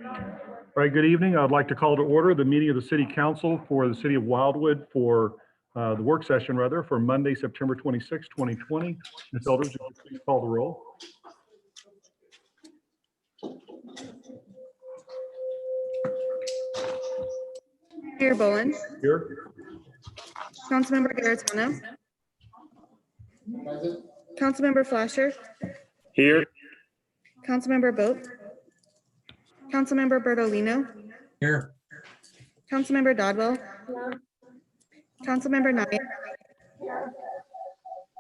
All right, good evening. I'd like to call to order the meeting of the City Council for the City of Wildwood for the work session, rather, for Monday, September 26, 2020. Ms. Elders, would you please call the roll? Mayor Bowen, Here. Councilmember Garitano, Councilmember Flasher, Here. Councilmember Boat, Councilmember Bertolino, Here. Councilmember Dodwell, Councilmember Nye,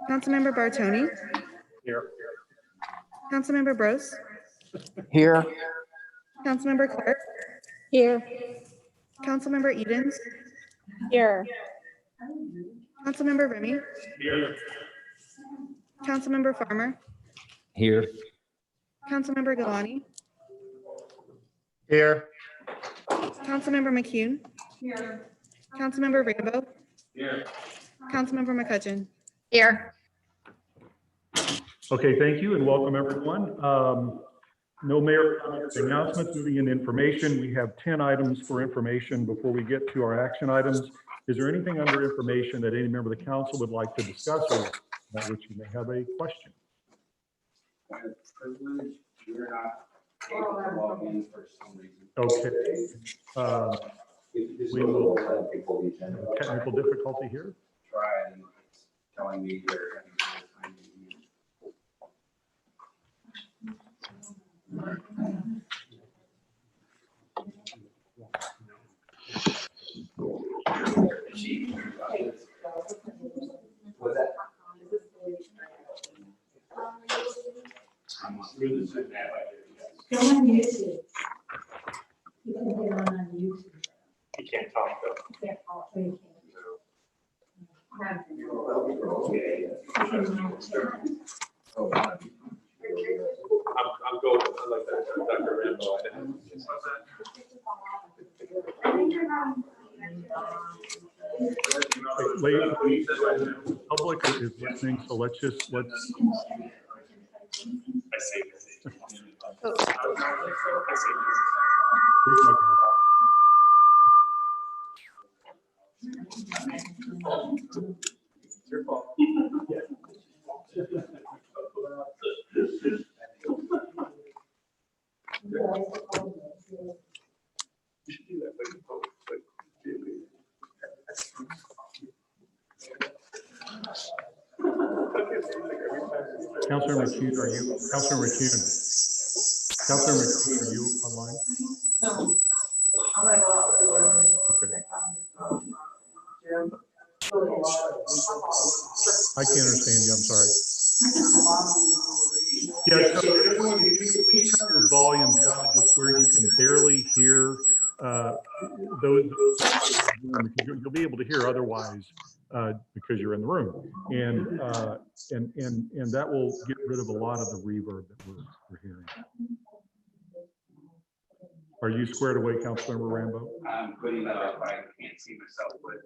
Councilmember Bartoni, Here. Councilmember Bros, Here. Councilmember Clark, Here. Councilmember Edens, Here. Councilmember Remy, Here. Councilmember Farmer, Here. Councilmember Galani, Here. Councilmember McCune, Councilmember Rambo, Here. Councilmember McCutcheon. Here. Okay, thank you and welcome everyone. No mayor comments or announcements. Moving into information, we have 10 items for information before we get to our action items. Is there anything under information that any member of the council would like to discuss or about which you may have a question? You're not able to log in for some reason. Okay. We will have technical difficulty here. Try and it's telling me you're having a time to use. What's that? I'm through this and that. Go on YouTube. You can get on YouTube. You can't talk though. You can't talk, so you Oh, I'm going, I like that, Dr. Rambo. Ladies, public is listening, so let's. I see. It's your fault. You should do that, but you post, but Councilor McCune, are you, Councilor McCune? Councilor McCune, are you online? No. I'm gonna go out the door. Okay. Jim. I can't understand you, I'm sorry. Yeah, so if you please turn your volume down to just where you can barely hear those, because you'll be able to hear otherwise because you're in the room. And that will get rid of a lot of the reverb that we're hearing. Are you squared away, Councilmember Rambo? I'm putting that up, I can't see myself, but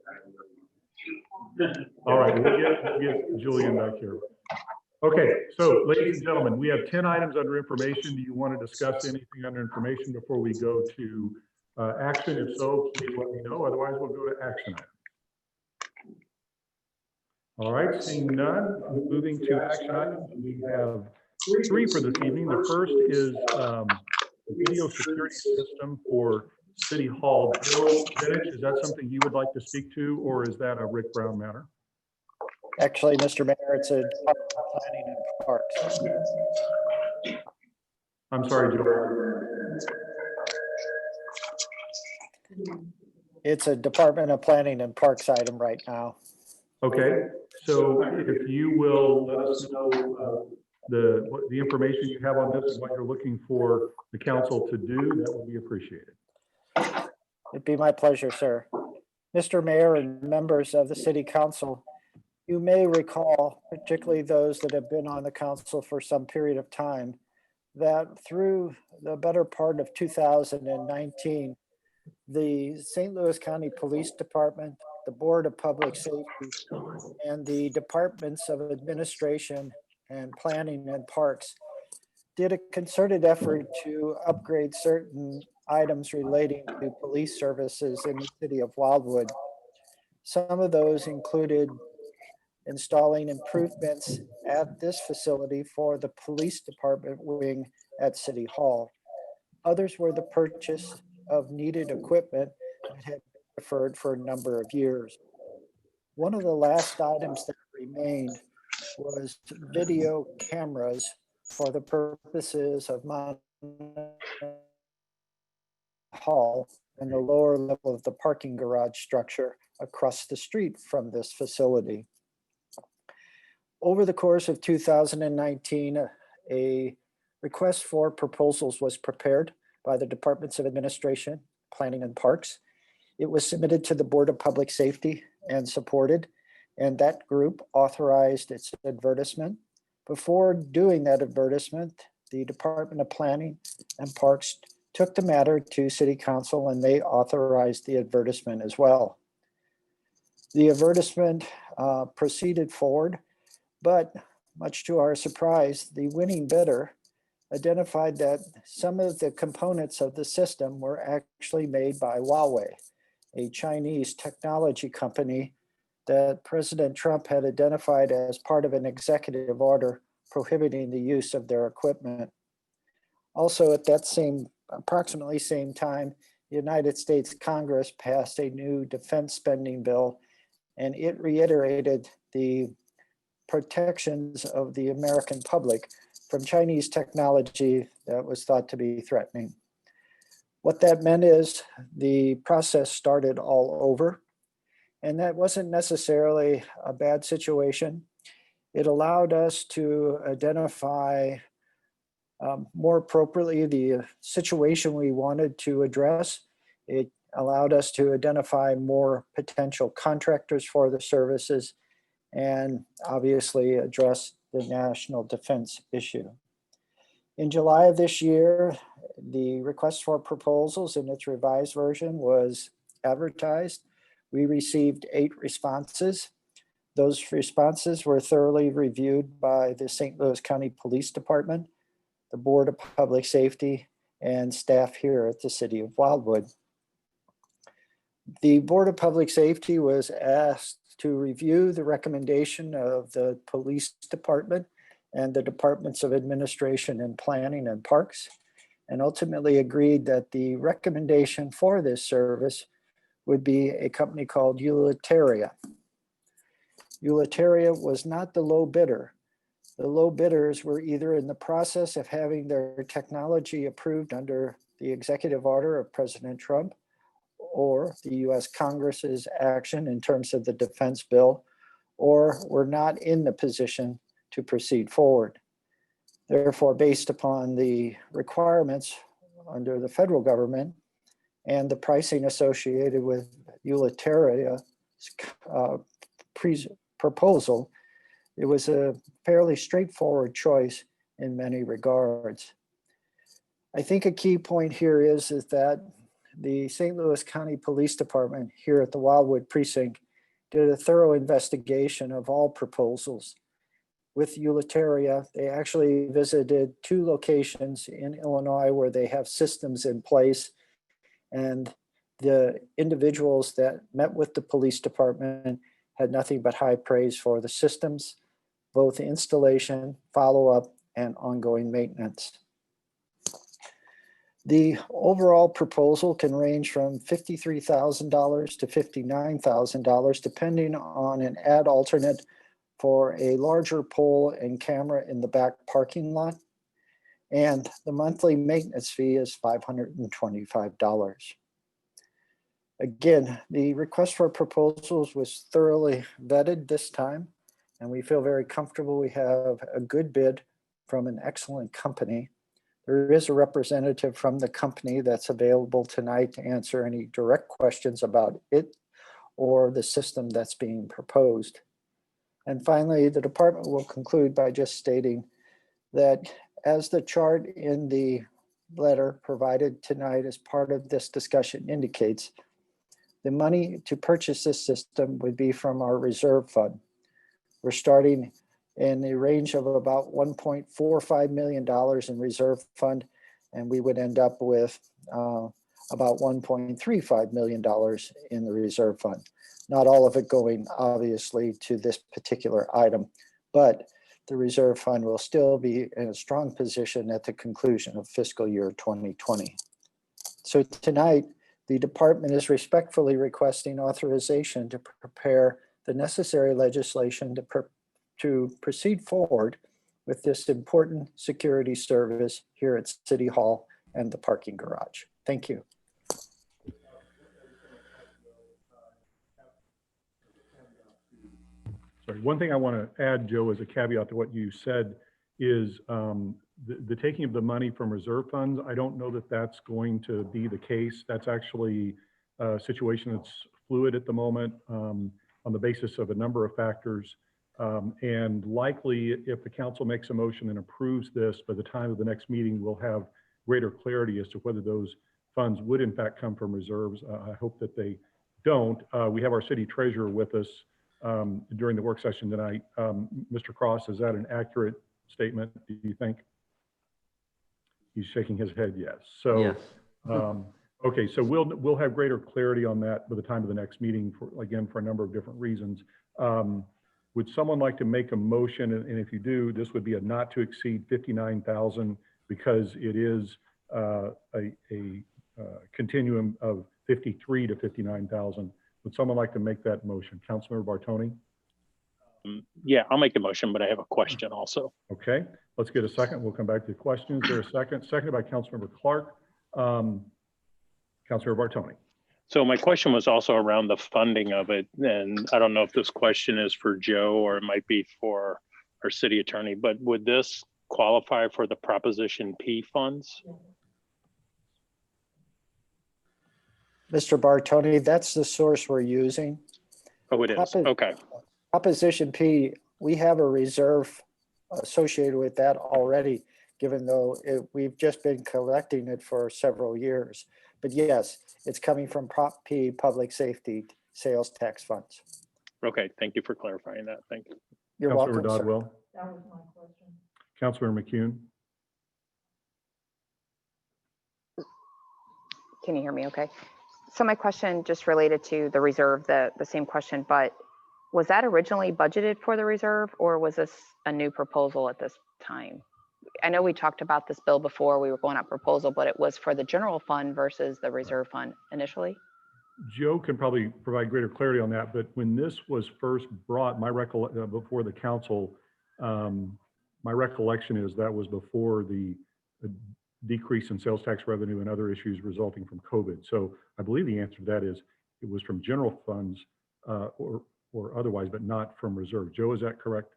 All right, we'll get Julian back here. Okay, so ladies and gentlemen, we have 10 items under information. Do you want to discuss anything under information before we go to action? If so, please let me know. Otherwise, we'll go to action items. All right, seeing none, moving to action items. We have 3 for this evening. The first is the video security system for City Hall. Bill Vintage, is that something you would like to speak to, or is that a Rick Brown matter? Actually, Mr. Mayor, it's a Department of Planning and Parks. I'm sorry, Joe. It's a Department of Planning and Parks item right now. Okay, so if you will let us know the information you have on this and what you're looking for the council to do, that would be appreciated. It'd be my pleasure, sir. Mr. Mayor and members of the City Council, you may recall, particularly those that have been on the council for some period of time, that through the better part of 2019, the St. Louis County Police Department, the Board of Public Safety, and the Departments of Administration and Planning and Parks did a concerted effort to upgrade certain items relating to police services in the city of Wildwood. Some of those included installing improvements at this facility for the police department wing at City Hall. Others were the purchase of needed equipment that had been deferred for a number of years. One of the last items that remained was video cameras for the purposes of monitoring hall and the lower level of the parking garage structure across the street from this facility. Over the course of 2019, a request for proposals was prepared by the Departments of Administration, Planning and Parks. It was submitted to the Board of Public Safety and supported, and that group authorized its advertisement. Before doing that advertisement, the Department of Planning and Parks took the matter to City Council and they authorized the advertisement as well. The advertisement proceeded forward, but much to our surprise, the winning bidder identified that some of the components of the system were actually made by Huawei, a Chinese technology company that President Trump had identified as part of an executive order prohibiting the use of their equipment. Also at that approximately same time, the United States Congress passed a new defense spending bill, and it reiterated the protections of the American public from Chinese technology that was thought to be threatening. What that meant is the process started all over, and that wasn't necessarily a bad situation. It allowed us to identify more appropriately the situation we wanted to address. It allowed us to identify more potential contractors for the services and obviously address the national defense issue. In July of this year, the request for proposals in its revised version was advertised. We received 8 responses. Those responses were thoroughly reviewed by the St. Louis County Police Department, the Board of Public Safety, and staff here at the City of Wildwood. The Board of Public Safety was asked to review the recommendation of the Police Department and the Departments of Administration and Planning and Parks, and ultimately agreed that the recommendation for this service would be a company called Uliteria. Uliteria was not the low bidder. The low bidders were either in the process of having their technology approved under the executive order of President Trump, or the US Congress's action in terms of the defense bill, or were not in the position to proceed forward. Therefore, based upon the requirements under the federal government and the pricing associated with Uliteria's proposal, it was a fairly straightforward choice in many regards. I think a key point here is that the St. Louis County Police Department here at the Wildwood Precinct did a thorough investigation of all proposals. With Uliteria, they actually visited 2 locations in Illinois where they have systems in place, and the individuals that met with the police department had nothing but high praise for the systems, both installation, follow-up, and ongoing maintenance. The overall proposal can range from $53,000 to $59,000, depending on an ad alternate for a larger pole and camera in the back parking lot. And the monthly maintenance fee is $525. Again, the request for proposals was thoroughly vetted this time, and we feel very comfortable we have a good bid from an excellent company. There is a representative from the company that's available tonight to answer any direct questions about it or the system that's being proposed. And finally, the department will conclude by just stating that as the chart in the letter provided tonight as part of this discussion indicates, the money to purchase this system would be from our reserve fund. We're starting in the range of about $1.45 million in reserve fund, and we would end up with about $1.35 million in the reserve fund. Not all of it going obviously to this particular item, but the reserve fund will still be in a strong position at the conclusion of fiscal year 2020. So tonight, the department is respectfully requesting authorization to prepare the necessary legislation to proceed forward with this important security service here at City Hall and the parking garage. Thank you. Sorry, one thing I want to add, Joe, as a caveat to what you said is the taking of the money from reserve funds. I don't know that that's going to be the case. That's actually a situation that's fluid at the moment on the basis of a number of factors. And likely, if the council makes a motion and approves this, by the time of the next meeting, we'll have greater clarity as to whether those funds would in fact come from reserves. I hope that they don't. We have our city treasurer with us during the work session tonight. Mr. Cross, is that an accurate statement, do you think? He's shaking his head yes. So, Yes. Okay, so we'll have greater clarity on that by the time of the next meeting, for a number of different reasons. Would someone like to make a motion? And if you do, this would be a not to exceed 59,000 because it is a continuum of 53 to 59,000. Would someone like to make that motion? Councilmember Bartoni? Yeah, I'll make the motion, but I have a question also. Okay, let's get a second. We'll come back to the questions. Is there a second? Seconded by Councilmember Clark. Councilmember Bartoni. So my question was also around the funding of it. And I don't know if this question is for Joe or it might be for our city attorney, but would this qualify for the Proposition P funds? Mr. Bartoni, that's the source we're using. Oh, it is. Okay. Proposition P, we have a reserve associated with that already, given though we've just been collecting it for several years. But yes, it's coming from Prop P, public safety sales tax funds. Okay. Thank you for clarifying that. Thank you. You're Councilmember welcome, sir. Dodwell. That was my question. Councilmember McCune. Can you hear me okay? So my question just related to the reserve, the same question, but was that originally budgeted for the reserve or was this a new proposal at this time? I know we talked about this bill before we were going up proposal, but it was for the general fund versus the reserve fund initially. Joe can probably provide greater clarity on that, but when this was first brought, before the council, my recollection is that was before the decrease in sales tax revenue and other issues resulting from COVID. So I believe the answer to that is it was from general funds or otherwise, but not from reserve. Joe, is that correct?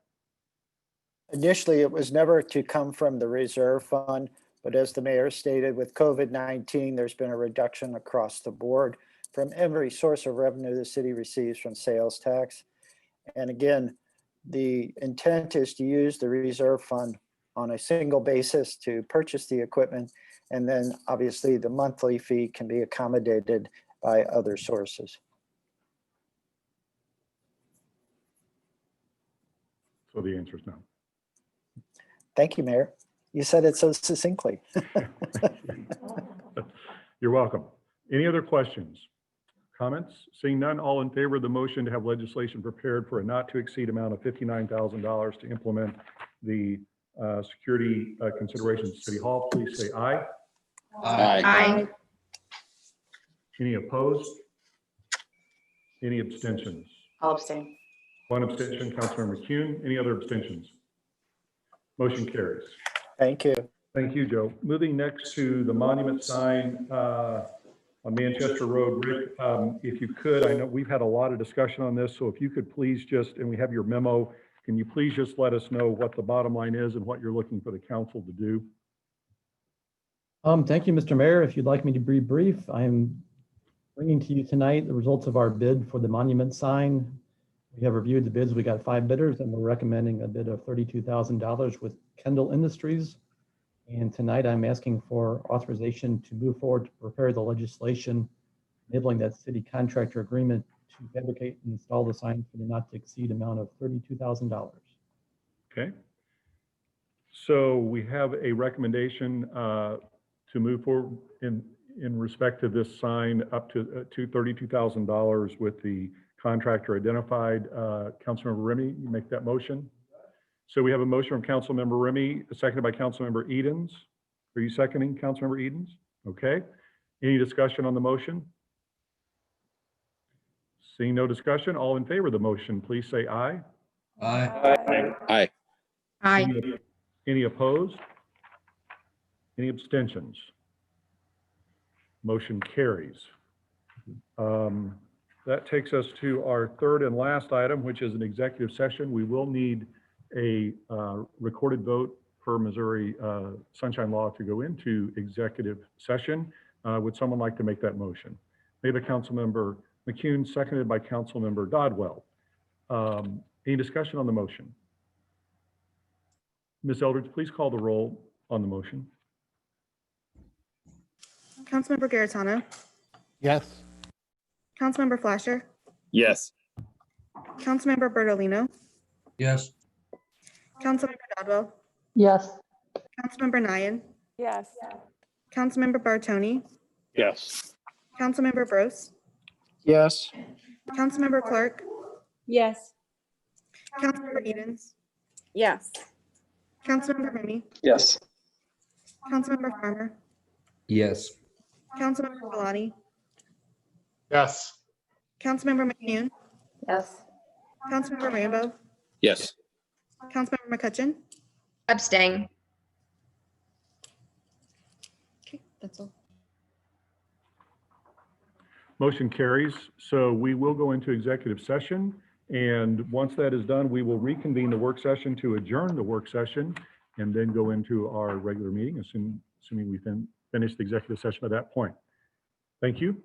Initially, it was never to come from the reserve fund, but as the mayor stated, with COVID-19, there's been a reduction across the board from every source of revenue the city receives from sales tax. And again, the intent is to use the reserve fund on a single basis to purchase the equipment. And then obviously the monthly fee can be accommodated by other sources. So the answer is no. Thank you, Mayor. You said it so succinctly. You're welcome. Any other questions? Comments? Seeing none, all in favor of the motion to have legislation prepared for a not to exceed amount of $59,000 to implement the security considerations at City Hall, please say aye. Aye. Any opposed? Any abstentions? I'll abstain. One abstention, Councilmember McCune. Any other abstentions? Motion carries. Thank you. Thank you, Joe. Moving next to the monument sign on Manchester Road. Rick, if you could, I know we've had a lot of discussion on this, so if you could please just, and we have your memo, can you please just let us know what the bottom line is and what you're looking for the council to do? Thank you, Mr. Mayor. If you'd like me to be brief, I'm bringing to you tonight the results of our bid for the monument sign. We have reviewed the bids. We got 5 bidders and we're recommending a bid of $32,000 with Kendall Industries. And tonight I'm asking for authorization to move forward to prepare the legislation enabling that city contractor agreement to fabricate and install the sign for the not to exceed amount of $32,000. Okay. So we have a recommendation to move forward in respect to this sign up to $32,000 with the contractor identified. Councilmember Remy, you make that motion? So we have a motion from Councilmember Remy, seconded by Councilmember Edens. Are you seconding, Councilmember Edens? Okay. Any discussion on the motion? Seeing no discussion, all in favor of the motion, please say aye. Aye. Aye. Any opposed? Any abstentions? Motion carries. That takes us to our third and last item, which is an executive session. We will need a recorded vote per Missouri Sunshine Law to go into executive session. Would someone like to make that motion? Made by Councilmember McCune, seconded by Councilmember Dodwell. Any discussion on the motion? Ms. Eldridge, please call the roll on the motion. Councilmember Garitano, Yes. Councilmember Flasher, Yes. Councilmember Bertolino, Yes. Councilmember Dodwell, Yes. Councilmember Nyan, Yes. Councilmember Bartoni, Yes. Councilmember Bros, Yes. Councilmember Clark, Yes. Councilmember Edens, Yes. Councilmember Remy, Yes. Councilmember Farmer, Yes. Councilmember Galani, Yes. Councilmember McCune, Yes. Councilmember Rambo, Yes. Councilmember McCutcheon. Abstain. Okay, that's all. Motion carries. So we will go into executive session. And once that is done, we will reconvene the work session to adjourn the work session and then go into our regular meeting, assuming we finish the executive session at that point. Thank you.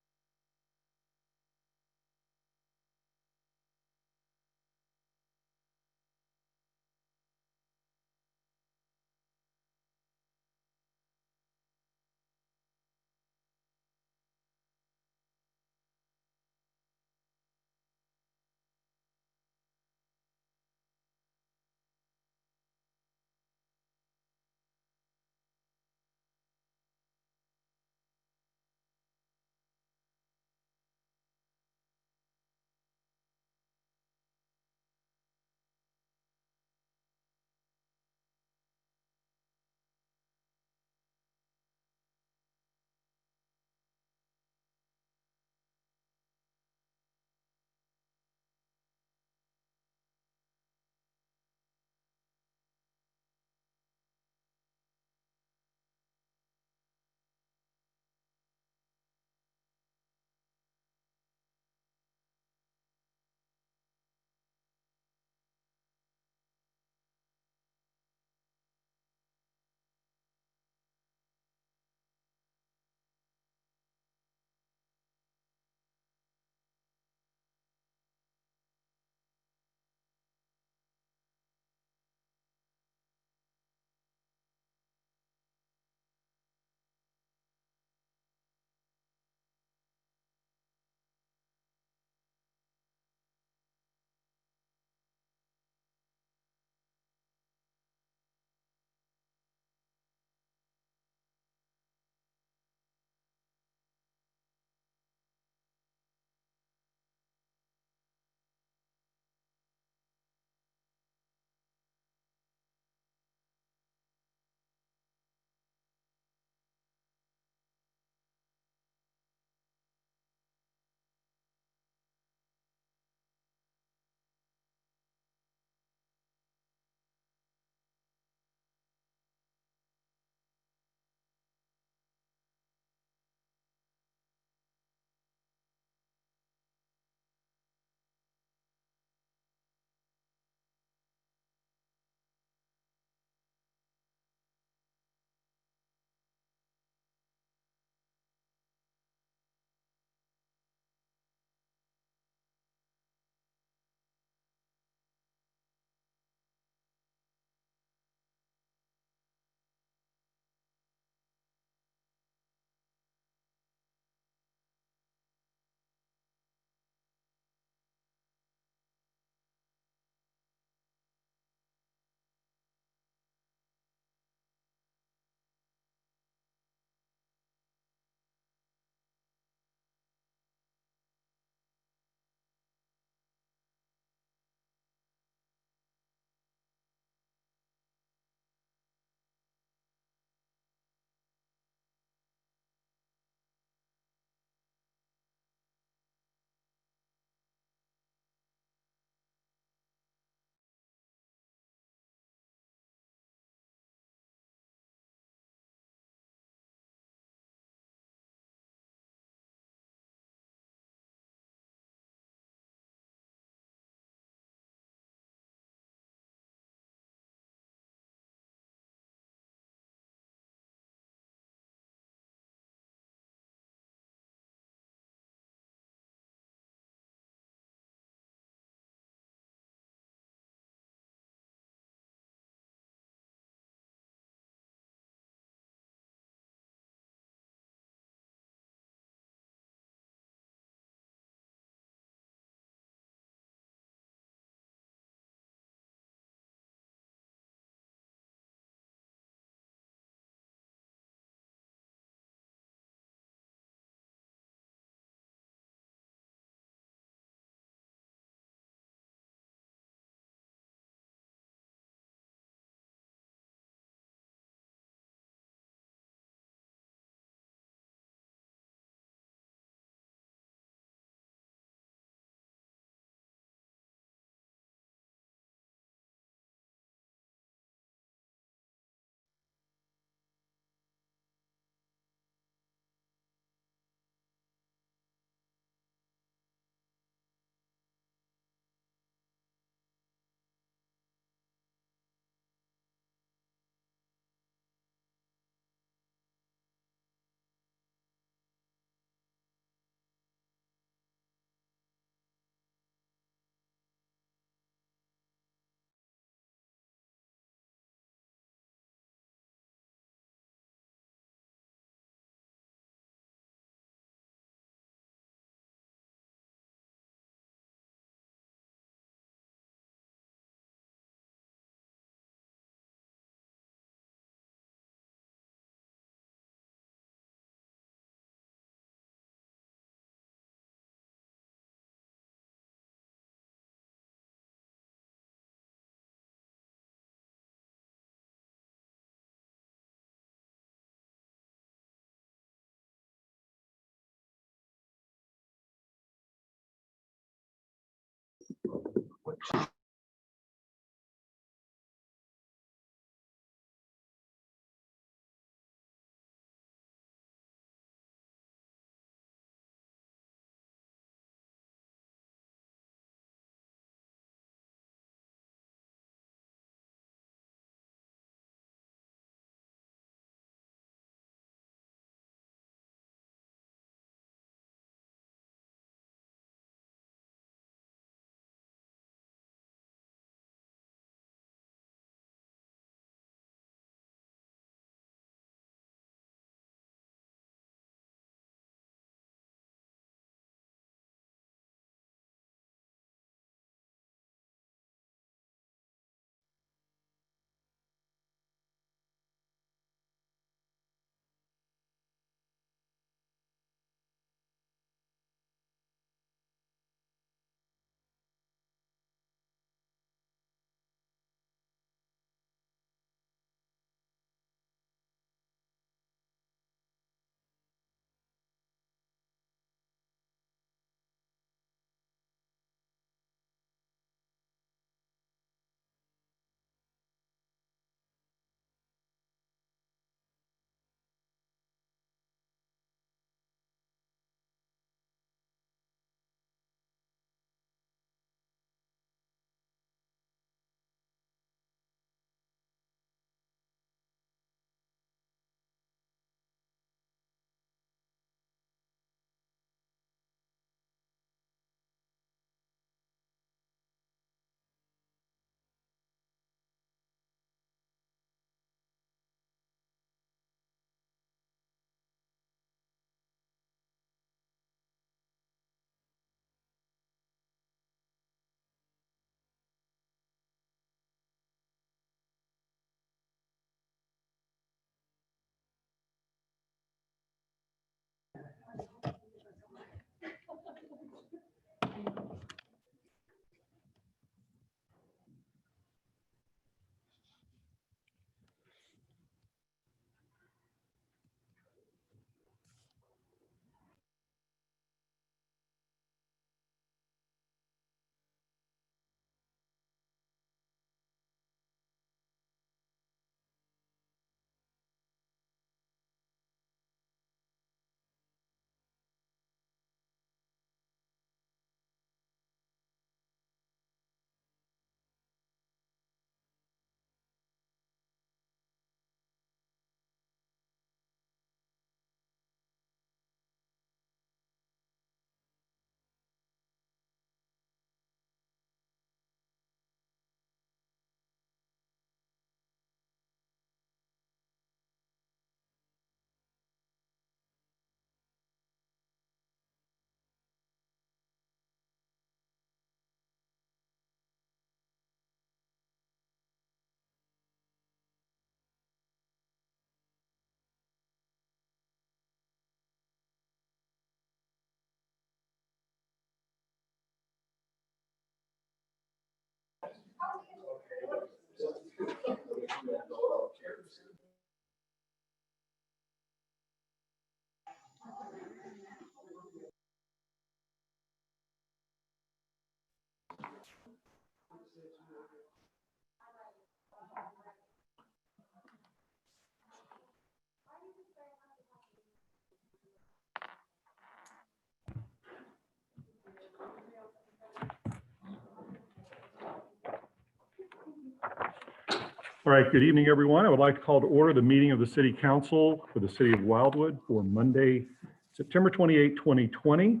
All right, good evening, everyone. I would like to call to order the meeting of the City Council for the City of Wildwood for Monday, September 28, 2020.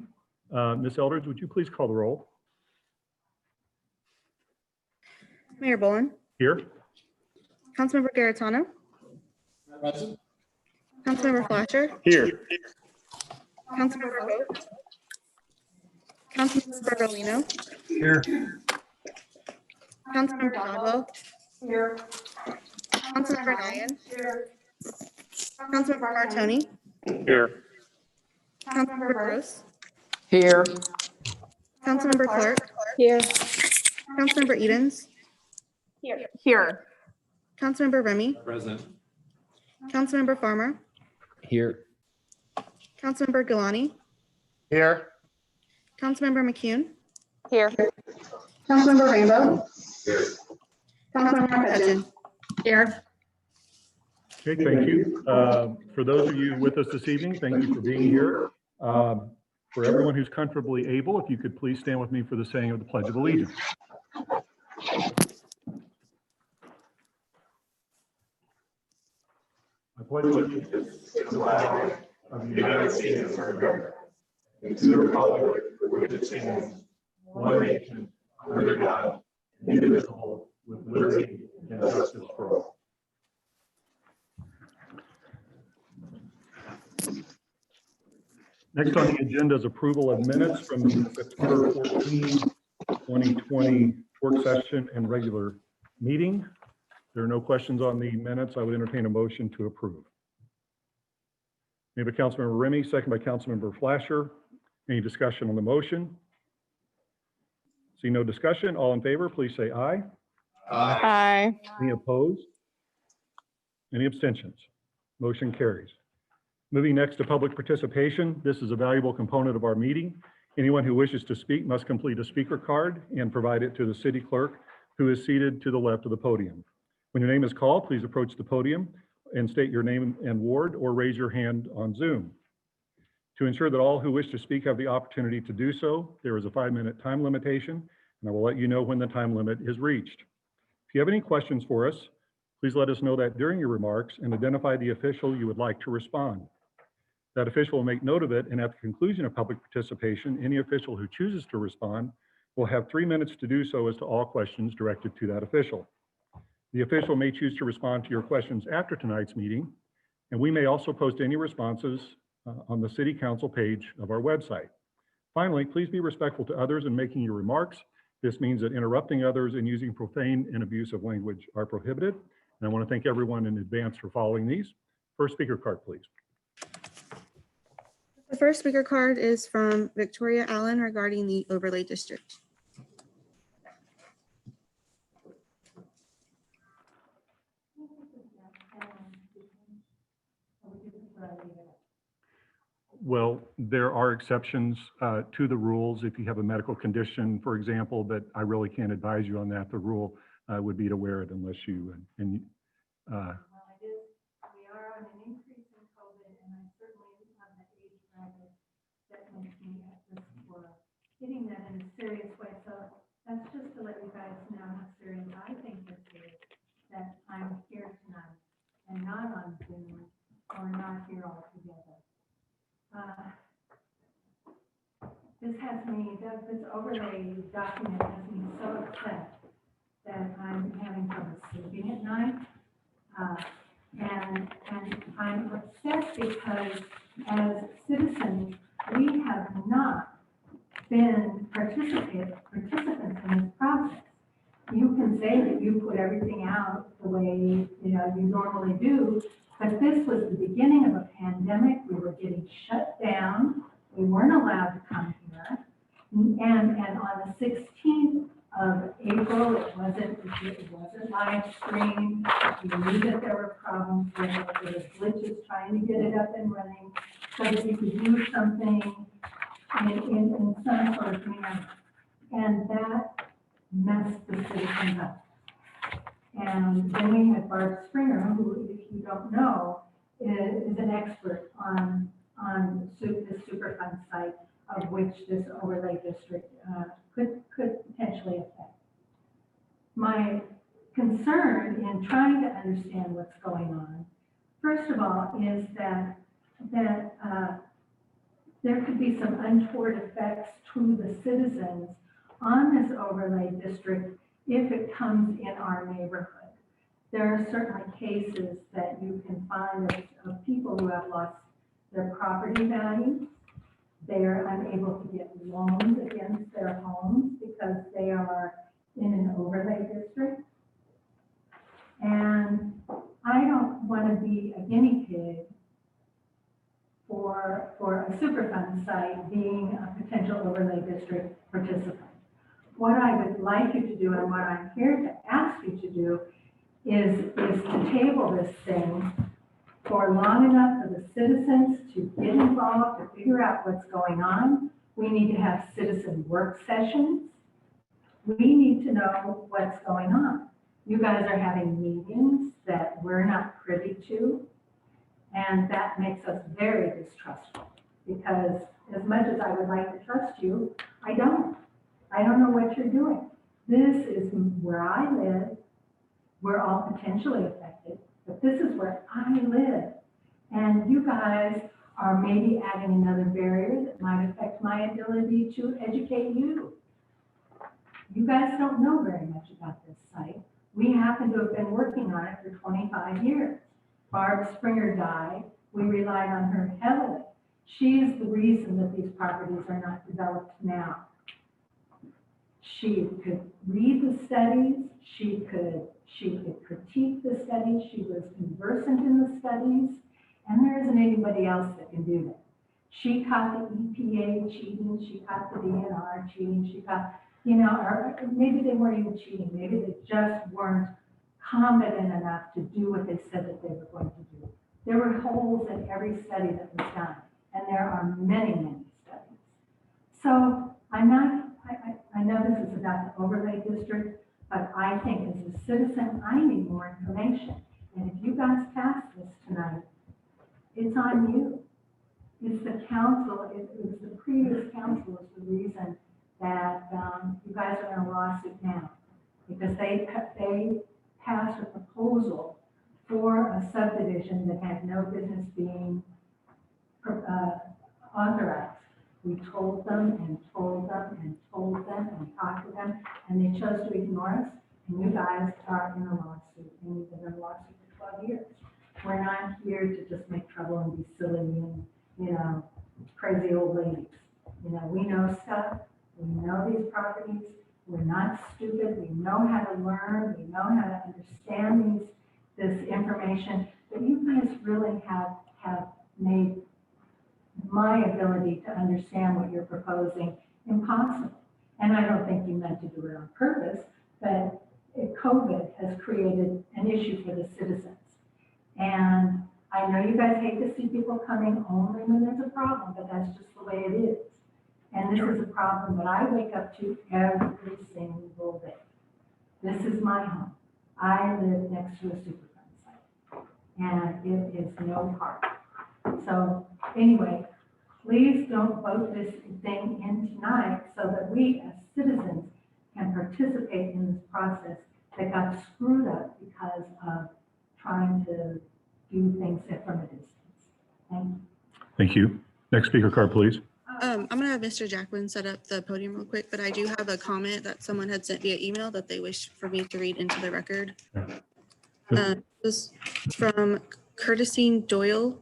Ms. Eldridge, would you please call the roll? Mayor Boland, Here. Councilmember Garitano, Present. Councilmember Flasher, Here. Councilmember Vogt, Councilmember Bertolino, Here. Councilmember Dodwell, Here. Councilmember Ryan, Here. Councilmember Martoni, Here. Councilmember Gross, Here. Councilmember Clark, Here. Councilmember Edens, Here. Councilmember Remy, Present. Councilmember Farmer, Here. Councilmember Galani, Here. Councilmember McCune, Here. Councilmember Rambo, Here. Councilmember Hutchin. Here. Okay, thank you. For those of you with us this evening, thank you for being here. For everyone who's comfortably able, if you could please stand with me for the saying of the Pledge of Allegiance. I pledge allegiance to the flag of the United States of America and to the republic for which it stands, one nation, under God, indivisible, with liberty and justice for all. Next on the agenda is approval of minutes from the September 14, 2020 work session and regular meeting. There are no questions on the minutes. I would entertain a motion to approve. Made by Councilmember Remy, second by Councilmember Flasher. Any discussion on the motion? See no discussion. All in favor, please say aye. Aye. Any opposed? Any abstentions? Motion carries. Moving next to public participation. This is a valuable component of our meeting. Anyone who wishes to speak must complete a speaker card and provide it to the city clerk, who is seated to the left of the podium. When your name is called, please approach the podium and state your name and ward, or raise your hand on Zoom. To ensure that all who wish to speak have the opportunity to do so, there is a 5-minute time limitation, and I will let you know when the time limit is reached. If you have any questions for us, please let us know that during your remarks and identify the official you would like to respond. That official will make note of it, and at the conclusion of public participation, any official who chooses to respond will have 3 minutes to do so as to all questions directed to that official. The official may choose to respond to your questions after tonight's meeting, and we may also post any responses on the City Council page of our website. Finally, please be respectful to others in making your remarks. This means that interrupting others and using profane and abusive language are prohibited. And I want to thank everyone in advance for following these. First speaker card, please. The first speaker card is from Victoria Allen regarding the overlay district. Well, there are exceptions to the rules. If you have a medical condition, for example, but I really can't advise you on that. The rule would be to wear it unless you, Well, it is, we are on an increase in COVID, and I certainly have the age bracket that makes me at risk for getting that in a serious way. So that's just to let you guys know how serious I think this is, that I'm here tonight and not on Zoom or not here altogether. This has me, this overlay document has me so upset that I'm having trouble sleeping at night. And I'm upset because as citizens, we have not been participants in this process. You can say that you put everything out the way you normally do, but this was the beginning of a pandemic. We were getting shut down. We weren't allowed to come here. And on the 16th of April, it wasn't live streamed. We knew that there were problems with it. There was glitches trying to get it up and running so that you could do something in some sort of manner. And that messed the citizens up. And then we had Barb Springer, who, if you don't know, is an expert on the Superfund site, of which this overlay district could potentially affect. My concern in trying to understand what's going on, first of all, is that there could be some untoward effects to the citizens on this overlay district if it comes in our neighborhood. There are certainly cases that you can find of people who have lost their property value. They are unable to get loans against their homes because they are in an overlay district. And I don't want to be a guinea pig for a Superfund site being a potential overlay district participant. What I would like you to do, and what I'm here to ask you to do, is to table this thing for long enough for the citizens to get involved, to figure out what's going on. We need to have citizen work sessions We need to know what's going on. You guys are having meetings that we're not privy to, and that makes us very distrustful, because as much as I would like to trust you, I don't. I don't know what you're doing. This is where I live. We're all potentially affected, but this is where I live. And you guys are maybe adding another barrier that might affect my ability to educate you. You guys don't know very much about this site. We happen to have been working on it for 25 years. Barb Springer died. We relied on her heavily. She's the reason that these properties are not developed now. She could read the studies. She could critique the studies. She was conversant in the studies. And there isn't anybody else that can do that. She caught the EPA cheating. She caught the DNR cheating. She caught, or maybe they weren't even cheating. Maybe they just weren't competent enough to do what they said that they were going to do. There were holes in every study that was done. And there are many, many studies. So I know this is about the overlay district, but I think as a citizen, I need more information. And if you guys pass this tonight, it's on you. It's the council, it was the previous council is the reason that you guys are in a lawsuit now. Because they passed a proposal for a subdivision that had no business being authorized. We told them and told them and told them and talked to them, and they chose to ignore us. And you guys are in a lawsuit, and you've been in a lawsuit for 12 years. We're not here to just make trouble and be silly and, crazy old ladies. We know stuff. We know these properties. We're not stupid. We know how to learn. We know how to understand this information. But you guys really have made my ability to understand what you're proposing impossible. And I don't think you meant to do it on purpose, but COVID has created an issue for the citizens. And I know you guys hate to see people coming only when there's a problem, but that's just the way it is. And this is a problem that I wake up to every single day. This is my home. I live next to a Superfund site, and it is no park. So anyway, please don't vote this thing in tonight so that we as citizens can participate in this process that got screwed up because of trying to do things from a distance. Thank you. Thank you. Next speaker card, please. I'm gonna have Mr. Jacqueline set up the podium real quick, but I do have a comment that someone had sent via email that they wish for me to read into the record. This is from Curtisine Doyle,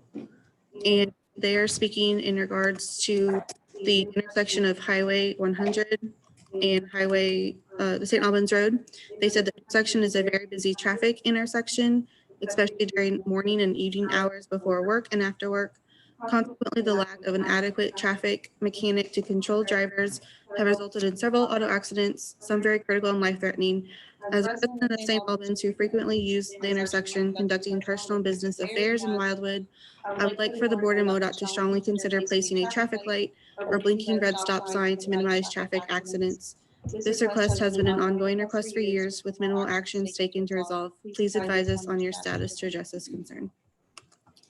and they are speaking in regards to the intersection of Highway 100 and Highway, the St. Albans Road. They said the intersection is a very busy traffic intersection, especially during morning and evening hours before work and after work. Consequently, the lack of an adequate traffic mechanic to control drivers have resulted in several auto accidents, some very critical and life-threatening. As a resident of St. Albans who frequently use the intersection conducting personal business affairs in Wildwood, I would like for the board and MoDOT to strongly consider placing a traffic light or blinking red stop sign to minimize traffic accidents. This request has been an ongoing request for years with minimal actions taken to resolve. Please advise us on your status to address this concern.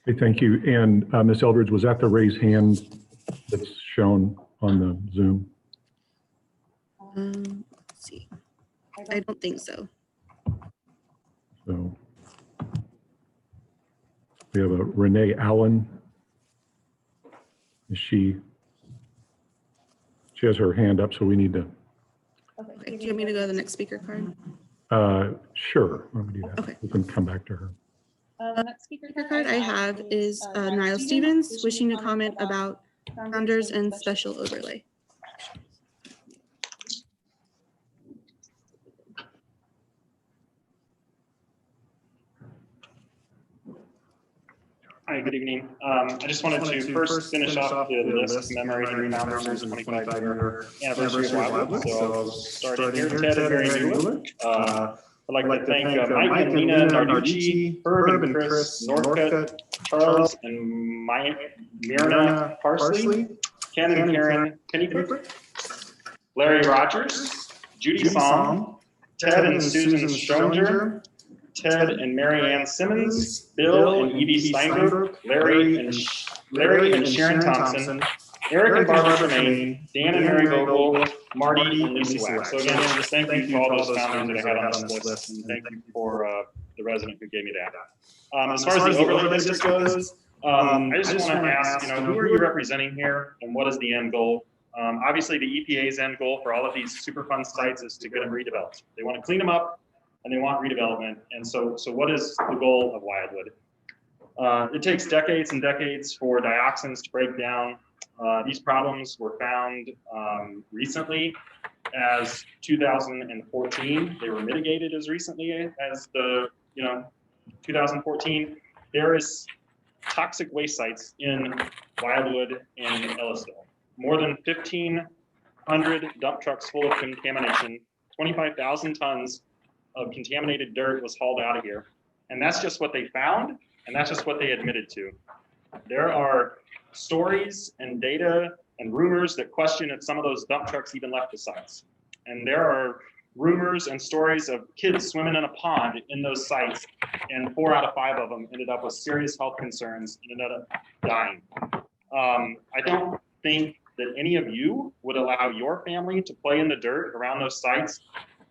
Okay, thank you. And Ms. Eldridge, was that the raised hand that's shown on the Zoom? Let's see. I don't think so. So we have a Renee Allen. She has her hand up, so we need to. Okay, do you want me to go to the next speaker card? Sure, why don't we do that? Okay. We can come back to her. Next speaker card I have is Niall Stevens wishing to comment about founders and special overlay. Hi, good evening. I just wanted to first finish off the list commemorating the founders and 25-year anniversary of Wildwood. So I'll start here, Ted and Mary Mueller. I'd like to thank Mike and Nina Narducci, Herb and Chris Northcutt, Charles and Myrna Parsley, Ken and Karen Pennycook, Larry Rogers, Judy Song, Ted and Susan Stronger, Ted and Mary Ann Simmons, Bill and Edie Steinberg, Larry and Sharon Thompson, Eric and Barbara Tremaine, Dan and Mary Vogel, Marty and Lucy Wax. So again, just thank you to all those founders that I had on this list, and thank you for the resident who gave me that. As far as the overlay district goes, I just want to ask, who are you representing here, and what is the end goal? Obviously, the EPA's end goal for all of these Superfund sites is to get them redeveloped. They want to clean them up, and they want redevelopment. And so what is the goal of Wildwood? It takes decades and decades for dioxins to break down. These problems were found recently as 2014. They were mitigated as recently as the 2014. There is toxic waste sites in Wildwood and Ellisville. More than 1,500 dump trucks full of contamination, 25,000 tons of contaminated dirt was hauled out of here. And that's just what they found, and that's just what they admitted to. There are stories and data and rumors that question if some of those dump trucks even left the sites. And there are rumors and stories of kids swimming in a pond in those sites, and 4 out of 5 of them ended up with serious health concerns and ended up dying. I don't think that any of you would allow your family to play in the dirt around those sites.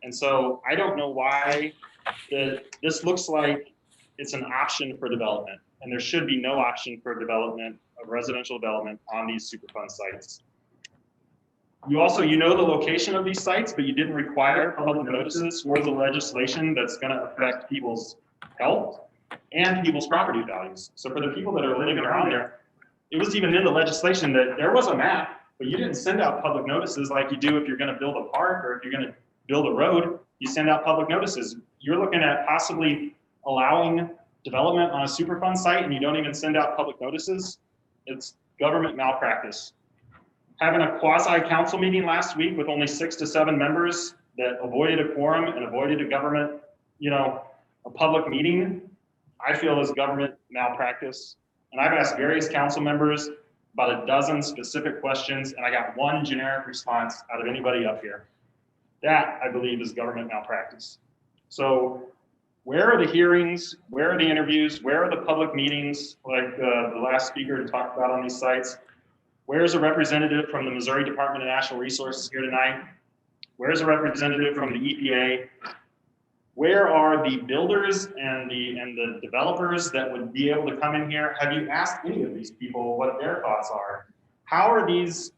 And so I don't know why this looks like it's an option for development, and there should be no option for development of residential development on these Superfund sites. You also, the location of these sites, but you didn't require public notices for the legislation that's going to affect people's health and people's property values. So for the people that are living around there, it was even in the legislation that there was a map, but you didn't send out public notices like you do if you're going to build a park or if you're going to build a road. You send out public notices. You're looking at possibly allowing development on a Superfund site and you don't even send out public notices. It's government malpractice. Having a quasi-council meeting last week with only 6 to 7 members that avoided a quorum and avoided a government, a public meeting, I feel is government malpractice. And I've asked various council members about a dozen specific questions, and I got one generic response out of anybody up here. That, I believe, is government malpractice. So where are the hearings? Where are the interviews? Where are the public meetings like the last speaker talked about on these sites? Where's a representative from the Missouri Department of Natural Resources here tonight? Where's a representative from the EPA? Where are the builders and the developers that would be able to come in here? Have you asked any of these people what their thoughts are? How are these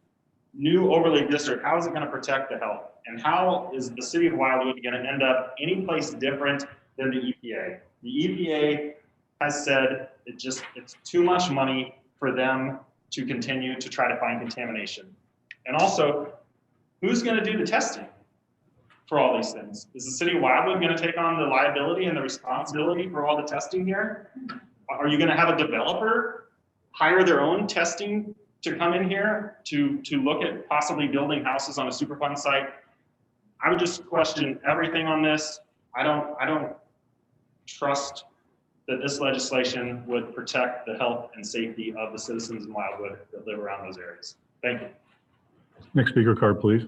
new overlay district, how is it going to protect the health? And how is the city of Wildwood going to end up any place different than the EPA? The EPA has said it's too much money for them to continue to try to find contamination. And also, who's going to do the testing for all these things? Is the city of Wildwood going to take on the liability and the responsibility for all the testing here? Are you going to have a developer hire their own testing to come in here to look at possibly building houses on a Superfund site? I would just question everything on this. I don't trust that this legislation would protect the health and safety of the citizens in Wildwood that live around those areas. Thank you. Next speaker card, please.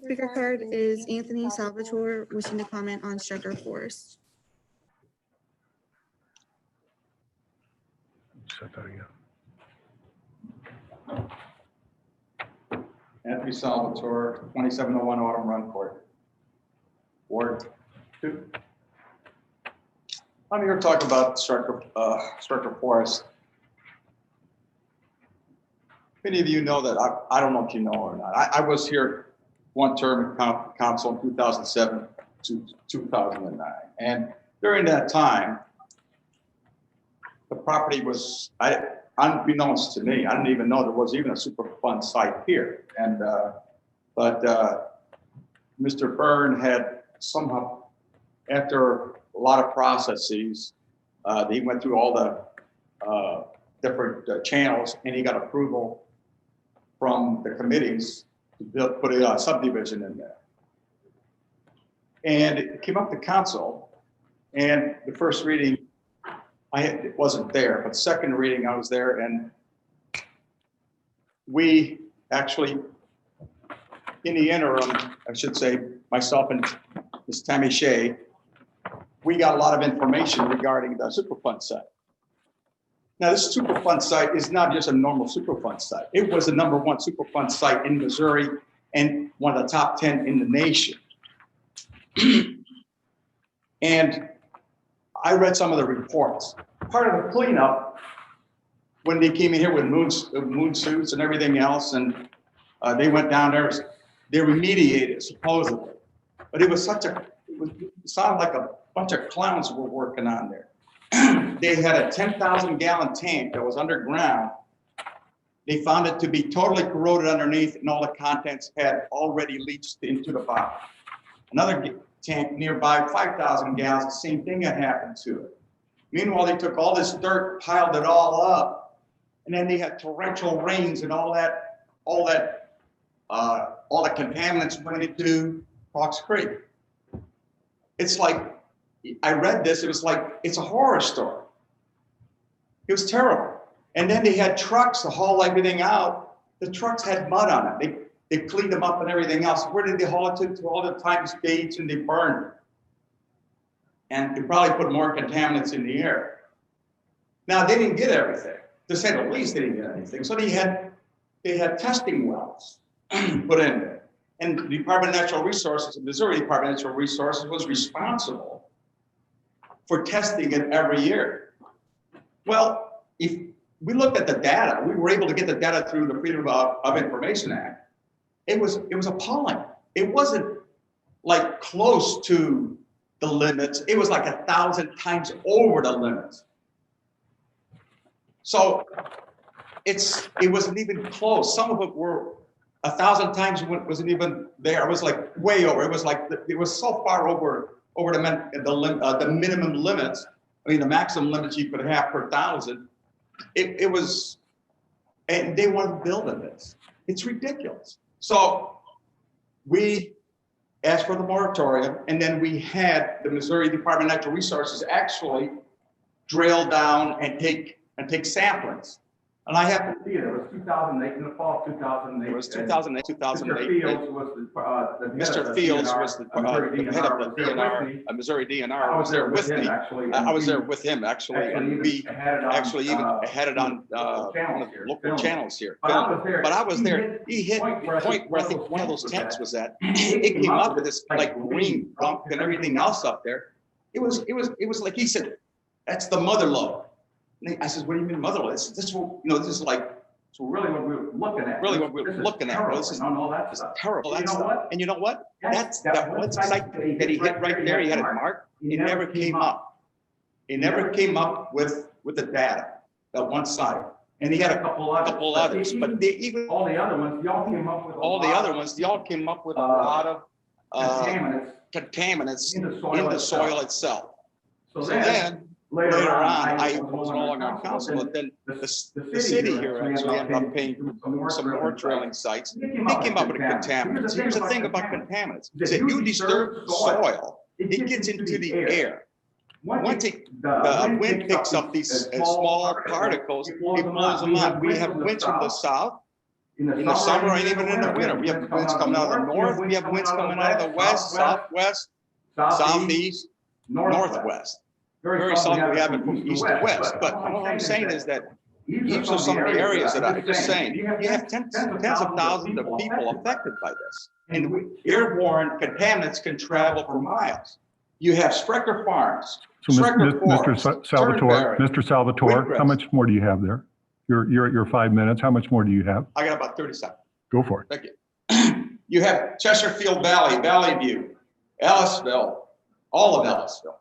Speaker card is Anthony Salvatore, wishing to comment on Strucker Forest. Set that again. Anthony Salvatore, 2701 Autumn Run Court, Ward 2. I'm here to talk about Strucker Forest. Many of you know that, I don't know if you know or not, I was here one term in council in 2007 to 2009. And during that time, the property was, unbeknownst to me, I didn't even know there was even a Superfund site here. And, but Mr. Byrne had somehow, after a lot of processes, he went through all the different channels and he got approval from the committees to put a subdivision in there. And it came up to council, and the first reading, it wasn't there, but second reading I was there, and we actually in the interim, I should say, myself and Ms. Tammy Shea, we got a lot of information regarding the Superfund site. Now, this Superfund site is not just a normal Superfund site. It was the #1 Superfund site in Missouri and one of the top 10 in the nation. And I read some of the reports. Part of the cleanup, when they came in here with moon suits and everything else, and they went down there, they remediated supposedly. But it sounded like a bunch of clowns were working on there. They had a 10,000 gallon tank that was underground. They found it to be totally corroded underneath and all the contents had already leached into the bottom. Another tank nearby, 5,000 gallons, the same thing had happened to it. Meanwhile, they took all this dirt, piled it all up, and then they had torrential rains and all the contaminants went into Fox Creek. It's like, I read this, it was like, it's a horror story. It was terrible. And then they had trucks to haul everything out. The trucks had mud on it. They cleaned them up and everything else. Where did they haul it to? To all the Times Gates, and they burned it. And they probably put more contaminants in the air. Now, they didn't get everything. To say the least, they didn't get anything. So they had testing wells put in there. And the Department of Natural Resources, the Missouri Department of Natural Resources, was responsible for testing it every year. Well, if we looked at the data, we were able to get the data through the Freedom of Information Act. It was appalling. It wasn't like close to the limits. It was like 1,000 times over the limits. So it wasn't even close. Some of it were 1,000 times wasn't even there. It was like way over. It was like it was so far over the minimum limits. I mean, the maximum limits you could have per 1,000. It was, and they wanted to build on this. It's ridiculous. So we asked for the moratorium, and then we had the Missouri Department of Natural Resources actually drill down and take samplings. And I have to see it. It was 2008, in the fall of 2008. It was 2008. Mr. Fields was the head of the DNR, Missouri DNR. I was there with me. I was there with him, actually, and we actually even had it on one of the local channels here. But I was there. He hit the point where I think one of those tanks was at. It came up with this like green gunk and everything else up there. It was like he said, that's the mother lode. I said, what do you mean mother lode? This is like, so really what we're looking at. Really what we're looking at. This is terrible. That's stuff. And you know what? That's that one site that he hit right there. He had it marked. It never came up. It never came up with the data, that one site. And he had a couple others. But all the other ones, y'all came up with a lot of contaminants in the soil itself. So then later on, I was no longer on council, but then the city here actually ended up paying for some more drilling sites. They came up with contaminants. Here's the thing about contaminants. Is that you disturb soil, it gets into the air. Once the wind picks up these small particles, it blows them out. We have winds from the south in the summer and even in the winter. We have winds coming out of the north. We have winds coming out of the west, southwest, southeast, northwest. Very seldom we have it from east to west. But what I'm saying is that these are some of the areas that I'm just saying. You have tens of thousands of people affected by this. And airborne contaminants can travel for miles. You have Sprecher Farms. So Mr. Salvatore, how much more do you have there? You're at your 5 minutes. How much more do you have? I got about 30 seconds. Go for it. Thank you. You have Chesterfield Valley, Valley View, Ellisville, all of Ellisville.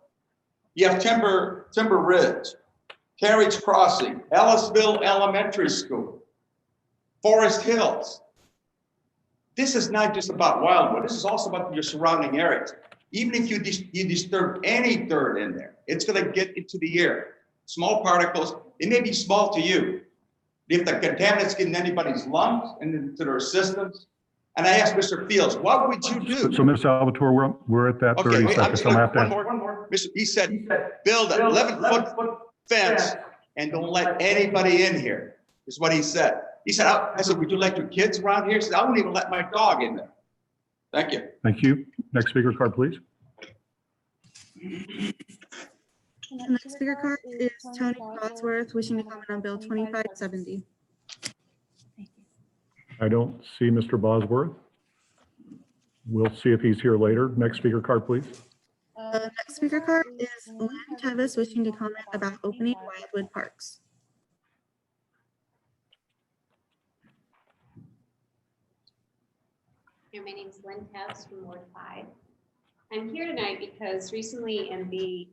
You have Timber Ridge, Carriage Crossing, Ellisville Elementary School, Forest Hills. This is not just about Wildwood. This is also about your surrounding areas. Even if you disturb any dirt in there, it's going to get into the air. Small particles, it may be small to you. If the contaminants get in anybody's lungs and into their systems. And I asked Mr. Fields, what would you do? So Mr. Salvatore, we're at that 30 seconds. So one more. He said, build an 11-foot fence and don't let anybody in here, is what he said. He said, I said, would you let your kids around here? He said, I wouldn't even let my dog in there. Thank you. Thank you. Next speaker card, please. The next speaker card is Tony Bosworth, wishing to comment on Bill 2570. I don't see Mr. Bosworth. We'll see if he's here later. Next speaker card, please. The next speaker card is Lynn Tevis, wishing to comment about opening Wildwood Parks. My name is Lynn Tevis from Ward 5. I'm here tonight because recently in the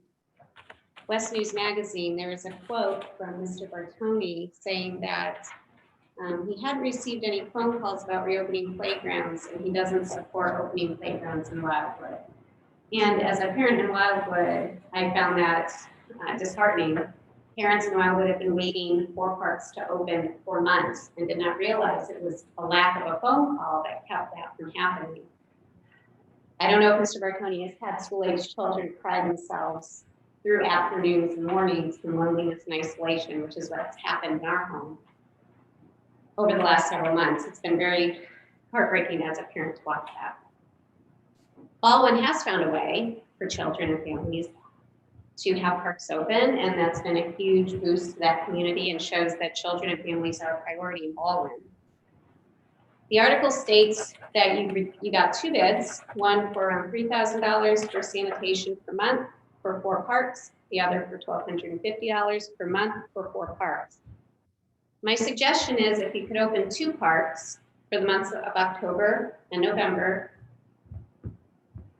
West News Magazine, there was a quote from Mr. Bartoni saying that he hadn't received any phone calls about reopening playgrounds, and he doesn't support opening playgrounds in Wildwood. And as a parent in Wildwood, I found that disheartening. Parents in Wildwood have been waiting for parks to open for months and did not realize it was a lack of a phone call that kept that from happening. I don't know if Mr. Bartoni has had school-age children cry themselves through afternoons and mornings in loneliness and isolation, which is what's happened in our home over the last several months. It's been very heartbreaking as a parent to watch that. Baldwin has found a way for children and families to have parks open, and that's been a huge boost to that community and shows that children and families are a priority in Baldwin. The article states that you got 2 bids, one for around $3,000 for sanitation per month for 4 parks, the other for $1,250 per month for 4 parks. My suggestion is if you could open 2 parks for the months of October and November,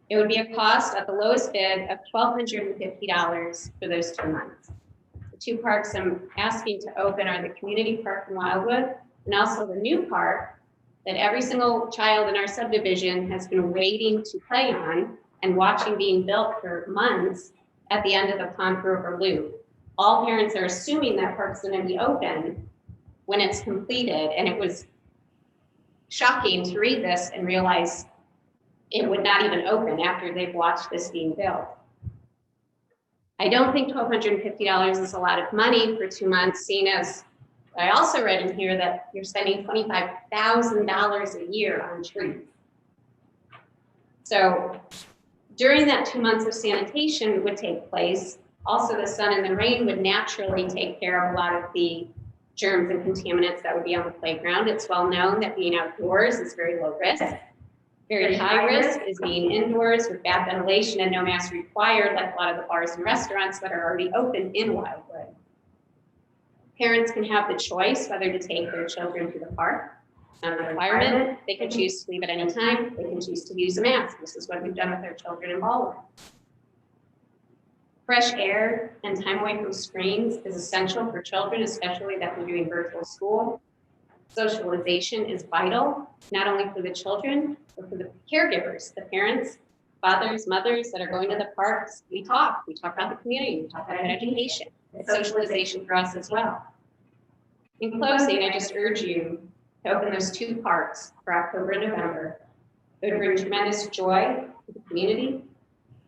it would be a cost at the lowest bid of $1,250 for those 2 months. The 2 parks I'm asking to open are the community park in Wildwood and also the new park that every single child in our subdivision has been waiting to play on and watching being built for months at the end of the Pond River Loop. All parents are assuming that park's going to be open when it's completed, and it was shocking to read this and realize it would not even open after they've watched this being built. I don't think $1,250 is a lot of money for 2 months, seeing as I also read in here that you're spending $25,000 a year on trees. So during that 2 months of sanitation would take place, also the sun and the rain would naturally take care of a lot of the germs and contaminants that would be on the playground. It's well known that being outdoors is very low risk. Very high risk is being indoors with bad ventilation and no mask required, like a lot of the bars and restaurants that are already open in Wildwood. Parents can have the choice whether to take their children to the park. Not an requirement. They can choose to leave at any time. They can choose to use a mask. This is what we've done with our children in Baldwin. Fresh air and time away from screens is essential for children, especially that we're doing virtual school. Socialization is vital, not only for the children, but for the caregivers, the parents, fathers, mothers that are going to the parks. We talk about the community, we talk about education. It's socialization for us as well. In closing, I just urge you to open those 2 parks for October and November. It would bring tremendous joy to the community,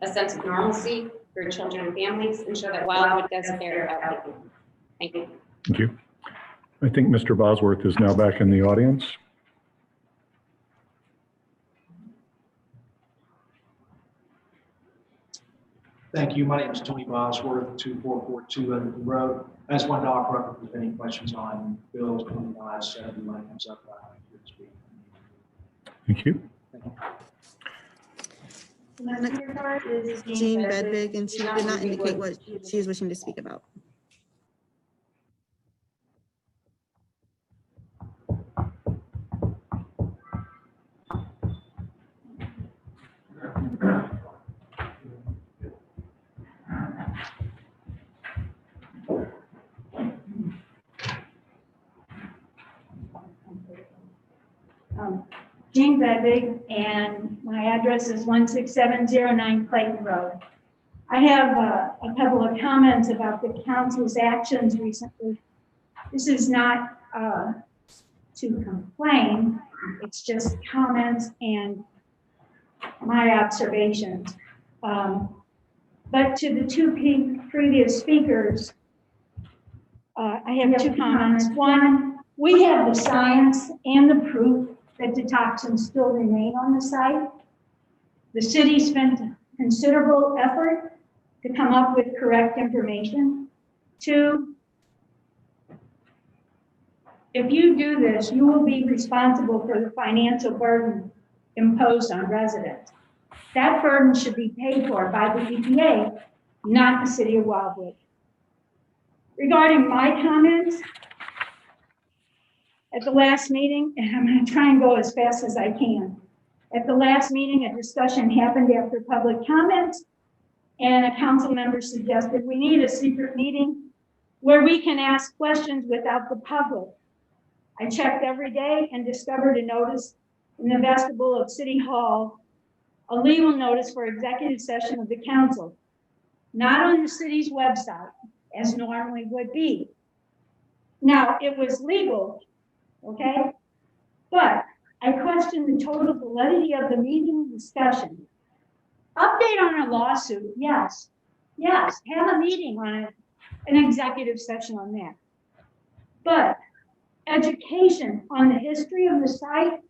a sense of normalcy for children and families, and show that Wildwood doesn't care about people. Thank you. Thank you. I think Mr. Bosworth is now back in the audience. Thank you. My name is Tony Bosworth, 2442 Underwood Road. I just wanted to offer up if there's any questions on Bill 2970 when it comes up. Here to speak. Thank you. The next speaker card is Jean Bedvig, and she did not indicate what she is wishing to speak about. Jean Bedvig, and my address is 16709 Clayton Road. I have a couple of comments about the council's actions recently. This is not to complain, it's just comments and my observations. But to the 2 previous speakers, I have 2 comments. One, we have the science and the proof that the toxins still remain on the site. The city spent considerable effort to come up with correct information. 2, if you do this, you will be responsible for the financial burden imposed on residents. That burden should be paid for by the EPA, not the city of Wildwood. Regarding my comments, at the last meeting, and I'm going to try and go as fast as I can. At the last meeting, a discussion happened after public comments, and a council member suggested we need a secret meeting where we can ask questions without the public. I checked every day and discovered a notice in the vestibule of City Hall, a legal notice for executive session of the council, not on the city's website, as normally would be. Now, it was legal, okay? But I question the total validity of the meeting discussion. Update on a lawsuit, yes. Yes, have a meeting on it, an executive session on that. But education on the history of the site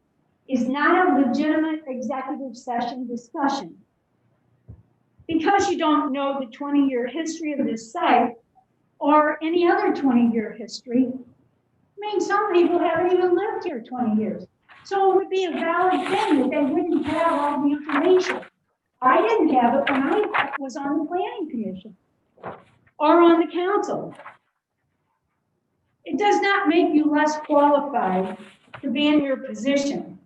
is not a legitimate executive session discussion. Because you don't know the 20-year history of this site or any other 20-year history, I mean, some people haven't even lived here 20 years. So it would be a valid thing that they wouldn't have all the information. I didn't have it when I was on the planning commission or on the council. It does not make you less qualified to be in your position.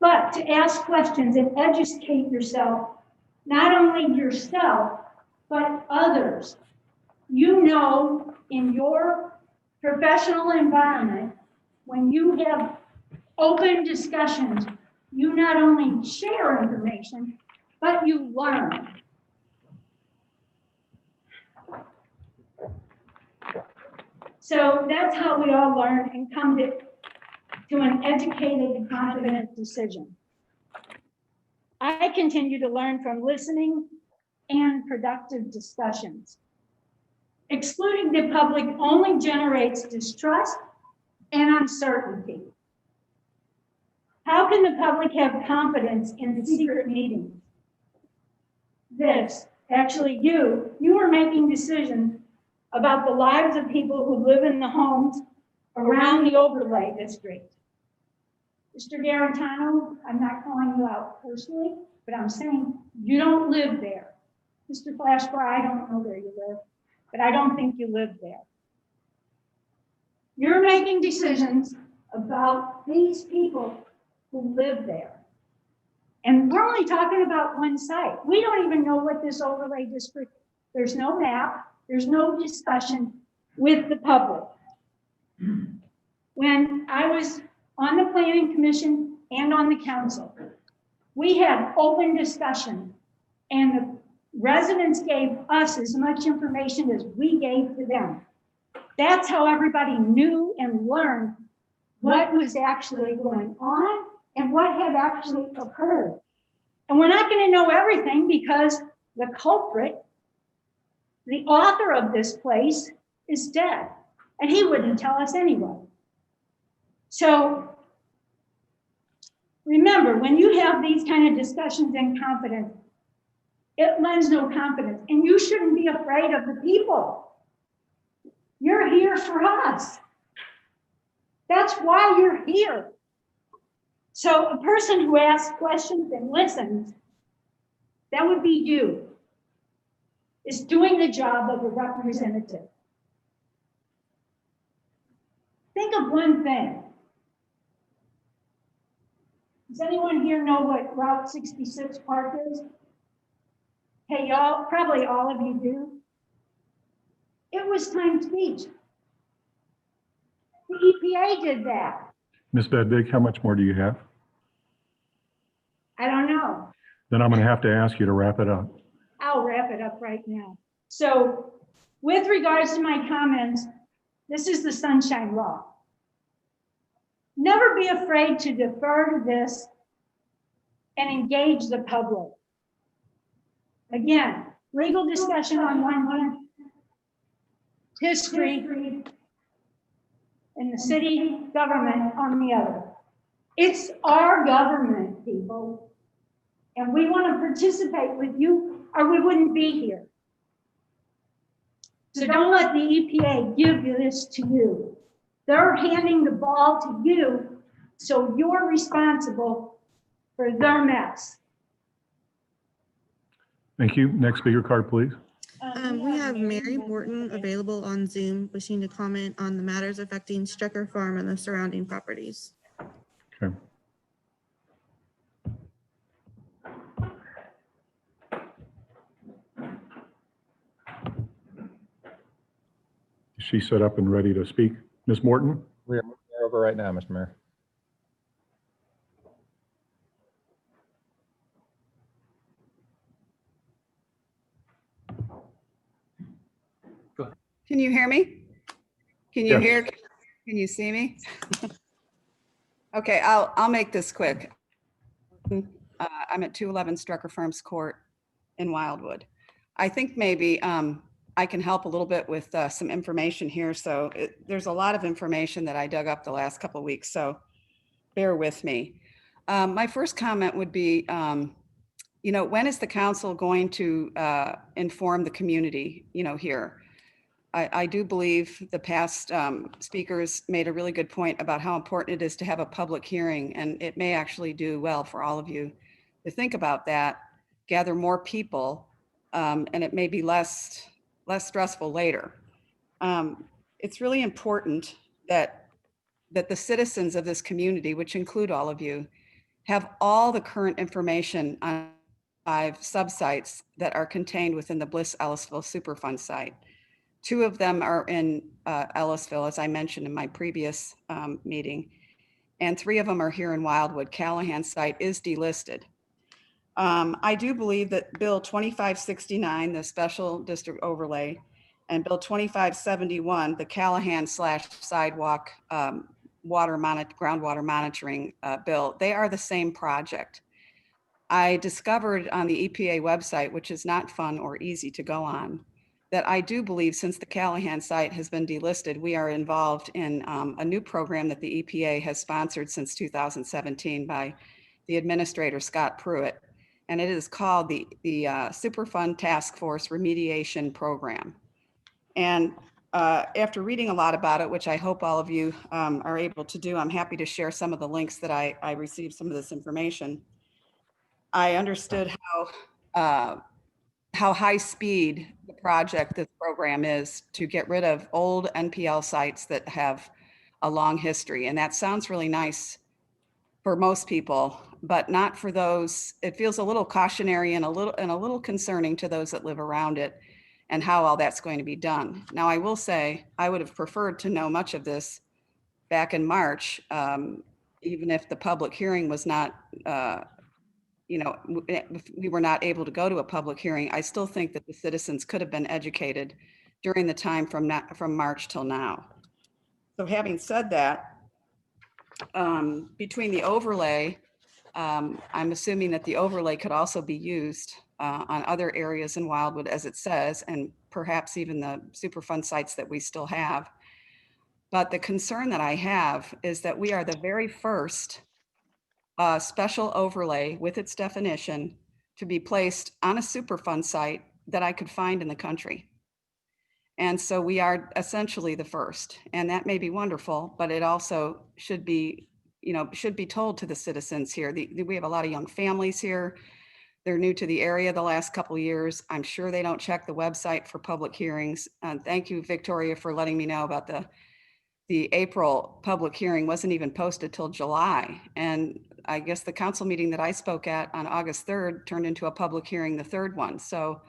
But to ask questions and educate yourself, not only yourself, but others. You know, in your professional environment, when you have open discussions, you not only share information, but you learn. So that's how we all learn and come to an educated and confident decision. I continue to learn from listening and productive discussions. Excluding the public only generates distrust and uncertainty. How can the public have confidence in the secret meetings? Actually you are making decisions about the lives of people who live in the homes around the overlay district. Mr. Garantano, I'm not calling you out personally, but I'm saying you don't live there. Mr. Flashbar, I don't know where you live, but I don't think you live there. You're making decisions about these people who live there. And we're only talking about one site. We don't even know what this overlay district, there's no map, there's no discussion with the public. When I was on the planning commission and on the council, we had open discussion and the residents gave us as much information as we gave to them. That's how everybody knew and learned what was actually going on and what had actually occurred. And we're not going to know everything because the culprit, the author of this place, is dead. And he wouldn't tell us anyway. So remember, when you have these kind of discussions in confidence, it lends no confidence. And you shouldn't be afraid of the people. You're here for us. That's why you're here. So a person who asks questions and listens, that would be you, is doing the job of a representative. Think of one thing. Does anyone here know what Route 66 Park is? Hey, y'all, probably all of you do. It was Times Beach. The EPA did that. Ms. Bedbig, how much more do you have? I don't know. Then I'm going to have to ask you to wrap it up. I'll wrap it up right now. So with regards to my comments, this is the Sunshine Law. Never be afraid to defer to this and engage the public. Again, legal discussion on one hand, history and the city government on the other. It's our government, people. and we want to participate with you, or we wouldn't be here. So don't let the EPA give this to you. They're handing the ball to you, so you're responsible for their mess. Thank you. Next speaker card, please. We have Mary Morton available on Zoom, wishing to comment on the matters affecting Strecker Farm and the surrounding properties. Okay. Is she set up and ready to speak? Ms. Morton? We are moving her over right now, Mr. Mayor. Can you hear me? Can you Yes. hear? Can you see me? Okay, I'll make this quick. I'm at 211 Strucker Farms Court in Wildwood. I think maybe I can help a little bit with some information here. So there's a lot of information that I dug up the last couple of weeks, so bear with me. My first comment would be, when is the council going to inform the community, here? I do believe the past speakers made a really good point about how important it is to have a public hearing, and it may actually do well for all of you to think about that, gather more people, and it may be less stressful later. It's really important that the citizens of this community, which include all of you, have all the current information on 5 subsites that are contained within the Bliss Ellisville Superfund site. 2 of them are in Ellisville, as I mentioned in my previous meeting, and 3 of them are here in Wildwood. Callahan's site is delisted. I do believe that Bill 2569, the special district overlay, and Bill 2571, the Callahan/sidewalk groundwater monitoring bill, they are the same project. I discovered on the EPA website, which is not fun or easy to go on, that I do believe since the Callahan site has been delisted, we are involved in a new program that the EPA has sponsored since 2017 by the administrator, Scott Pruitt. And it is called the Superfund Task Force Remediation Program. And after reading a lot about it, which I hope all of you are able to do, I'm happy to share some of the links that I received some of this information. I understood how high speed the project, this program is to get rid of old NPL sites that have a long history. And that sounds really nice for most people, but not for those. It feels a little cautionary and a little concerning to those that live around it and how all that's going to be done. Now, I will say I would have preferred to know much of this back in March, even if the public hearing was not, if we were not able to go to a public hearing. I still think that the citizens could have been educated during the time from March till now. So having said that, between the overlay, I'm assuming that the overlay could also be used on other areas in Wildwood, as it says, and perhaps even the Superfund sites that we still have. But the concern that I have is that we are the very first special overlay with its definition to be placed on a Superfund site that I could find in the country. And so we are essentially the first, and that may be wonderful, but it also should be told to the citizens here. We have a lot of young families here. They're new to the area the last couple of years. I'm sure they don't check the website for public hearings. And thank you, Victoria, for letting me know about the April public hearing wasn't even posted till July. And I guess the council meeting that I spoke at on August 3rd turned into a public hearing, the 3rd one. So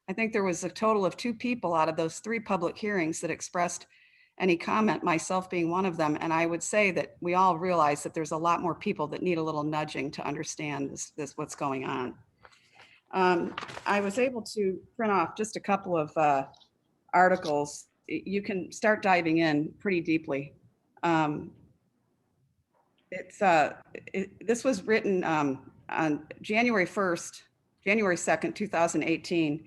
I think there was a total of 2 people out of those 3 public hearings that expressed any comment, myself being one of them. And I would say that we all realize that there's a lot more people that need a little nudging to understand what's going on. I was able to print off just a couple of articles. You can start diving in pretty deeply. This was written on January 2nd, 2018.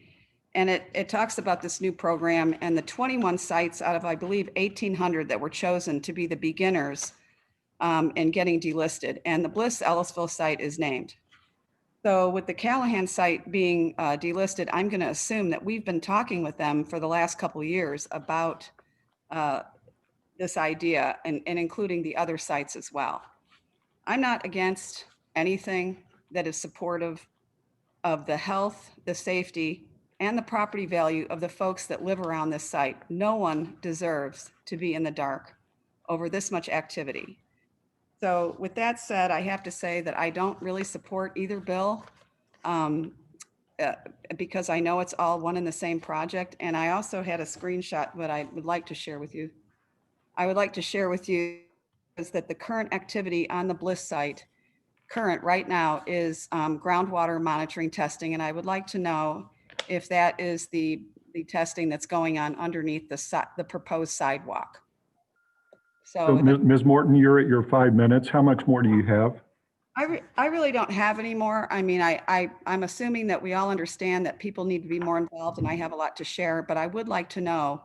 And it talks about this new program and the 21 sites out of, I believe, 1,800 that were chosen to be the beginners in getting delisted. And the Bliss Ellisville site is named. So with the Callahan site being delisted, I'm going to assume that we've been talking with them for the last couple of years about this idea and including the other sites as well. I'm not against anything that is supportive of the health, the safety, and the property value of the folks that live around this site. No one deserves to be in the dark over this much activity. So with that said, I have to say that I don't really support either bill because I know it's all one and the same project. And I also had a screenshot that I would like to share with you. I would like to share with you is that the current activity on the Bliss site, current right now, is groundwater monitoring testing. And I would like to know if that is the testing that's going on underneath the proposed sidewalk. So Ms. Morton, you're at your 5 minutes. How much more do you have? I really don't have any more. I mean, I'm assuming that we all understand that people need to be more involved and I have a lot to share, but I would like to know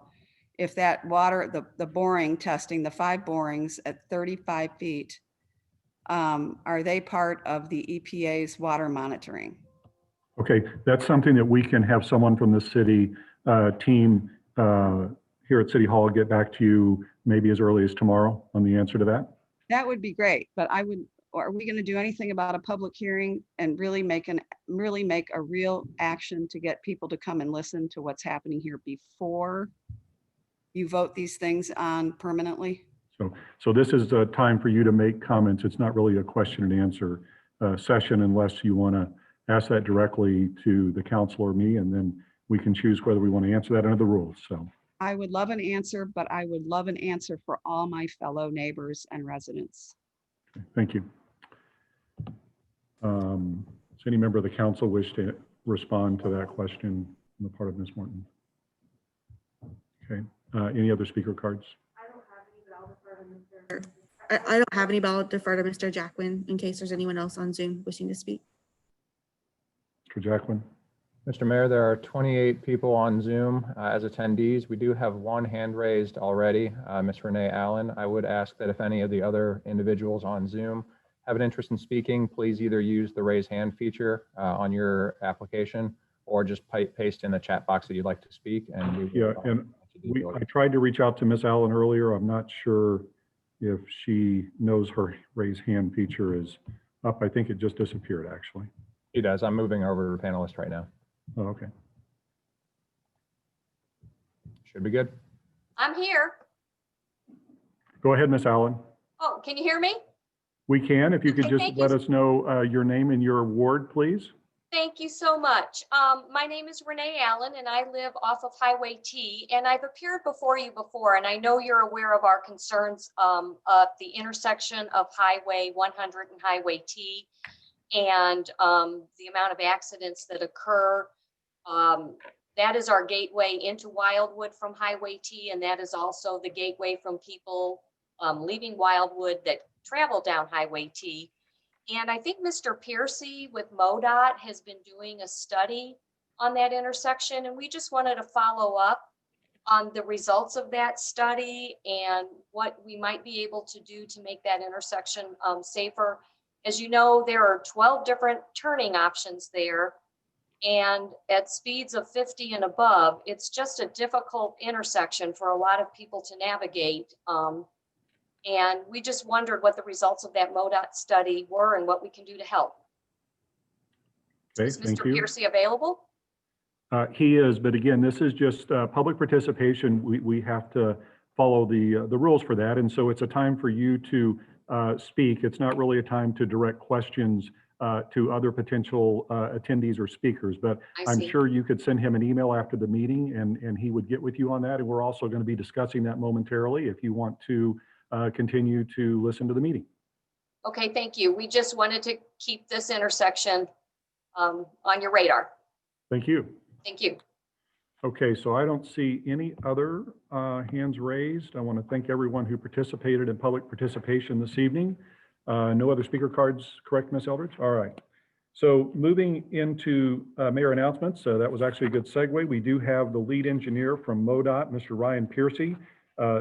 if that water, the boring testing, the 5 borings at 35 feet, are they part of the EPA's water monitoring? Okay, that's something that we can have someone from the city team here at City Hall get back to you maybe as early as tomorrow on the answer to that. That would be great, but are we going to do anything about a public hearing and really make a real action to get people to come and listen to what's happening here before you vote these things on permanently? So this is a time for you to make comments. It's not really a question and answer session unless you want to ask that directly to the council or me, and then we can choose whether we want to answer that under the rules. So I would love an answer, but I would love an answer for all my fellow neighbors and residents. okay, thank you. Does any member of the council wish to respond to that question on the part of Ms. Morton? Okay, any other speaker cards? I don't have any, but I'll defer to Mr. Jacquin in case there's anyone else on Zoom wishing to speak. Mr. Jacquin? Mr. Mayor, there are 28 people on Zoom as attendees. We do have 1 hand raised already, Ms. Renee Allen. I would ask that if any of the other individuals on Zoom have an interest in speaking, please either use the raise hand feature on your application or just paste in the chat box that you'd like to speak. And we will, I tried to reach out to Ms. Allen earlier. I'm not sure if she knows her raise hand feature is up. I think it just disappeared, actually. She does. I'm moving over to panelist right now. Oh, okay. Should be good. I'm here. Go ahead, Ms. Allen. Oh, can you hear me? We can. If you could Okay, just let us know your name and your ward, please. Thank you so much. My name is Renee Allen and I live off of Highway T, and I've appeared before you before, and I know you're aware of our concerns of the intersection of Highway 100 and Highway T and the amount of accidents that occur. That is our gateway into Wildwood from Highway T, and that is also the gateway from people leaving Wildwood that travel down Highway T. And I think Mr. Piercy with MoDOT has been doing a study on that intersection, and we just wanted to follow up on the results of that study and what we might be able to do to make that intersection safer. As you know, there are 12 different turning options there, and at speeds of 50 and above, it's just a difficult intersection for a lot of people to navigate. And we just wondered what the results of that MoDOT study were and what we can do to help. Okay, Is thank Mr. you. Piercy available? He is, but again, this is just public participation. We have to follow the rules for that. And so it's a time for you to speak. It's not really a time to direct questions to other potential attendees or speakers, but I'm sure you could send him an email after the meeting and he would get with you on that. And we're also going to be discussing that momentarily if you want to continue to listen to the meeting. Okay, thank you. We just wanted to keep this intersection on your radar. Thank you. Thank you. Okay, so I don't see any other hands raised. I want to thank everyone who participated in public participation this evening. No other speaker cards, correct, Ms. Eldridge? All right. So moving into mayor announcements, that was actually a good segue. We do have the lead engineer from MoDOT, Mr. Ryan Piercy,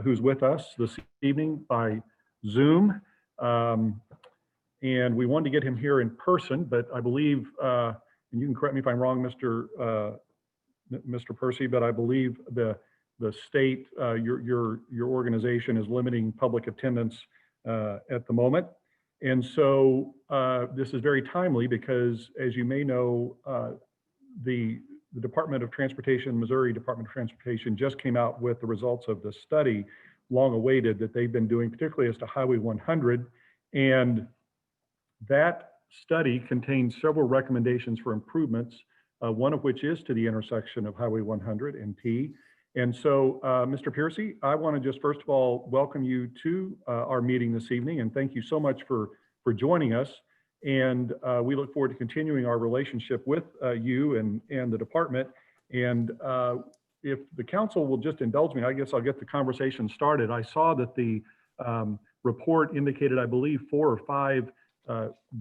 who's with us this evening by Zoom. And we wanted to get him here in person, but I believe, and you can correct me if I'm wrong, Mr. Percy, but I believe the state, your organization is limiting public attendance at the moment. And so this is very timely because, as you may know, the Department of Transportation, Missouri Department of Transportation just came out with the results of the study, long awaited, that they've been doing, particularly as to Highway 100. And that study contains several recommendations for improvements, one of which is to the intersection of Highway 100 and T. And so, Mr. Piercy, I want to just first of all welcome you to our meeting this evening, and thank you so much for joining us. And we look forward to continuing our relationship with you and the department. And if the council will just indulge me, I guess I'll get the conversation started. I saw that the report indicated, I believe, 4 or 5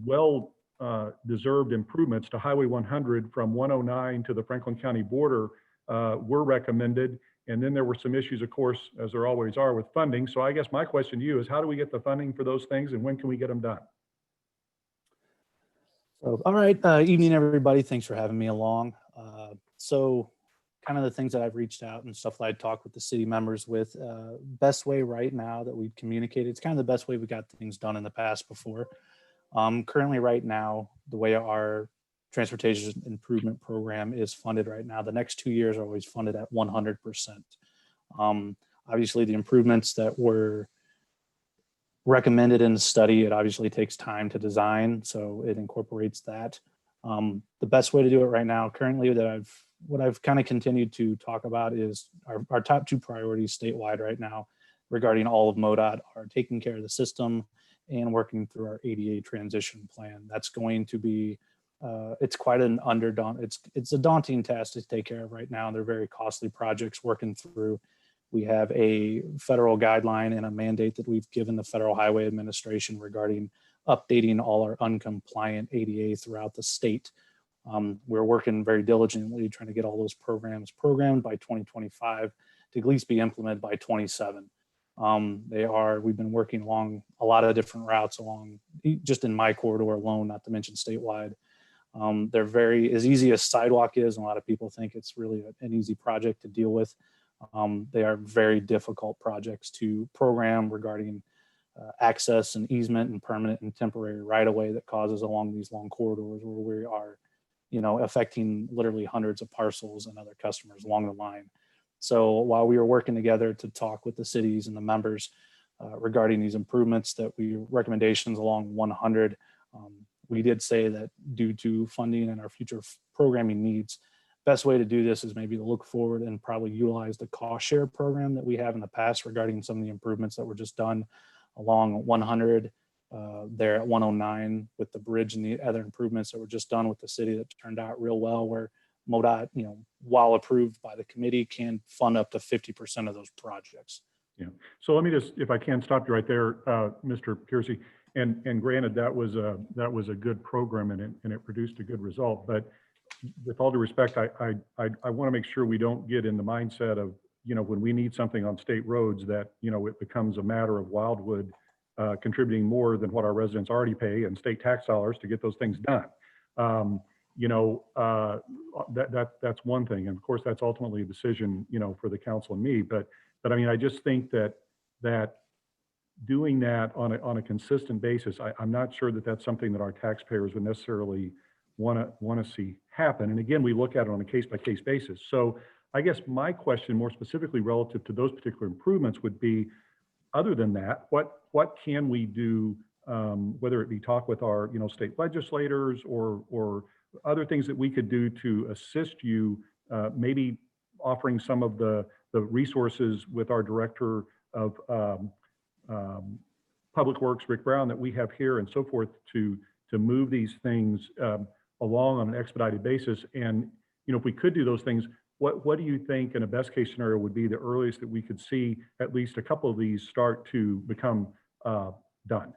well-deserved improvements to Highway 100 from 109 to the Franklin County border were recommended. And then there were some issues, of course, as there always are, with funding. So I guess my question to you is, how do we get the funding for those things, and when can we get them done? So, all right, evening, everybody. Thanks for having me along. So kind of the things that I've reached out and stuff that I talked with the city members with, best way right now that we've communicated, it's kind of the best way we got things done in the past before. Currently right now, the way our transportation improvement program is funded right now, the next 2 years are always funded at 100%. Obviously the improvements that were recommended in the study, it obviously takes time to design, so it incorporates that. The best way to do it right now, currently, what I've kind of continued to talk about is our top 2 priorities statewide right now regarding all of MoDOT are taking care of the system and working through our ADA transition plan. That's going to be, it's quite an it's a daunting task to take care of right now. They're very costly projects working through. We have a federal guideline and a mandate that we've given the Federal Highway Administration regarding updating all our uncompliant ADA throughout the state. We're working very diligently trying to get all those programs programmed by 2025 to at least be implemented by 27. We've been working along a lot of different routes along, just in my corridor alone, not to mention statewide. They're very, as easy as sidewalk is, and a lot of people think it's really an easy project to deal with. They are very difficult projects to program regarding access and easement and permanent and temporary right-of-way that causes along these long corridors where we are, affecting literally hundreds of parcels and other customers along the line. So while we were working together to talk with the cities and the members regarding these improvements recommendations along 100, we did say that due to funding and our future programming needs, best way to do this is maybe to look forward and probably utilize the cost share program that we have in the past regarding some of the improvements that were just done along 100 there at 109 with the bridge and the other improvements that were just done with the city that turned out real well, where MoDOT, while approved by the committee, can fund up to 50% of those projects. Yeah. So let me just, if I can, stop you right there, Mr. Piercy. And granted, that was a good program and it produced a good result. But with all due respect, I want to make sure we don't get in the mindset of, when we need something on state roads that, it becomes a matter of Wildwood contributing more than what our residents already pay and state tax dollars to get those things done. That's one thing. And of course, that's ultimately a decision, for the council and me. But I mean, I just think that doing that on a consistent basis, I'm not sure that that's something that our taxpayers would necessarily want to see happen. And again, we look at it on a case-by-case basis. So I guess my question more specifically relative to those particular improvements would be, other than that, what can we do, whether it be talk with our state legislators or other things that we could do to assist you, maybe offering some of the resources with our director of Public Works, Rick Brown, that we have here and so forth to move these things along on an expedited basis. And if we could do those things, what do you think in a best case scenario would be the earliest that we could see at least a couple of these start to be done?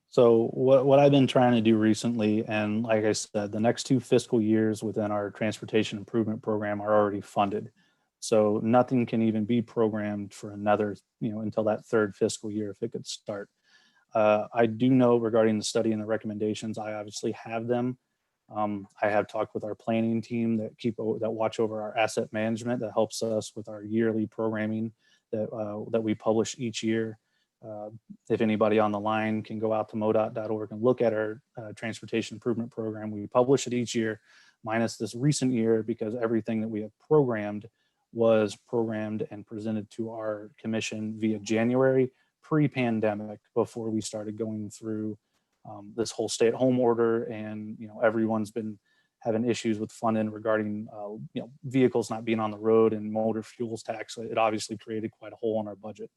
So what I've been trying to do recently, and like I said, the next 2 fiscal years within our transportation improvement program are already funded. So nothing can even be programmed for another, until that 3rd fiscal year if it could start. I do know regarding the study and the recommendations, I obviously have them. I have talked with our planning team that watch over our asset management that helps us with our yearly programming that we publish each year. If anybody on the line can go out to modot.org and look at our transportation improvement program, we publish it each year, minus this recent year, because everything that we have programmed was programmed and presented to our commission via January pre-pandemic, before we started going through this whole stay-at-home order. And everyone's been having issues with funding regarding vehicles not being on the road and motor fuels tax. It obviously created quite a hole in our budget.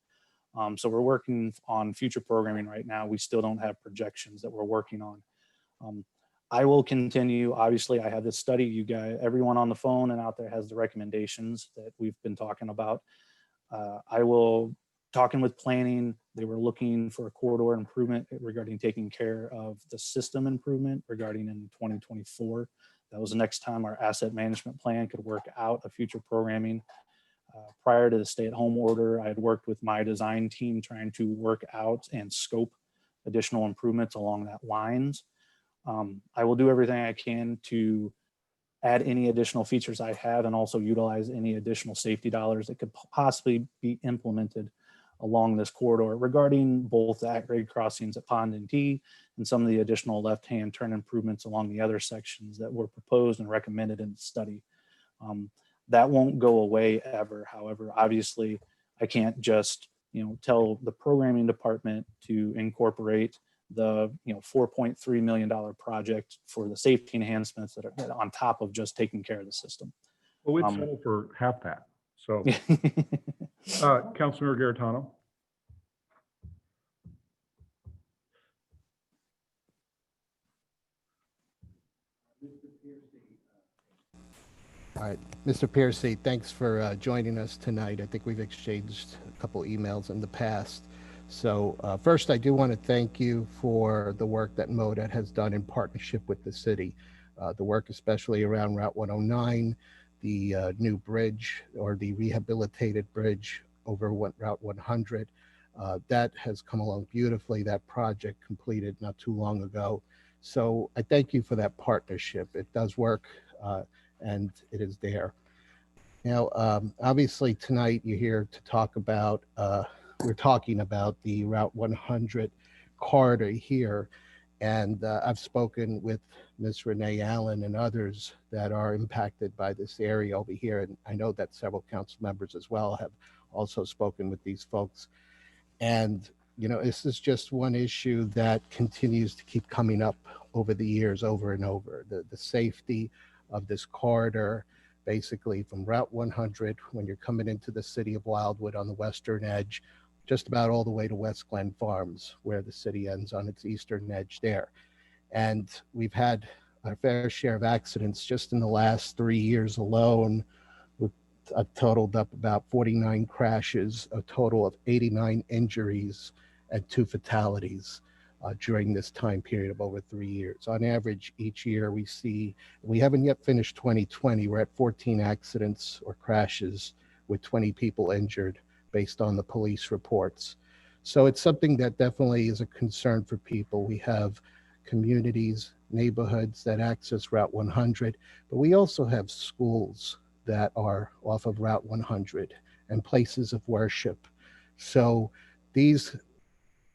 So we're working on future programming right now. We still don't have projections that we're working on. I will continue. Obviously, I have this study. You guys, everyone on the phone and out there has the recommendations that we've been talking about. I will talking with planning. They were looking for a corridor improvement regarding taking care of the system improvement regarding in 2024. That was the next time our asset management plan could work out a future programming. Prior to the stay-at-home order, I had worked with my design team trying to work out and scope additional improvements along that lines. I will do everything I can to add any additional features I have and also utilize any additional safety dollars that could possibly be implemented along this corridor regarding both the at-grade crossings at Pond and T and some of the additional left-hand turn improvements along the other sections that were proposed and recommended in the study. That won't go away ever. However, obviously, I can't just tell the programming department to incorporate the $4.3 million project for the safety enhancements that are on top of just taking care of the system. Well, we'd settle for half that. So, Councilor Garitano. All right, Mr. Piercy, thanks for joining us tonight. I think we've exchanged a couple emails in the past. So first, I do want to thank you for the work that MoDOT has done in partnership with the city. The work especially around Route 109, the new bridge or the rehabilitated bridge over Route 100. That has come along beautifully. That project completed not too long ago. So I thank you for that partnership. It does work and it is there. Now, obviously tonight you're here to talk about, we're talking about the Route 100 corridor here. And I've spoken with Ms. Renee Allen and others that are impacted by this area over here. And I know that several council members as well have also spoken with these folks. And, this is just one issue that continues to keep coming up over the years, over and over. The safety of this corridor, basically from Route 100, when you're coming into the city of Wildwood on the western edge, just about all the way to West Glen Farms, where the city ends on its eastern edge there. And we've had our fair share of accidents just in the last 3 years alone. I've totaled up about 49 crashes, a total of 89 injuries and 2 fatalities during this time period of over 3 years. On average, each year we haven't yet finished 2020, we're at 14 accidents or crashes with 20 people injured based on the police reports. So it's something that definitely is a concern for people. We have communities, neighborhoods that access Route 100, but we also have schools that are off of Route 100 and places of worship. So these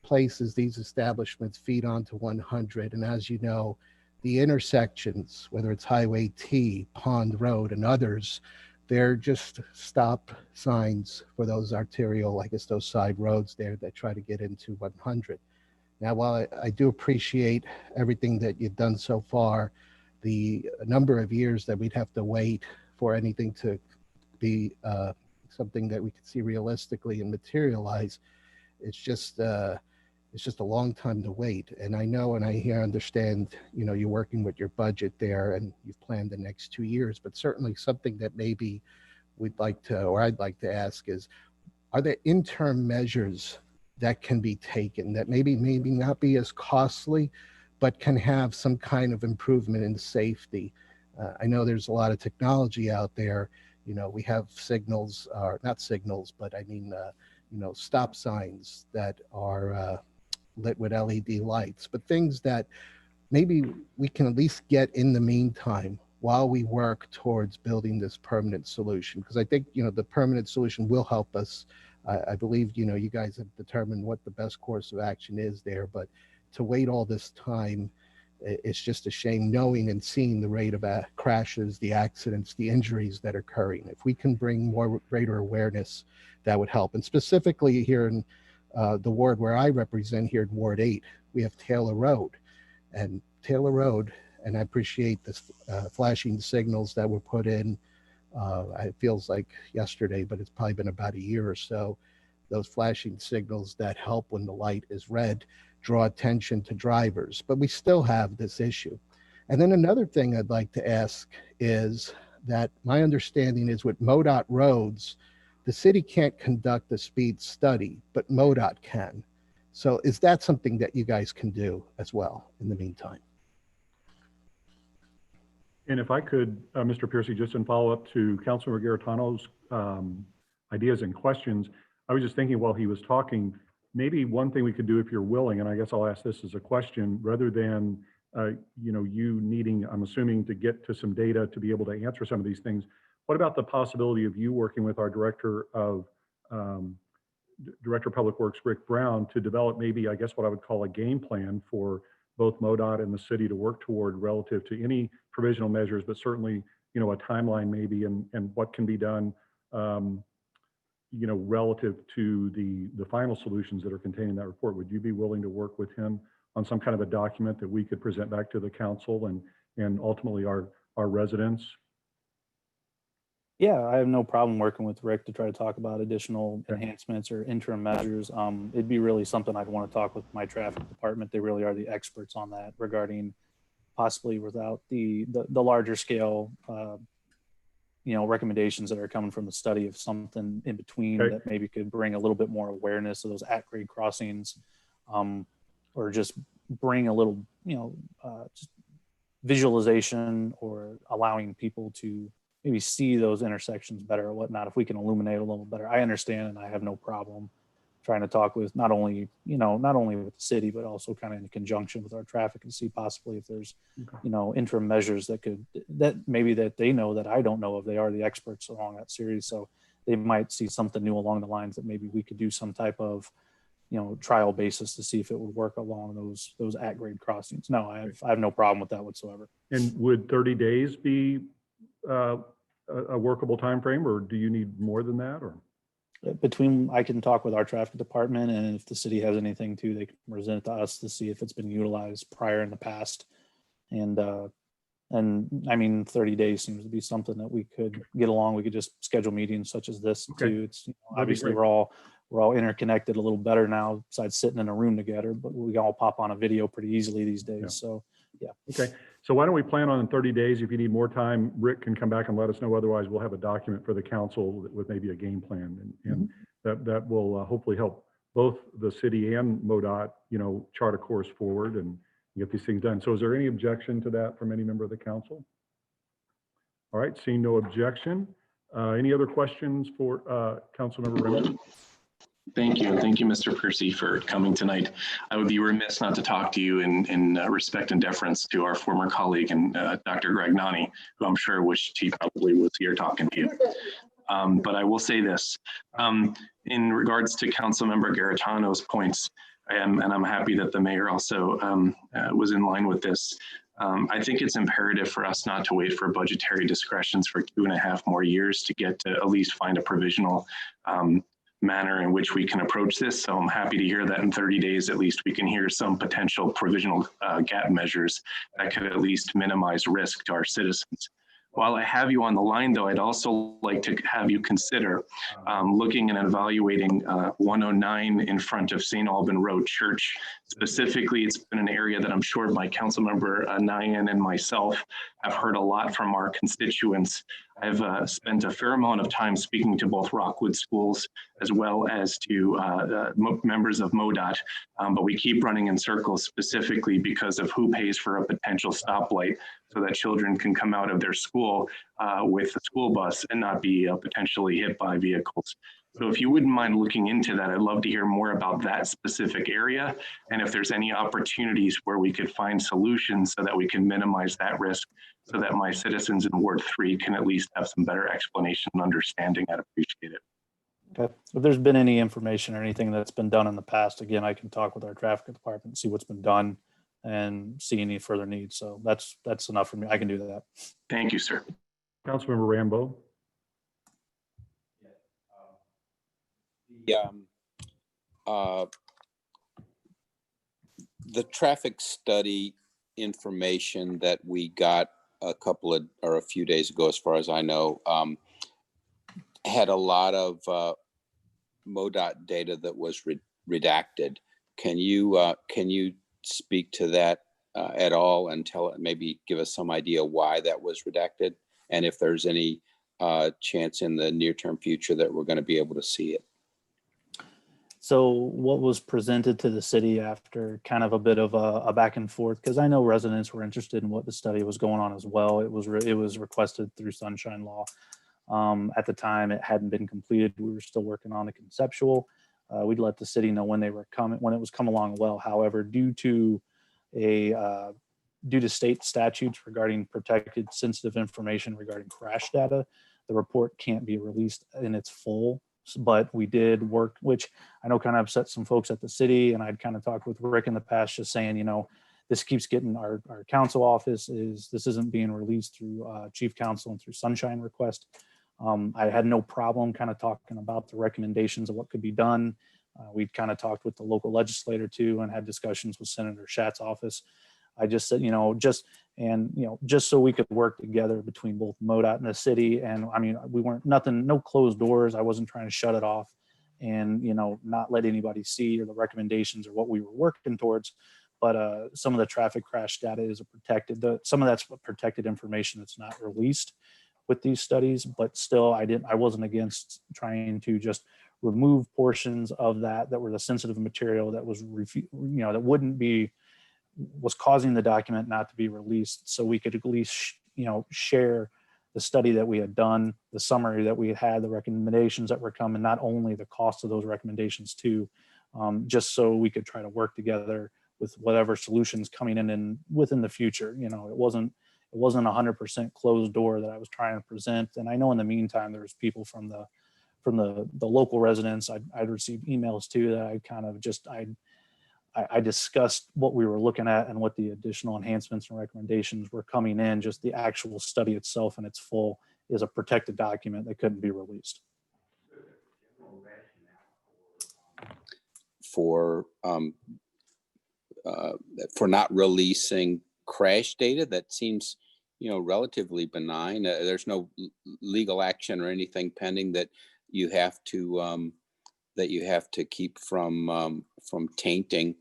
places, these establishments feed onto 100. And as you know, the intersections, whether it's Highway T, Pond Road, and others, they're just stop signs for those arterial, I guess those side roads there that try to get into 100. Now, while I do appreciate everything that you've done so far, the number of years that we'd have to wait for anything to be something that we could see realistically and materialize, it's just a long time to wait. And I know, and I understand, you're working with your budget there and you've planned the next 2 years, but certainly something that maybe we'd like to, or I'd like to ask is, are there interim measures that can be taken that maybe not be as costly, but can have some kind of improvement in safety? I know there's a lot of technology out there. We have signals, or not signals, but I mean, stop signs that are lit with LED lights, but things that maybe we can at least get in the meantime while we work towards building this permanent solution. Because I think, the permanent solution will help us. I believe, you guys have determined what the best course of action is there, but to wait all this time, it's just a shame knowing and seeing the rate of crashes, the accidents, the injuries that are occurring. If we can bring greater awareness, that would help. And specifically here in the ward where I represent here in Ward 8, we have Taylor Road. And Taylor Road, and I appreciate this flashing signals that were put in. It feels like yesterday, but it's probably been about a year or so. Those flashing signals that help when the light is red draw attention to drivers, but we still have this issue. And then another thing I'd like to ask is that my understanding is with MoDOT roads, the city can't conduct a speed study, but MoDOT can. So is that something that you guys can do as well in the meantime? And if I could, Mr. Piercy, just in follow-up to Councilmember Garetano's ideas and questions, I was just thinking while he was talking, maybe one thing we could do if you're willing, and I guess I'll ask this as a question, rather than you needing, I'm assuming, to get to some data to be able to answer some of these things, what about the possibility of you working with our Director of Public Works, Rick Brown, to develop maybe, I guess, what I would call a game plan for both MoDOT and the city to work toward relative to any provisional measures, but certainly, a timeline maybe and what can be done, relative to the final solutions that are contained in that report. Would you be willing to work with him on some kind of a document that we could present back to the council and ultimately our residents? Yeah, I have no problem working with Rick to try to talk about additional enhancements or interim measures. It'd be really something I'd want to talk with my traffic department. They really are the experts on that regarding possibly without the larger scale, recommendations that are coming from the study of something in between that maybe could bring a little bit more awareness of those at-grade crossings, or just bring a little, just visualization or allowing people to maybe see those intersections better or whatnot. If we can illuminate a little better, I understand, and I have no problem trying to talk with not only with the city, but also kind of in conjunction with our traffic and see possibly if there's, interim measures that maybe that they know that I don't know of. They are the experts along that series. So they might see something new along the lines that maybe we could do some type of, trial basis to see if it would work along those at-grade crossings. No, I have no problem with that whatsoever. And would 30 days be a workable time frame, or do you need more than that? Or I can talk with our traffic department, and if the city has anything too, they can present it to us to see if it's been utilized prior in the past. And I mean, 30 days seems to be something that we could get along. We could just schedule meetings such as this too. It's obviously we're all interconnected a little better now, besides sitting in a room together, but we all pop on a video pretty easily these days. Yeah. So yeah. Okay. So why don't we plan on 30 days? If you need more time, Rick can come back and let us know. Otherwise, we'll have a document for the council with maybe a game plan, and that will hopefully help both the city and MoDOT, chart a course forward and get these things done. So is there any objection to that from any member of the council? All right, seeing no objection. Any other questions for Councilmember Raymond? Thank you. Thank you, Mr. Piercy, for coming tonight. I would be remiss not to talk to you in respect and deference to our former colleague and Dr. Greg Nani, who I'm sure wished he probably was here talking to you. But I will say this, in regards to Councilmember Garetano's points, and I'm happy that the mayor also was in line with this. I think it's imperative for us not to wait for budgetary discretions for 2.5 more years to get to at least find a provisional manner in which we can approach this. So I'm happy to hear that in 30 days, at least we can hear some potential provisional gap measures that could at least minimize risk to our citizens. While I have you on the line, though, I'd also like to have you consider looking and evaluating 109 in front of St. Alban Road Church. Specifically, it's been an area that I'm sure my council member Nyan and myself have heard a lot from our constituents. I've spent a fair amount of time speaking to both Rockwood schools as well as to members of MoDOT, but we keep running in circles specifically because of who pays for a potential stoplight so that children can come out of their school with a school bus and not be potentially hit by vehicles. So if you wouldn't mind looking into that, I'd love to hear more about that specific area. And if there's any opportunities where we could find solutions so that we can minimize that risk, so that my citizens in Ward 3 can at least have some better explanation and understanding, I'd appreciate it. Okay. If there's been any information or anything that's been done in the past, again, I can talk with our traffic department and see what's been done and see any further needs. So that's enough for me. I can do that. Thank you, sir. Councilmember Rambo. The traffic study information that we got a few days ago, as far as I know, had a lot of MoDOT data that was redacted. Can you speak to that at all and maybe give us some idea why that was redacted, and if there's any chance in the near-term future that we're going to be able to see it? So what was presented to the city after kind of a bit of a back and forth, because I know residents were interested in what the study was going on as well. It was requested through Sunshine Law. At the time, it hadn't been completed. We were still working on the conceptual. We'd let the city know when they were coming, when it was come along well. However, due to state statutes regarding protected sensitive information regarding crash data, the report can't be released in its full. But we did work, which I know kind of upset some folks at the city, and I'd kind of talked with Rick in the past, just saying, you know, this keeps getting our council office this isn't being released through chief counsel and through Sunshine request. I had no problem kind of talking about the recommendations of what could be done. We'd kind of talked with the local legislator too, and had discussions with Senator Schatz's office. I just said, just so we could work together between both MoDOT and the city. And I mean, we weren't no closed doors. I wasn't trying to shut it off and, not let anybody see or the recommendations or what we were working towards. But some of the traffic crash data is some of that's protected information that's not released with these studies, but still I wasn't against trying to just remove portions of that were the sensitive material that was, that was causing the document not to be released, so we could at least, share the study that we had done, the summary that we had, the recommendations that were coming, not only the cost of those recommendations too, just so we could try to work together with whatever solutions coming in and within the future. It wasn't 100% closed door that I was trying to present. And I know in the meantime, there's people from the local residents. I'd received emails too that I kind of I discussed what we were looking at and what the additional enhancements and recommendations were coming in. Just the actual study itself in its full is a protected document that couldn't be released. For not releasing crash data, that seems, relatively benign. There's no legal action or anything pending that you have to keep from tainting.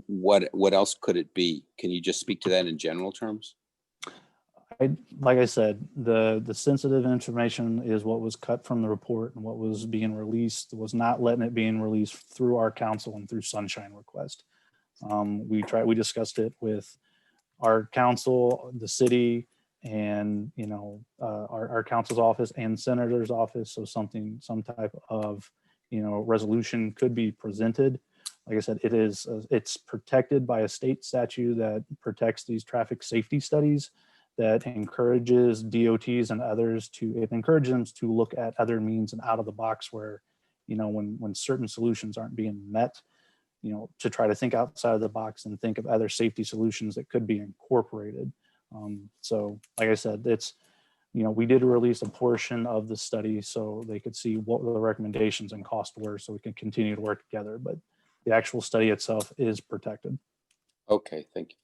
What else could it be? Can you just speak to that in general terms? Like I said, the sensitive information is what was cut from the report, and what was being released was not letting it being released through our council and through Sunshine request. We discussed it with our council, the city, and our council's office and senator's office. So some type of resolution could be presented. Like I said, it's protected by a state statute that protects these traffic safety studies, that encourages DOTs and others it encourages them to look at other means and out of the box where, when certain solutions aren't being met, to try to think outside of the box and think of other safety solutions that could be incorporated. So like I said, we did release a portion of the study so they could see what the recommendations and cost were, so we can continue to work together. But the actual study itself is protected. Okay, thank you.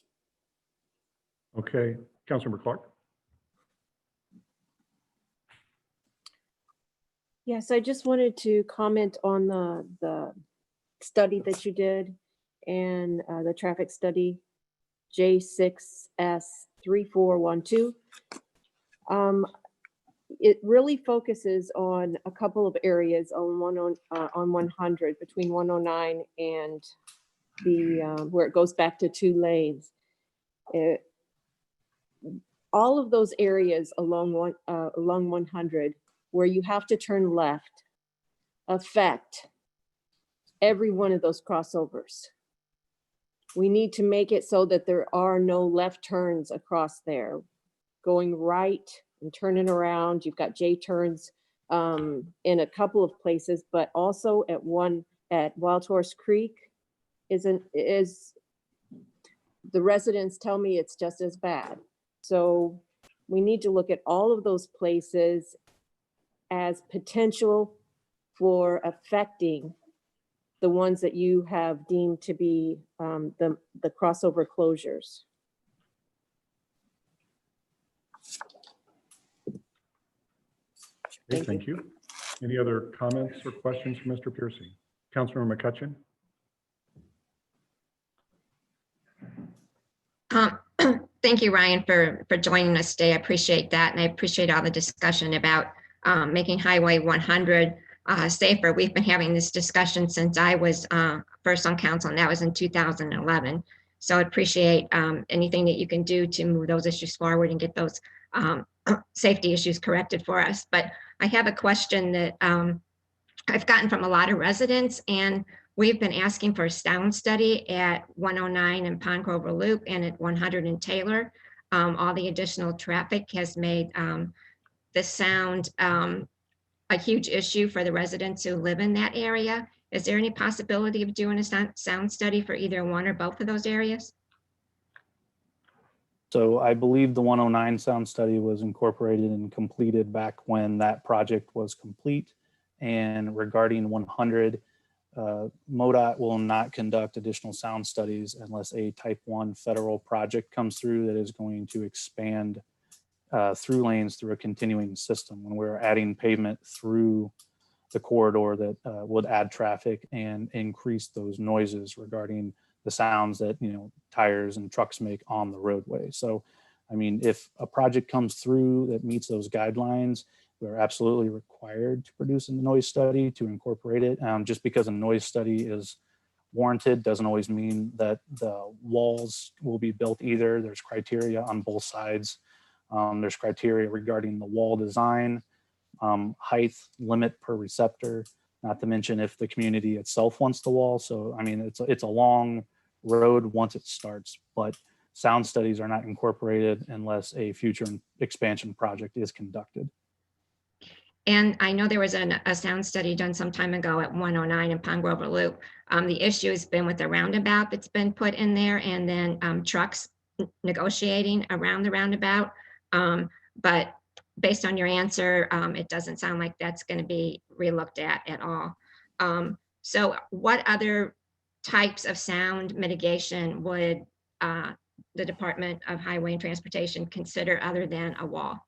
Okay, Councilmember Clark. Yes, I just wanted to comment on the study that you did and the traffic study J6S3412. It really focuses on a couple of areas on 100, between 109 and the where it goes back to 2 lanes. All of those areas along 100 where you have to turn left affect every one of those crossovers. We need to make it so that there are no left turns across there. Going right and turning around, you've got J turns in a couple of places, but also at Wild Horse Creek is the residents tell me it's just as bad. So we need to look at all of those places as potential for affecting the ones that you have deemed to be the crossover closures. Okay, thank you. Any other comments or questions for Mr. Piercy? Councilmember McCutcheon? Thank you, Ryan, for joining us today. I appreciate that. And I appreciate all the discussion about making Highway 100 safer. We've been having this discussion since I was first on council, and that was in 2011. So I appreciate anything that you can do to move those issues forward and get those safety issues corrected for us. But I have a question that I've gotten from a lot of residents, and we've been asking for a sound study at 109 and Pine Grover Loop and at 100 in Taylor. All the additional traffic has made the sound a huge issue for the residents who live in that area. Is there any possibility of doing a sound study for either one or both of those areas? So I believe the 109 sound study was incorporated and completed back when that project was complete. And regarding 100, MoDOT will not conduct additional sound studies unless a type 1 federal project comes through that is going to expand through lanes through a continuing system. When we're adding pavement through the corridor that would add traffic and increase those noises regarding the sounds that, you know, tires and trucks make on the roadway. So, I mean, if a project comes through that meets those guidelines, we're absolutely required to produce a noise study to incorporate it. Just because a noise study is warranted doesn't always mean that the walls will be built either. There's criteria on both sides. There's criteria regarding the wall design, height, limit per receptor, not to mention if the community itself wants the wall. So, I mean, it's a long road once it starts, but sound studies are not incorporated unless a future expansion project is conducted. And I know there was a sound study done some time ago at 109 and Pine Grover Loop. The issue has been with the roundabout that's been put in there, and then trucks negotiating around the roundabout. But based on your answer, it doesn't sound like that's going to be relooked at all. So what other types of sound mitigation would the Department of Highway and Transportation consider other than a wall?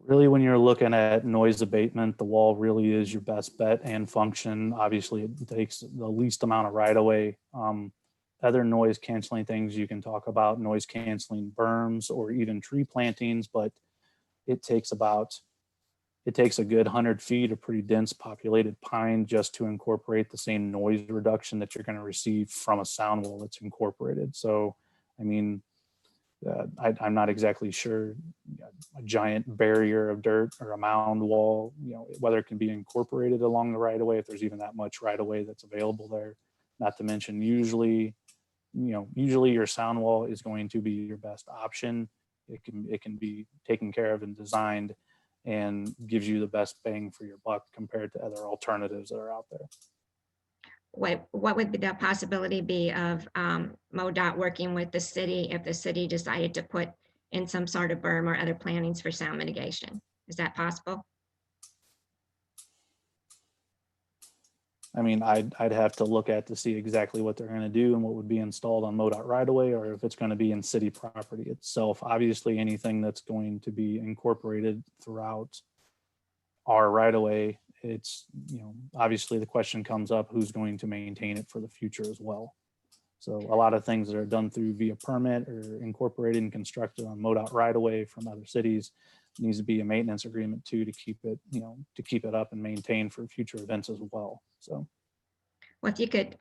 Really, when you're looking at noise abatement, the wall really is your best bet and function. Obviously, it takes the least amount of right of way. Other noise canceling things you can talk about, noise canceling berms or even tree plantings, but it takes a good 100 feet of pretty dense populated pine just to incorporate the same noise reduction that you're going to receive from a sound wall that's incorporated. So, I mean, I'm not exactly sure a giant barrier of dirt or a mound wall, you know, whether it can be incorporated along the right of way, if there's even that much right of way that's available there. Not to mention, usually your sound wall is going to be your best option. It can be taken care of and designed and gives you the best bang for your buck compared to other alternatives that are out there. What would the possibility be of MoDOT working with the city if the city decided to put in some sort of berm or other plantings for sound mitigation? Is that possible? I mean, I'd have to look at to see exactly what they're going to do and what would be installed on MoDOT right away, or if it's going to be in city property itself. Obviously, anything that's going to be incorporated throughout our right of way, it's, you know, obviously the question comes up, who's going to maintain it for the future as well. So a lot of things that are done through via permit or incorporated and constructed on MoDOT right away from other cities needs to be a maintenance agreement too, to keep it, you know, to keep it up and maintain for future events as well. So. Well, if you could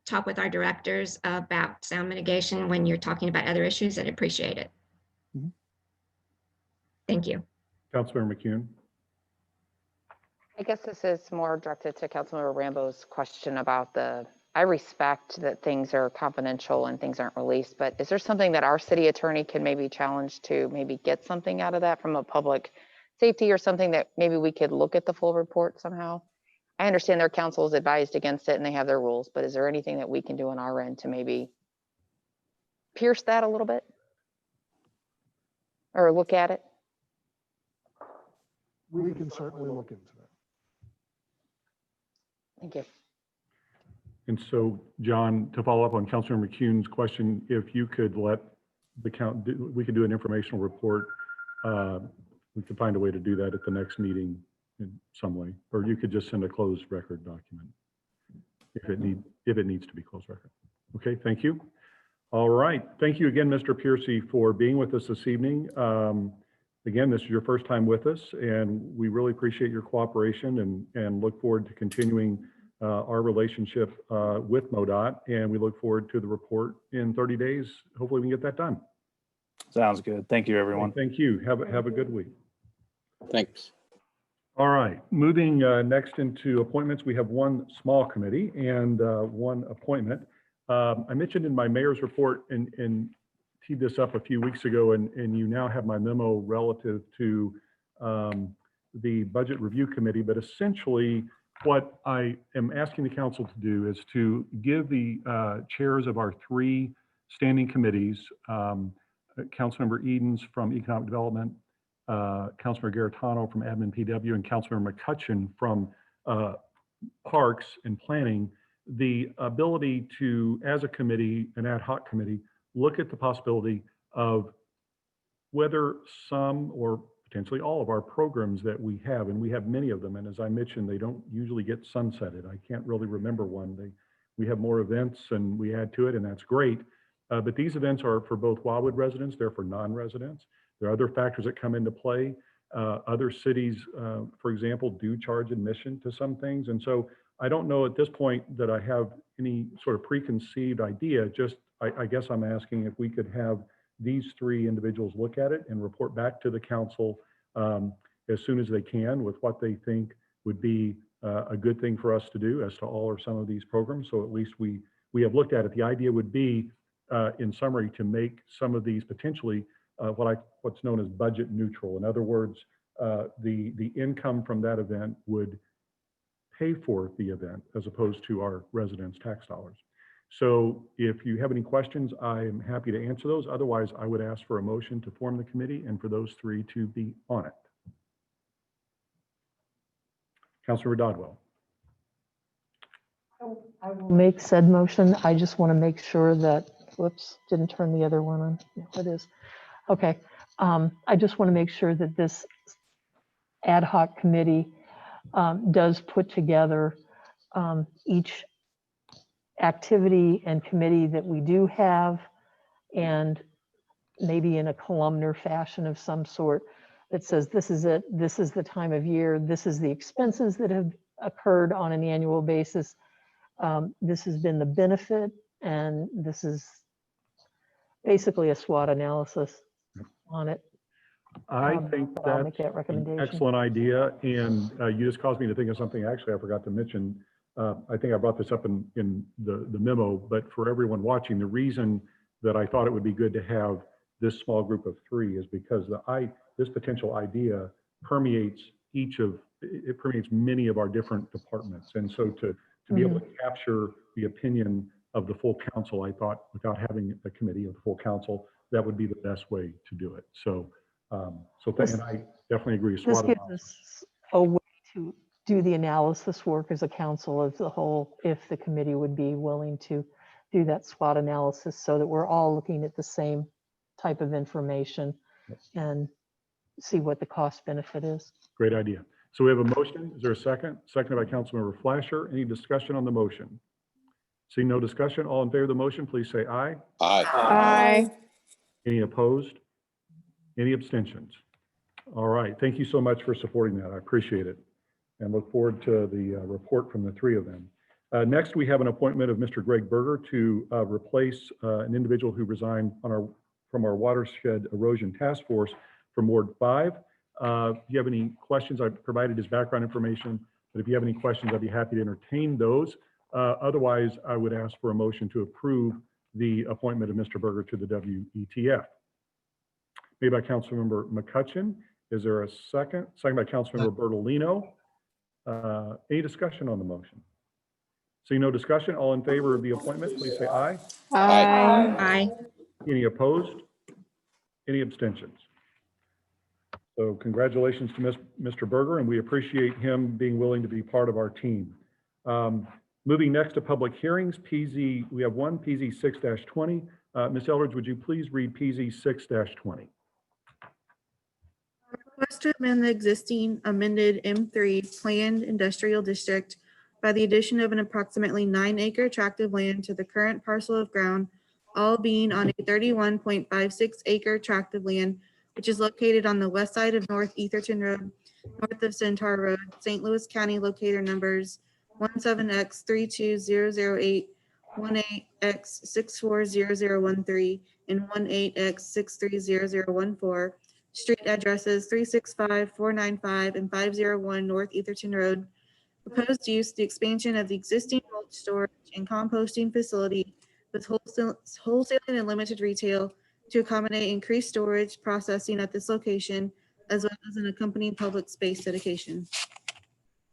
talk with our directors about sound mitigation when you're talking about other issues, I'd appreciate it. Mm-hmm. Thank you. Councilmember McCune. I guess this is more directed to Councilmember Rambo's question about I respect that things are confidential and things aren't released, but is there something that our city attorney can maybe challenge to maybe get something out of that from a public safety or something that maybe we could look at the full report somehow? I understand their counsel is advised against it and they have their rules, but is there anything that we can do on our end to maybe pierce that a little bit? Or look at it? We can certainly look into that. Thank you. And so, John, to follow up on Councilmember McCune's question, if you could let we could do an informational report. We could find a way to do that at the next meeting in some way, or you could just send a closed record document if it needs to be closed record. Okay, thank you. All right, thank you again, Mr. Piercy, for being with us this evening. Again, this is your first time with us, and we really appreciate your cooperation and look forward to continuing our relationship with MoDOT, and we look forward to the report in 30 days. Hopefully we can get that done. Sounds good. Thank you, everyone. Thank you. Have a good week. Thanks. All right, moving next into appointments, we have one small committee and one appointment. I mentioned in my mayor's report and teed this up a few weeks ago, and you now have my memo relative to the Budget Review Committee, but essentially what I am asking the council to do is to give the chairs of our three standing committees, Councilmember Edens from Economic Development, Councilmember Garitano from Admin PW, and Councilmember McCutcheon from Parks and Planning, the ability to, as a committee, an ad hoc committee, look at the possibility of whether some or potentially all of our programs that we have, and we have many of them, and as I mentioned, they don't usually get sunsetted. I can't really remember one. We have more events and we add to it, and that's great. But these events are for both Wildwood residents, they're for non-residents. There are other factors that come into play. Other cities, for example, do charge admission to some things. And so I don't know at this point that I have any sort of preconceived idea. Just, I guess I'm asking if we could have these three individuals look at it and report back to the council as soon as they can with what they think would be a good thing for us to do as to all or some of these programs. So at least we have looked at it. The idea would be, in summary, to make some of these potentially what's known as budget neutral. In other words, the income from that event would pay for the event as opposed to our residents' tax dollars. So if you have any questions, I'm happy to answer those. Otherwise, I would ask for a motion to form the committee and for those three to be on it. Councilor Dodwell. I will make said motion. I just want to make sure that, whoops, didn't turn the other one on. Yeah, it is. Okay. I just want to make sure that this ad hoc committee does put together each activity and committee that we do have, and maybe in a columnar fashion of some sort that says this is it, this is the time of year, this is the expenses that have occurred on an annual basis, this has been the benefit, and this is basically a SWOT analysis on it. I think I'll make that's that recommendation. an excellent idea, and you just caused me to think of something actually I forgot to mention. I think I brought this up in the memo, but for everyone watching, the reason that I thought it would be good to have this small group of three is because this potential idea permeates many of our different departments, and so to be able to capture the opinion of the full council, I thought without having a committee of the full council, that would be the best way to do it. So, and I definitely agree. This gives us a way to do the analysis work as a council as a whole, if the committee would be willing to do that SWOT analysis so that we're all looking at the same type of information and see what the cost benefit is. Great idea. So we have a motion. Is there a second? Seconded by Councilmember Flasher. Any discussion on the motion? Seeing no discussion, all in favor of the motion, please say aye. Aye. Aye. Any opposed? Any abstentions? All right. Thank you so much for supporting that. I appreciate it and look forward to the report from the three of them. Next, we have an appointment of Mr. Greg Berger to replace an individual who resigned from our watershed erosion task force from Ward 5. If you have any questions, I've provided his background information, but if you have any questions, I'd be happy to entertain those. Otherwise, I would ask for a motion to approve the appointment of Mr. Berger to the WETF. Made by Councilmember McCutcheon. Is there a second? Second by Councilmember Bertolino. Any discussion on the motion? Seeing no discussion, all in favor of the appointment, please say aye. Aye. Aye. Any opposed? Any abstentions? So congratulations to Mr. Berger, and we appreciate him being willing to be part of our team. Moving next to public hearings, PZ, we have one, PZ 6-20. Ms. Eldridge, would you please read PZ 6-20? Request to amend the existing amended M3 planned industrial district by the addition of an approximately 9-acre tract of land to the current parcel of ground, all being on a 31.56-acre tract of land, which is located on the west side of North Etherton Road, north of Centaur Road, St. Louis County, locator numbers 17X32008, 18X640013, and 18X630014. Street addresses 365, 495, and 501 North Etherton Road. Proposed use, the expansion of the existing mulch storage and composting facility with wholesaling and limited retail to accommodate increased storage processing at this location, as well as an accompanying public space dedication.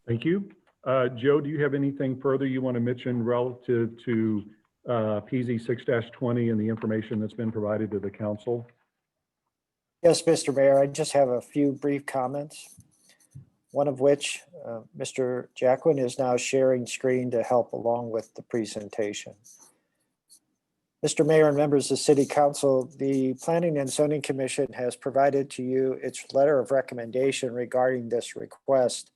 Thank you. Joe, do you have anything further you want to mention relative to PZ 6-20 and the information that's been provided to the council? Yes, Mr. Mayor, I just have a few brief comments. One of which, Mr. Jacquin is now sharing screen to help along with the presentation. Mr. Mayor and members of City Council, the Planning and Zoning Commission has provided to you its letter of recommendation regarding this request.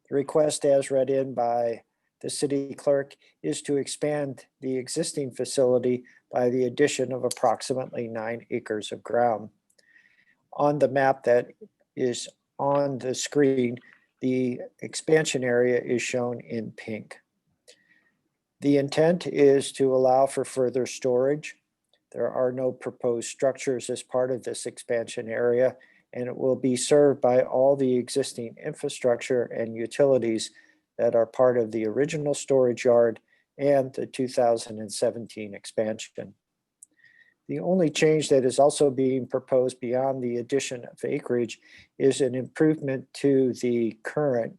The request, as read in by the city clerk, is to expand the existing facility by the addition of approximately 9 acres of ground. On the map that is on the screen, the expansion area is shown in pink. The intent is to allow for further storage. There are no proposed structures as part of this expansion area, and it will be served by all the existing infrastructure and utilities that are part of the original storage yard and the 2017 expansion. The only change that is also being proposed beyond the addition of acreage is an improvement to the current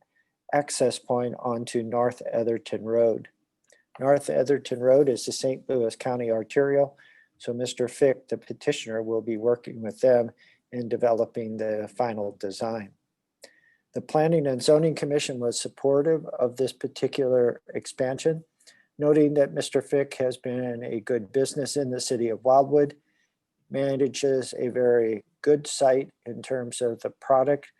access point onto North Etherton Road. North Etherton Road is the St. Louis County arterial, so Mr. Fick, the petitioner, will be working with them in developing the final design. The Planning and Zoning Commission was supportive of this particular expansion, noting that Mr. Fick has been a good business in the city of Wildwood, manages a very good site in terms of the product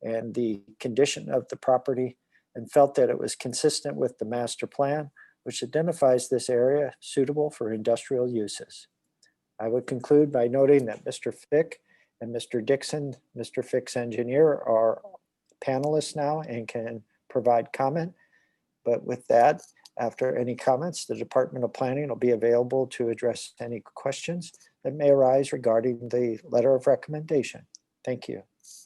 and the condition of the property, and felt that it was consistent with the master plan, which identifies this area suitable for industrial uses. I would conclude by noting that Mr. Fick and Mr. Dixon, Mr. Fick's engineer, are panelists now and can provide comment. But with that, after any comments, the Department of Planning will be available to address any questions that may arise regarding the letter of recommendation. Thank you.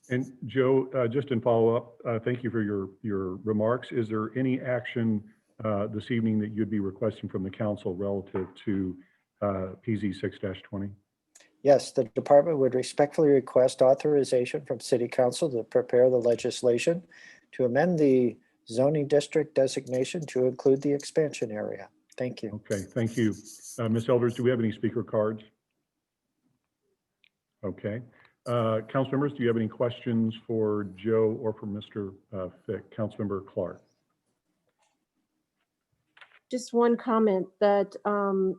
And Joe, just in follow-up, thank you for your remarks. Is there any action this evening that you'd be requesting from the council relative to PZ 6-20? Yes, the department would respectfully request authorization from City Council to prepare the legislation to amend the zoning district designation to include the expansion area. Thank you. Okay, thank you. Ms. Elders, do we have any speaker cards? Okay. Council members, do you have any questions for Joe or for Mr. Fick? Councilmember Clark. Just one comment that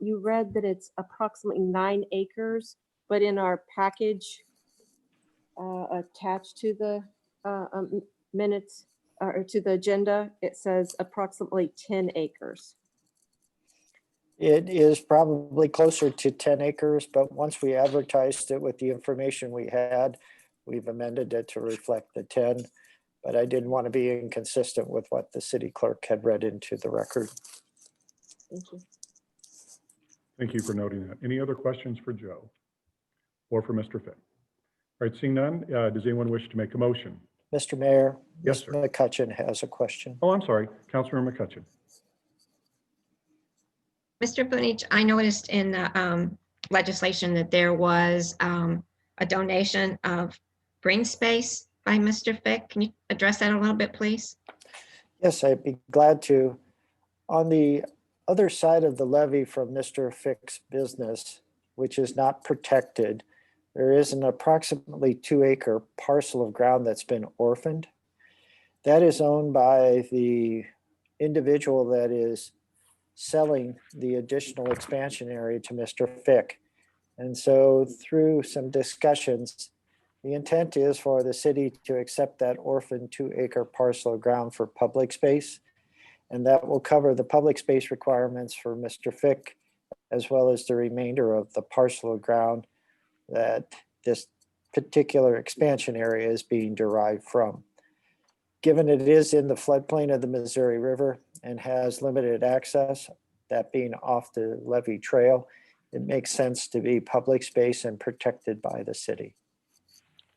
you read that it's approximately 9 acres, but in our package attached to the minutes or to the agenda, it says approximately 10 acres. It is probably closer to 10 acres, but once we advertised it with the information we had, we've amended it to reflect the 10, but I didn't want to be inconsistent with what the city clerk had read into the record. Thank you. Thank you for noting that. Any other questions for Joe or for Mr. Fick? All right, seeing none, does anyone wish to make a motion? Mr. Mayor, Yes, Mr. McCutcheon has a question. Oh, I'm sorry, Councilmember McCutcheon. Mr. Bunich, I noticed in the legislation that there was a donation of green space by Mr. Fick. Can you address that a little bit, please? Yes, I'd be glad to. On the other side of the levee from Mr. Fick's business, which is not protected, there is an approximately 2-acre parcel of ground that's been orphaned. That is owned by the individual that is selling the additional expansion area to Mr. Fick. And so through some discussions, the intent is for the city to accept that orphaned 2-acre parcel of ground for public space. And that will cover the public space requirements for Mr. Fick, as well as the remainder of the parcel of ground that this particular expansion area is being derived from. Given it is in the floodplain of the Missouri River and has limited access, that being off the levee trail, it makes sense to be public space and protected by the city.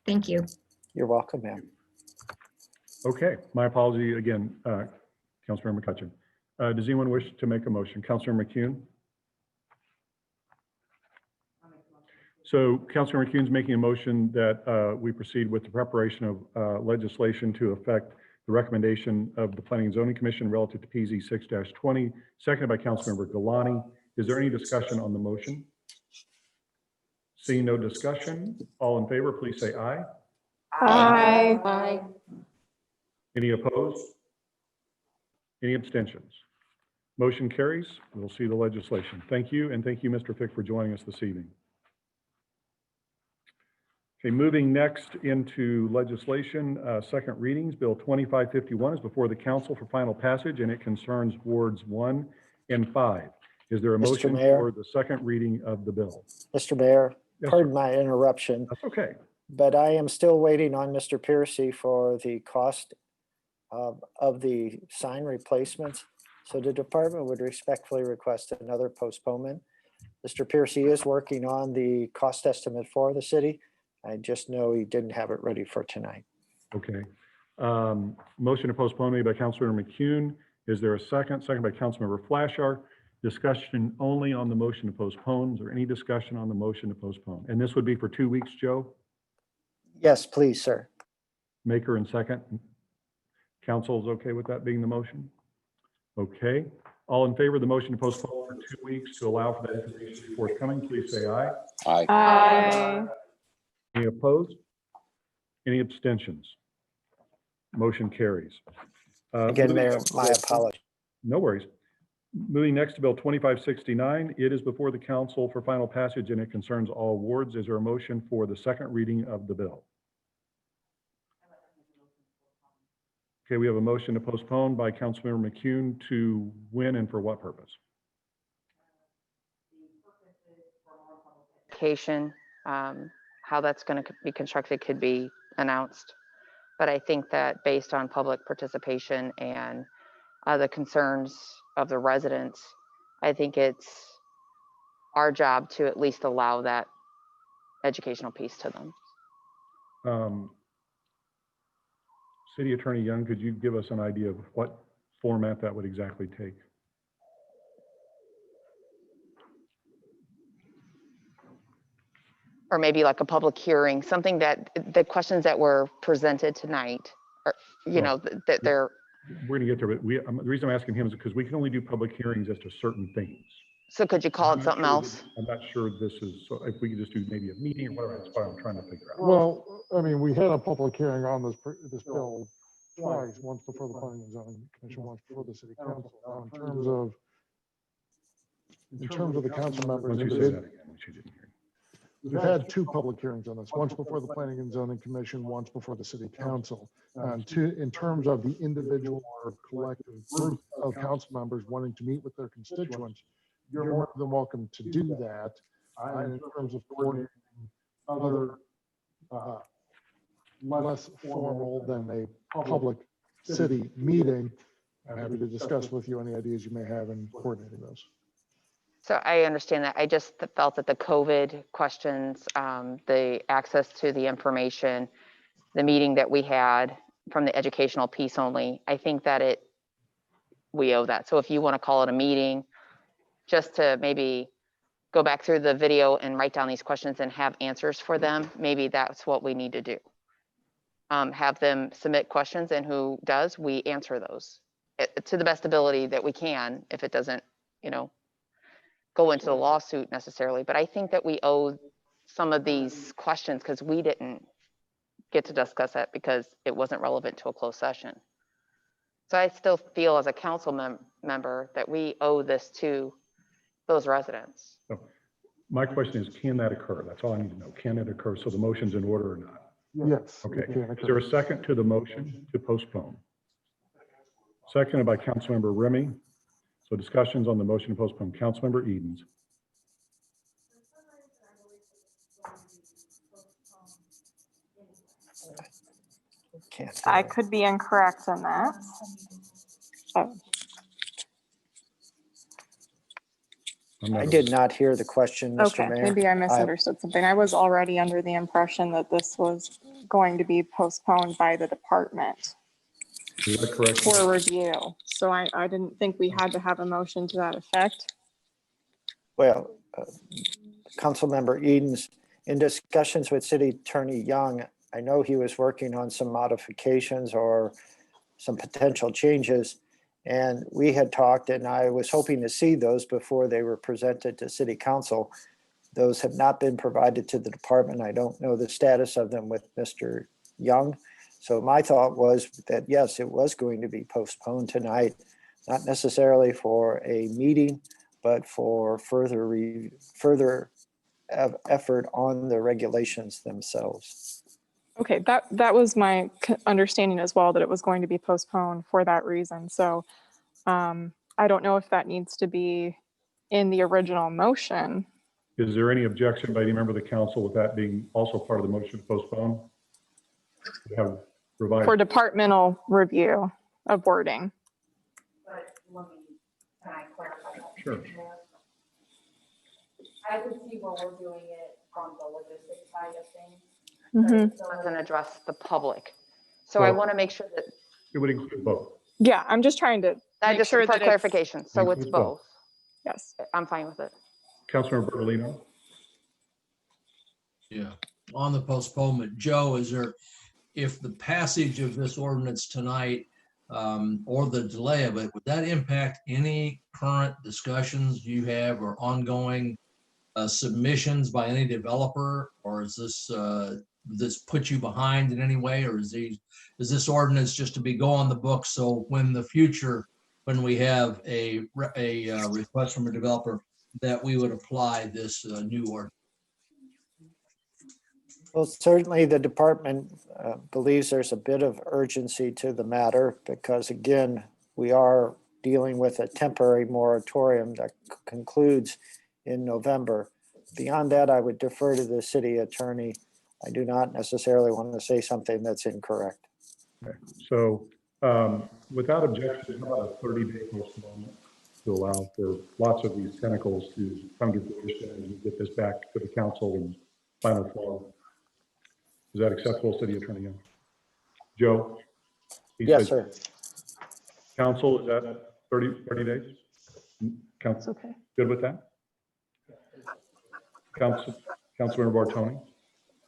Thank you. You're welcome, ma'am. Okay, my apology again, Councilmember McCutcheon. Does anyone wish to make a motion? Councilmember McCune? So Councilmember McCune's making a motion that we proceed with the preparation of legislation to affect the recommendation of the Planning and Zoning Commission relative to PZ 6-20, seconded by Councilmember Galani. Is there any discussion on the motion? Seeing no discussion, all in favor, please say aye. Aye. Aye. Any opposed? Any abstentions? Motion carries. We'll see the legislation. Thank you, and thank you, Mr. Fick, for joining us this evening. Okay, moving next into legislation, second readings. Bill 2551 is before the council for final passage, and it concerns wards 1 and 5. Is there a Mr. motion Mayor? for the second reading of the bill? Mr. Mayor, Yes, pardon my interruption, That's okay. but I am still waiting on Mr. Piercy for the cost of the sign replacements. So the department would respectfully request another postponement. Mr. Piercy is working on the cost estimate for the city. I just know he didn't have it ready for tonight. Okay. Motion to postpone made by Councilmember McCune. Is there a second? Second by Councilmember Flashar. Discussion only on the motion to postpone. Is there any discussion on the motion to postpone? And this would be for 2 weeks, Joe? Yes, please, sir. Maker and second. Council is okay with that being the motion? Okay. All in favor of the motion to postpone for 2 weeks to allow for that information to be forthcoming, please say aye. Aye. Aye. Any opposed? Any abstentions? Motion carries. Again, Moving Mayor, next- my apologies. No worries. Moving next to Bill 2569, it is before the council for final passage and it concerns all wards. Is there a motion for the second reading of the bill? Okay, we have a motion to postpone by Councilmember McCune to when and for what purpose? Education, how that's going to be constructed could be announced. But I think that based on public participation and the concerns of the residents, I think it's our job to at least allow that educational piece to them. City Attorney Young, could you give us an idea of what format that would exactly take? Or maybe like a public hearing, something that the questions that were presented tonight, are, you know, that they're. We're gonna get there, but the reason I'm asking him is because we can only do public hearings as to certain things. So could you call I'm it not something sure else? that- I'm not sure this is, so if we could just do maybe a meeting or whatever, that's what I'm trying to figure out. Well, I mean, we had a public hearing on this bill twice, once before the Planning and Zoning Commission, once before the City Council. Now, in terms of the council members, Once you say that again, which you didn't hear. we've had 2 public hearings on this, once before the Planning and Zoning Commission, once before the City Council. And in terms of the individual or collective group of council members wanting to meet with their constituents, you're more than welcome to do that. And in terms of coordinating other less formal than a public city meeting, I'm happy to discuss with you any ideas you may have in coordinating those. So I understand that. I just felt that the COVID questions, the access to the information, the meeting that we had from the educational piece only, I think that we owe that. So if you want to call it a meeting, just to maybe go back through the video and write down these questions and have answers for them, maybe that's what we need to do. Have them submit questions, and who does, we answer those to the best ability that we can, if it doesn't, go into the lawsuit necessarily. But I think that we owe some of these questions, because we didn't get to discuss that because it wasn't relevant to a closed session. So I still feel as a council member that we owe this to those residents. So my question is, can that occur? That's all I need to know. Can it occur? So the motion's in order or not? Yes. Okay. it can Is occur. there a second to the motion to postpone? Seconded by Councilmember Remy. So discussions on the motion to postpone. Councilmember Edens. I could be incorrect in that. Oh, I did not hear the question, Mr. okay, Mayor. maybe I misunderstood something. I was already under the impression that this was going to be postponed by the department Is that correct? for review. So I didn't think we had to have a motion to that effect. Well, Councilmember Edens, in discussions with City Attorney Young, I know he was working on some modifications or some potential changes. And we had talked, and I was hoping to see those before they were presented to City Council. Those have not been provided to the department. I don't know the status of them with Mr. Young. So my thought was that, yes, it was going to be postponed tonight, not necessarily for a meeting, but for further effort on the regulations themselves. Okay, that was my understanding as well, that it was going to be postponed for that reason. So I don't know if that needs to be in the original motion. Is there any objection by any member of the council with that being also part of the motion to postpone? We have revised. For departmental review of wording. Can I clarify? Sure. I could see where we're doing it from the logistics side of things. Mhm. Doesn't address the public. So I want to make sure that, It would include both. Yeah, I'm just trying to I make just sure for that it's- clarification. So it's Include both. both. Yes. I'm fine with it. Councilmember Bertolino. Yeah, on the postponement, Joe, if the passage of this ordinance tonight or the delay of it, would that impact any current discussions you have or ongoing submissions by any developer? Or is this put you behind in any way? Or is this ordinance just to go on the book, so when we have a request from a developer, that we would apply this new ordinance? Well, certainly the department believes there's a bit of urgency to the matter because, again, we are dealing with a temporary moratorium that concludes in November. Beyond that, I would defer to the city attorney. I do not necessarily want to say something that's incorrect. Okay. So without objection, how about a 30-day postponement to allow for lots of these tentacles to come to fruition and get this back to the council in final form? Is that acceptable, City Attorney Young? Joe? He Yes, said- sir. Council, is that 30 days? Council, okay. good with that? Councilmember Bartoni?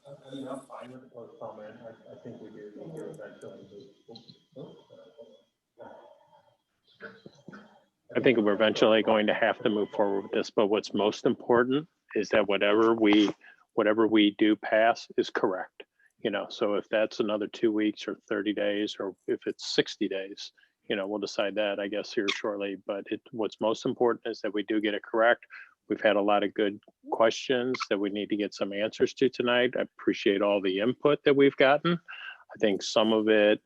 I'm fine with the postponement. I think we do eventually. I think we're eventually going to have to move forward with this, but what's most important is that whatever we do pass is correct. So if that's another 2 weeks or 30 days, or if it's 60 days, we'll decide that, I guess, here shortly. But what's most important is that we do get it correct. We've had a lot of good questions that we need to get some answers to tonight. I appreciate all the input that we've gotten. I think some of it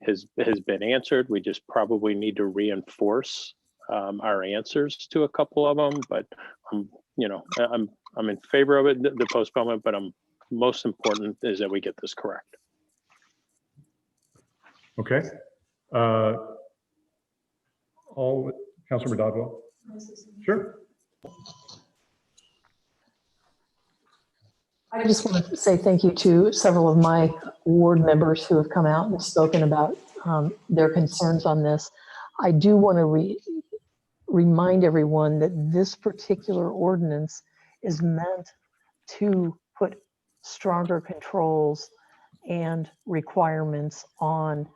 has been answered. We just probably need to reinforce our answers to a couple of them. But I'm in favor of it, the postponement. But most important is that we get this correct. Okay. Councilmember Dodwell? Sure. I just want to say thank you to several of my ward members who have come out and spoken about their concerns on this. I do want to remind everyone that this particular ordinance is meant to put stronger controls and requirements on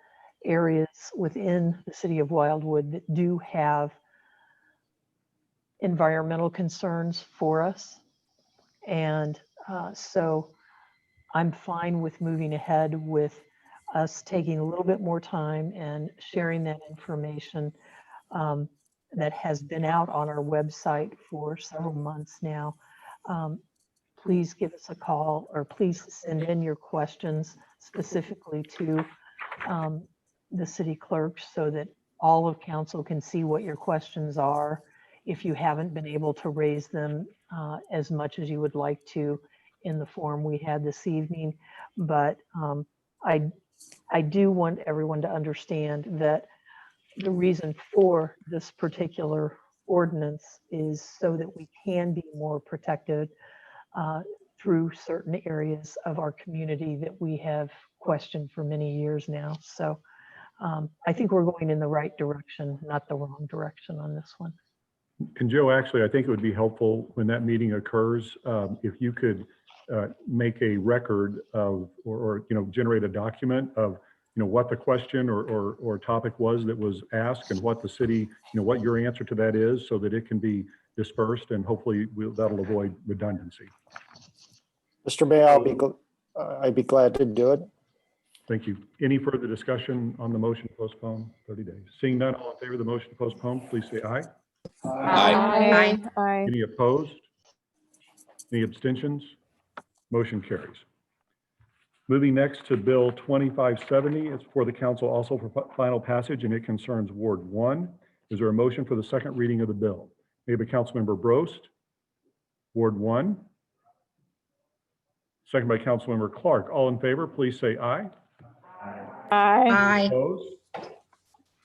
areas within the city of Wildwood that do have environmental concerns for us. And so I'm fine with moving ahead with us taking a little bit more time and sharing that information that has been out on our website for several months now. Please give us a call, or please send in your questions specifically to the city clerk so that all of council can see what your questions are. If you haven't been able to raise them as much as you would like to in the forum we had this evening. But I do want everyone to understand that the reason for this particular ordinance is so that we can be more protected through certain areas of our community that we have questioned for many years now. So I think we're going in the right direction, not the wrong direction on this one. And Joe, actually, I think it would be helpful when that meeting occurs, if you could make a record of, or generate a document of, what the question or topic was that was asked, and what the city, what your answer to that is, so that it can be dispersed, and hopefully that'll avoid redundancy. Mr. Mayor, I'd be glad to do it. Thank you. Any further discussion on the motion to postpone 30 days? Seeing none, all in favor of the motion to postpone, please say aye. Aye. Aye. Any opposed? Any abstentions? Motion carries. Moving next to Bill 2570. It's for the council also for final passage, and it concerns Ward 1. Is there a motion for the second reading of the bill? Made by Councilmember Brost, Ward 1. Second by Councilmember Clark. All in favor, please say aye. Aye. Opposed?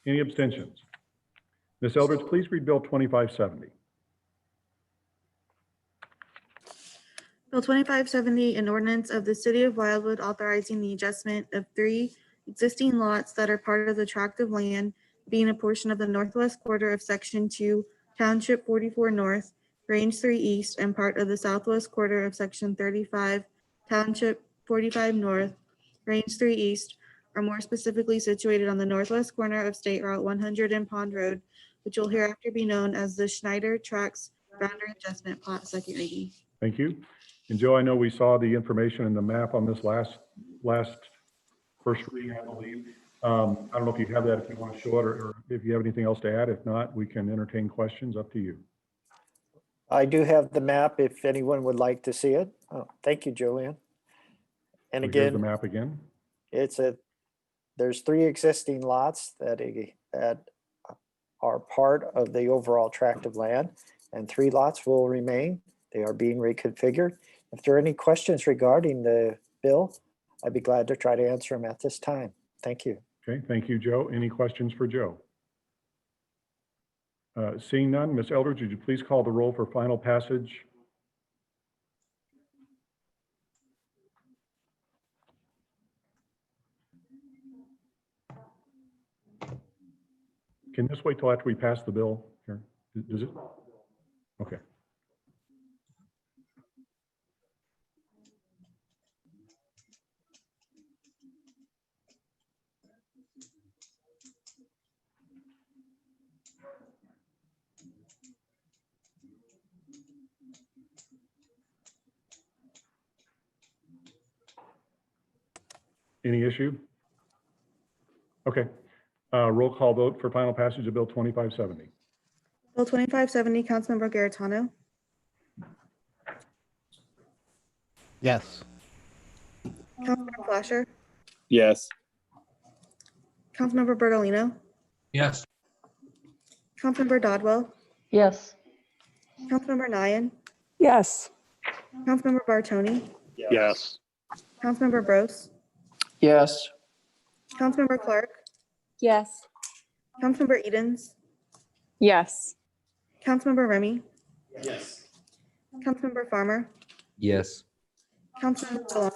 Any abstentions? Ms. Eldridge, please read Bill 2570. Bill 2570, an ordinance of the City of Wildwood authorizing the adjustment of 3 existing lots that are part of the tract of land being a portion of the northwest quarter of Section 2, Township 44 North, Range 3 East, and part of the southwest quarter of Section 35, Township 45 North, Range 3 East, are more specifically situated on the northwest corner of State Route 100 and Pond Road, which will hereafter be known as the Schneider Tracts Boundary Adjustment Plat, second reading. Thank you. And Joe, I know we saw the information in the map on this last first reading, I believe. I don't know if you have that, if you want to show it, or if you have anything else to add. If not, we can entertain questions. Up to you. I do have the map if anyone would like to see it. Oh, thank you, Julian. And So here's again, the map again. There's 3 existing lots that are part of the overall tract of land, and 3 lots will remain. They are being reconfigured. If there are any questions regarding the bill, I'd be glad to try to answer them at this time. Thank you. Okay, thank you, Joe. Any questions for Joe? Seeing none, Ms. Eldridge, would you please call the roll for final passage? Can this wait till after we pass the bill here? Does it? Okay. Any issue? Okay. Roll call vote for final passage of Bill 2570. Bill 2570, Councilmember Garitano, Yes. Councilmember Flasher, Yes. Councilmember Bertolino, Yes. Councilmember Dodwell, Yes. Councilmember Nyan, Yes. Councilmember Bartoni, Yes. Councilmember Bros, Yes. Councilmember Clark, Yes. Councilmember Edens, Yes. Councilmember Remy, Yes. Councilmember Farmer, Yes. Councilmember Phelan,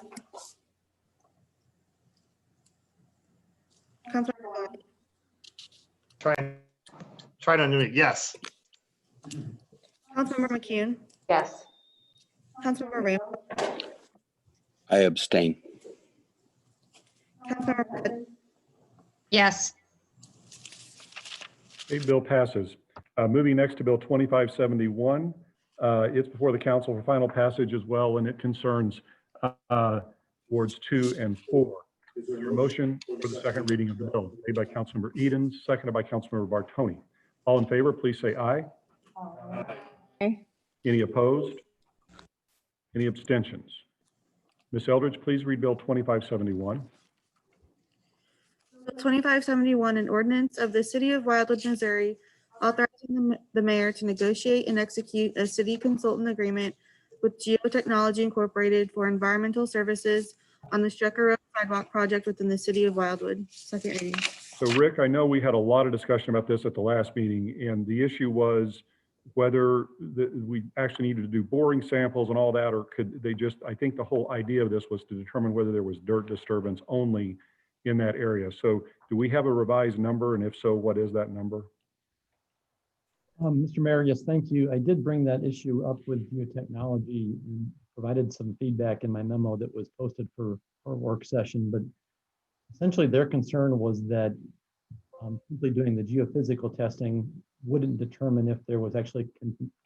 Councilmember Bowman, Trying to unmute, yes. Councilmember McCune, Yes. Councilmember Rainbow, I abstain. Councilmember Hood, Yes. Okay, bill passes. Moving next to Bill 2571. It's before the council for final passage as well, and it concerns wards 2 and 4. Is there a motion for the second reading of the bill? Made by Councilmember Edens, seconded by Councilmember Bartoni. All in favor, please say aye. Aye. Any opposed? Any abstentions? Ms. Eldridge, please read Bill 2571. Bill 2571, an ordinance of the City of Wildwood, Missouri, authorizing the mayor to negotiate and execute a city consultant agreement with Geotechnology Incorporated for environmental services on the Strecker Road sidewalk project within the City of Wildwood. Second reading. So Rick, I know we had a lot of discussion about this at the last meeting, and the issue was whether we actually needed to do boring samples and all that, or could they just, I think the whole idea of this was to determine whether there was dirt disturbance only in that area. So do we have a revised number? And if so, what is that number? Mr. Mayor, yes, thank you. I did bring that issue up with Geotechnology and provided some feedback in my memo that was posted for our work session, but essentially their concern was that simply doing the geophysical testing wouldn't determine if there was actually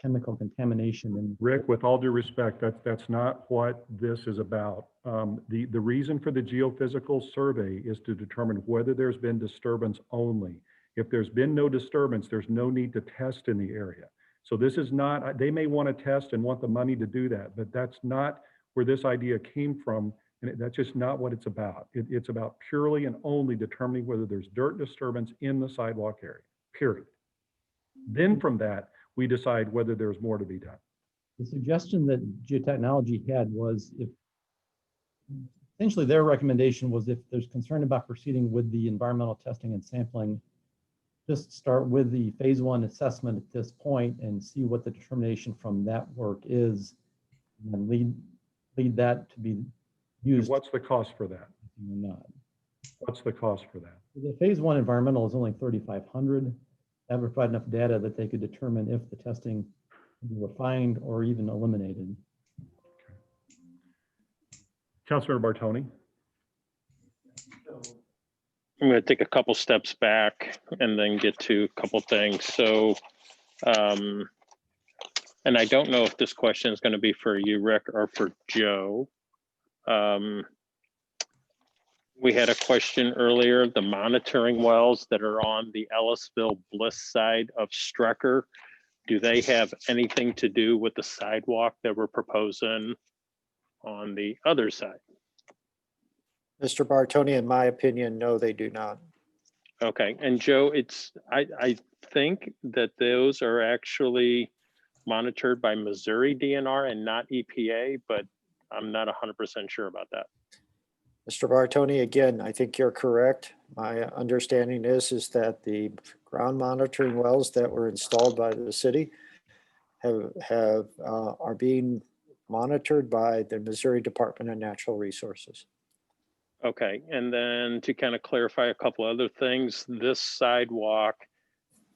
chemical contamination. And Rick, with all due respect, that's not what this is about. The reason for the geophysical survey is to determine whether there's been disturbance only. If there's been no disturbance, there's no need to test in the area. So this is not, they may want to test and want the money to do that, but that's not where this idea came from. And that's just not what it's about. It's about purely and only determining whether there's dirt disturbance in the sidewalk area, period. Then from that, we decide whether there's more to be done. the suggestion that Geotechnology had was if, essentially their recommendation was if there's concern about proceeding with the environmental testing and sampling, just start with the phase 1 assessment at this point and see what the determination from that work is, and then lead that to be used. What's the cost for that? Or not. What's the cost for that? The phase 1 environmental is only $3,500. That would provide enough data that they could determine if the testing can be refined or even eliminated. Councilmember Bartoni. I'm going to take a couple steps back and then get to a couple things. So, and I don't know if this question is going to be for you, Rick, or for Joe. We had a question earlier, the monitoring wells that are on the Ellisville Bliss side of Strecker, do they have anything to do with the sidewalk that we're proposing on the other side? Mr. Bartoni, in my opinion, no, they do not. Okay, and Joe, I think that those are actually monitored by Missouri DNR and not EPA, but I'm not 100% sure about that. Mr. Bartoni, again, I think you're correct. My understanding is that the ground monitoring wells that were installed by the city are being monitored by the Missouri Department of Natural Resources. Okay, and then to kind of clarify a couple other things, this sidewalk,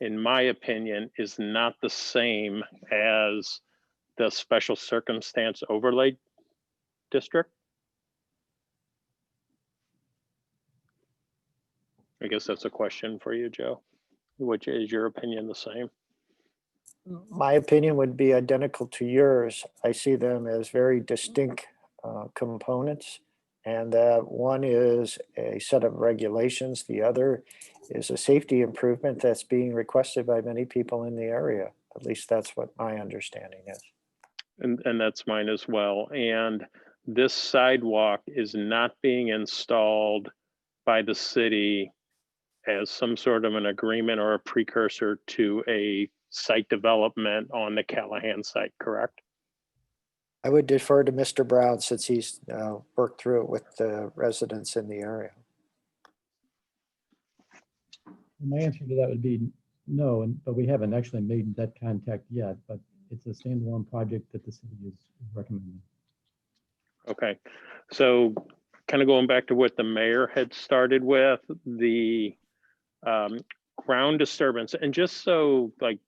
in my opinion, is not the same as the special circumstance overlay district. I guess that's a question for you, Joe. Which is your opinion the same? My opinion would be identical to yours. I see them as very distinct components, and that one is a set of regulations. The other is a safety improvement that's being requested by many people in the area. At least that's what my understanding is. And that's mine as well. And this sidewalk is not being installed by the city as some sort of an agreement or a precursor to a site development on the Callahan site, correct? I would defer to Mr. Brown since he's worked through it with the residents in the area. My answer to that would be no, but we haven't actually made that contact yet. But it's a standalone project that the city is recommending. Okay, so kind of going back to what the mayor had started with, the ground disturbance, and just so like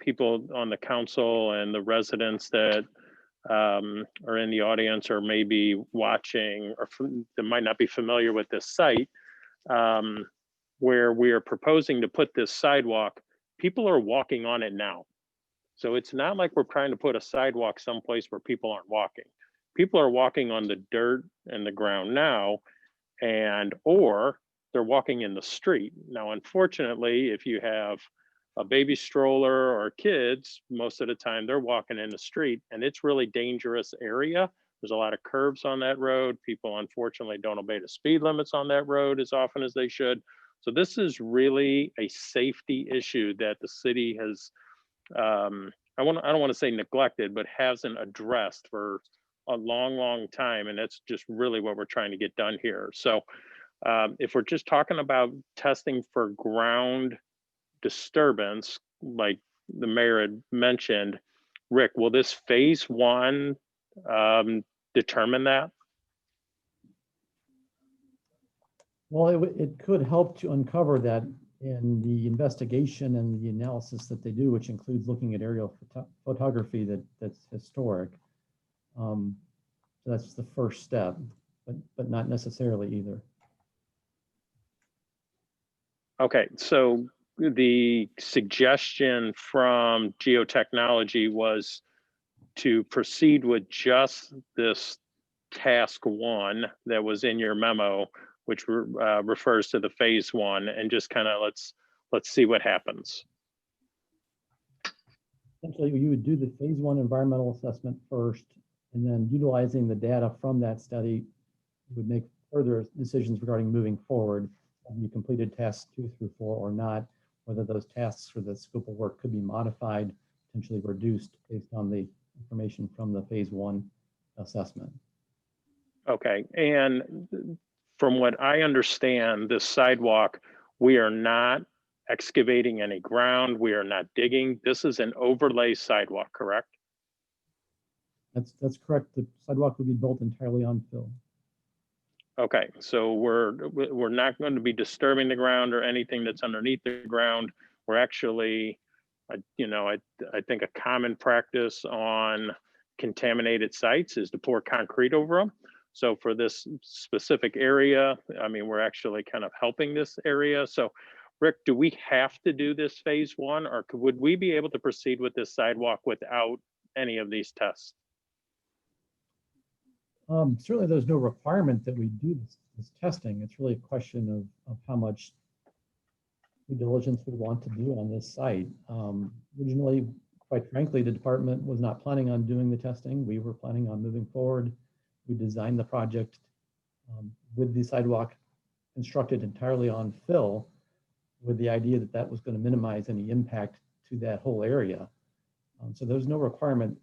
people on the council and the residents that are in the audience or maybe watching or that might not be familiar with this site, where we are proposing to put this sidewalk, people are walking on it now. So it's not like we're trying to put a sidewalk someplace where people aren't walking. People are walking on the dirt and the ground now, or they're walking in the street. Now, unfortunately, if you have a baby stroller or kids, most of the time they're walking in the street, and it's really dangerous area. There's a lot of curves on that road. People unfortunately don't obey the speed limits on that road as often as they should. So this is really a safety issue that the city has, I don't want to say neglected, but hasn't addressed for a long time. And that's just really what we're trying to get done here. So if we're just talking about testing for ground disturbance, like the mayor had mentioned, Rick, will this phase 1 determine that? Well, it could help to uncover that in the investigation and the analysis that they do, which includes looking at aerial photography that's historic. So that's the first step, but not necessarily either. Okay, so the suggestion from Geotechnology was to proceed with just this task 1 that was in your memo, which refers to the phase 1, and just kind of let's see what happens. Essentially, you would do the phase 1 environmental assessment first, and then utilizing the data from that study, you would make further decisions regarding moving forward. Have you completed tasks 2 through 4 or not? Whether those tasks or the scope of work could be modified, potentially reduced based on the information from the phase 1 assessment. Okay, and from what I understand, this sidewalk, we are not excavating any ground, we are not digging. This is an overlay sidewalk, correct? That's correct. The sidewalk will be built entirely on fill. Okay, so we're not going to be disturbing the ground or anything that's underneath the ground. We're actually, I think a common practice on contaminated sites is to pour concrete over them. So for this specific area, I mean, we're actually kind of helping this area. So Rick, do we have to do this phase 1, or would we be able to proceed with this sidewalk without any of these tests? Certainly there's no requirement that we do this testing. It's really a question of how much due diligence we want to do on this site. Originally, quite frankly, the department was not planning on doing the testing. We were planning on moving forward. We designed the project with the sidewalk constructed entirely on fill, with the idea that that was going to minimize any impact to that whole area. So there's no requirement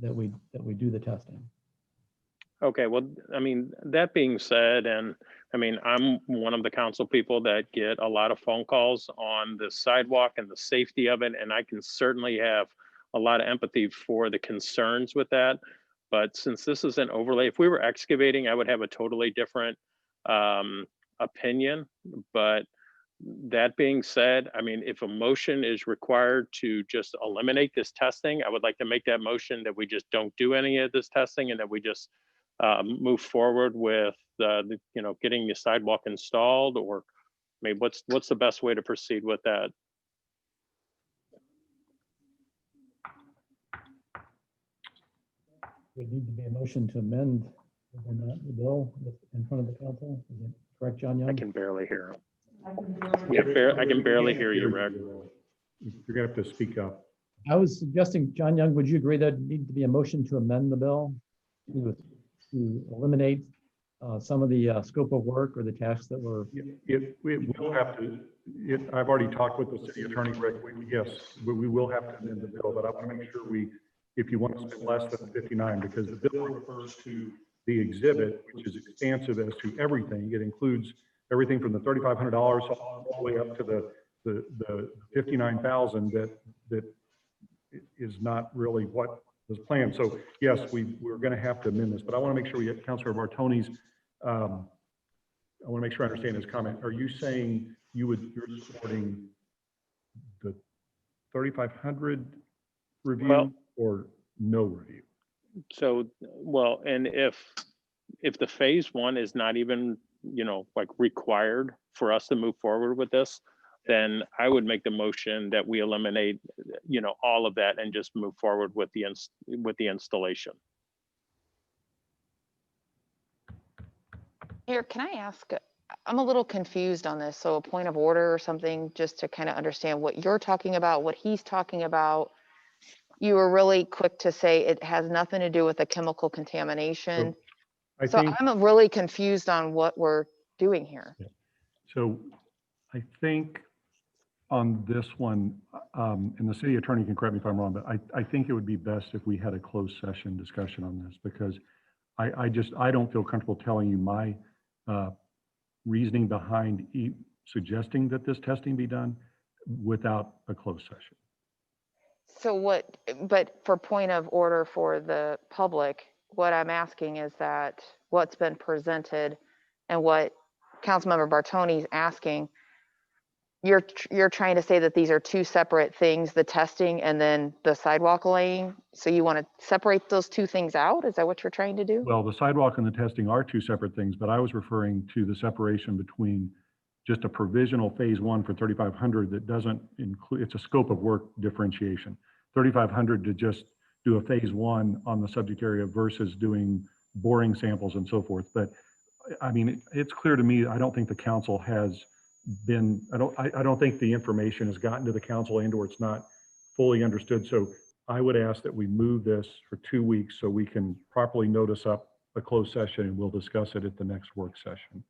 that we do the testing. Okay, well, I mean, that being said, and I mean, I'm one of the council people that get a lot of phone calls on the sidewalk and the safety of it, and I can certainly have a lot of empathy for the concerns with that. But since this is an overlay, if we were excavating, I would have a totally different opinion. But that being said, I mean, if a motion is required to just eliminate this testing, I would like to make that motion that we just don't do any of this testing and that we just move forward with getting the sidewalk installed, or maybe what's the best way to proceed with that? Would need to be a motion to amend the bill in front of the council. Is it correct, John Young? I can barely hear him. Yeah, I can barely hear you, Rick. You're gonna have to speak up. I was suggesting, John Young, would you agree that need to be a motion to amend the bill to eliminate some of the scope of work or the tasks that were? We will have to. I've already talked with the city attorney, Rick. Yes, we will have to amend the bill, but I want to make sure if you want to spend less than 59, because the bill refers to the exhibit, which is expansive as to everything. It includes everything from the $3,500 all the way up to the 59,000 that is not really what was planned. So yes, we're going to have to amend this, but I want to make sure we get Councilor Bartoni's, I want to make sure I understand his comment. Are you saying you're supporting the 3,500 review Well, or no review? So, well, and if the phase one is not even, like required for us to move forward with this, then I would make the motion that we eliminate, all of that and just move forward with the installation. Here, can I ask, I'm a little confused on this, so a point of order or something, just to kind of understand what you're talking about, what he's talking about. You were really quick to say it has nothing to do with the chemical contamination. So I'm really confused on what we're doing here. So I think on this one, and the city attorney can correct me if I'm wrong, but I think it would be best if we had a closed session discussion on this, because I don't feel comfortable telling you my reasoning behind suggesting that this testing be done without a closed session. So but for point of order for the public, what I'm asking is that what's been presented and what Councilmember Bartoni's asking, you're trying to say that these are two separate things, the testing and then the sidewalk laying. So you want to separate those two things out? Is that what you're trying to do? Well, the sidewalk and the testing are two separate things, but I was referring to the separation between just a provisional phase one for 3,500 that doesn't include, it's a scope of work differentiation. 3,500 to just do a phase one on the subject area versus doing boring samples and so forth. But I mean, it's clear to me, I don't think the council has been, I don't think the information has gotten to the council and or it's not fully understood. So I would ask that we move this for 2 weeks so we can properly notice up a closed session and we'll discuss it at the next work session.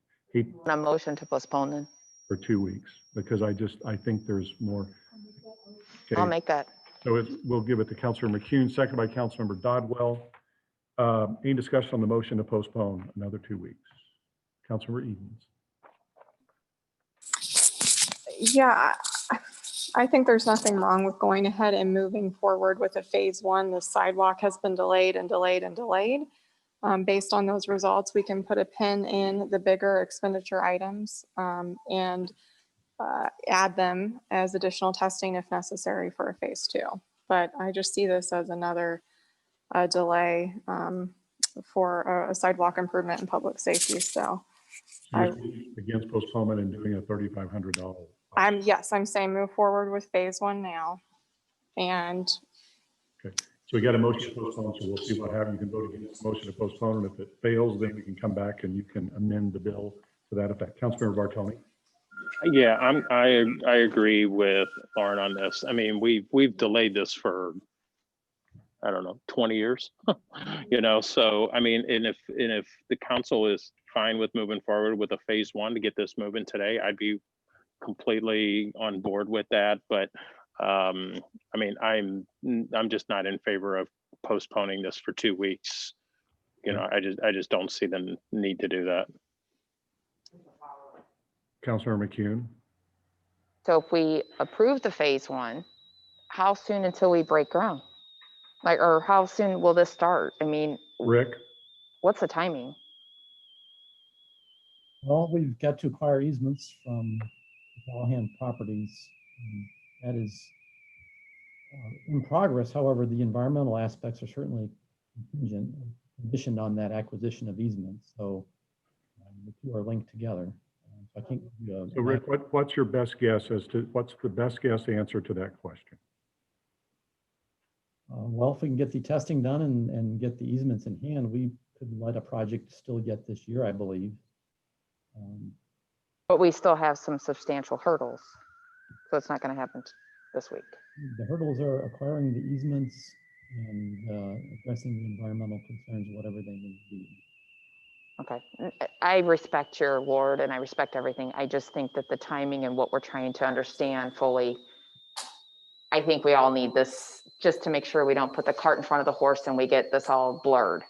A motion to postpone then. For 2 weeks, because I think there's more. Okay. I'll make that. So we'll give it to Councilor McCune, second by Councilmember Dodwell. Any discussion on the motion to postpone another 2 weeks? Councilmember Edens. Yeah, I think there's nothing wrong with going ahead and moving forward with a phase one. The sidewalk has been delayed and delayed and delayed. Based on those results, we can put a pin in the bigger expenditure items and add them as additional testing if necessary for a phase two. But I just see this as another delay for a sidewalk improvement in public safety. So Against postponement and doing a $3,500. I'm saying move forward with phase one now. And Okay, so we got a motion to postpone, so we'll see what happens. You can vote against the motion to postpone, and if it fails, then we can come back and you can amend the bill to that effect. Councilmember Bartoni. Yeah, I agree with Lauren on this. I mean, we've delayed this for, I don't know, 20 years, so I mean, and if the council is fine with moving forward with a phase one to get this moving today, I'd be completely on board with that. But I mean, I'm just not in favor of postponing this for 2 weeks. I just don't see the need to do that. Councilor McCune. So if we approve the phase one, how soon until we break ground? Or how soon will this start? I mean, Rick, what's the timing? Well, we've got to acquire easements from Callahan Properties. That is in progress. However, the environmental aspects are certainly conditioned on that acquisition of easements. So the two are linked together. I think. So Rick, what's your best guess as to what's the best guess answer to that question? Well, if we can get the testing done and get the easements in hand, we could let a project still get this year, I believe. But we still have some substantial hurdles. So it's not going to happen this week. The hurdles are acquiring the easements and addressing the environmental concerns, whatever they may be. Okay, I respect your ward and I respect everything. I just think that the timing and what we're trying to understand fully, I think we all need this just to make sure we don't put the cart in front of the horse and we get this all blurred.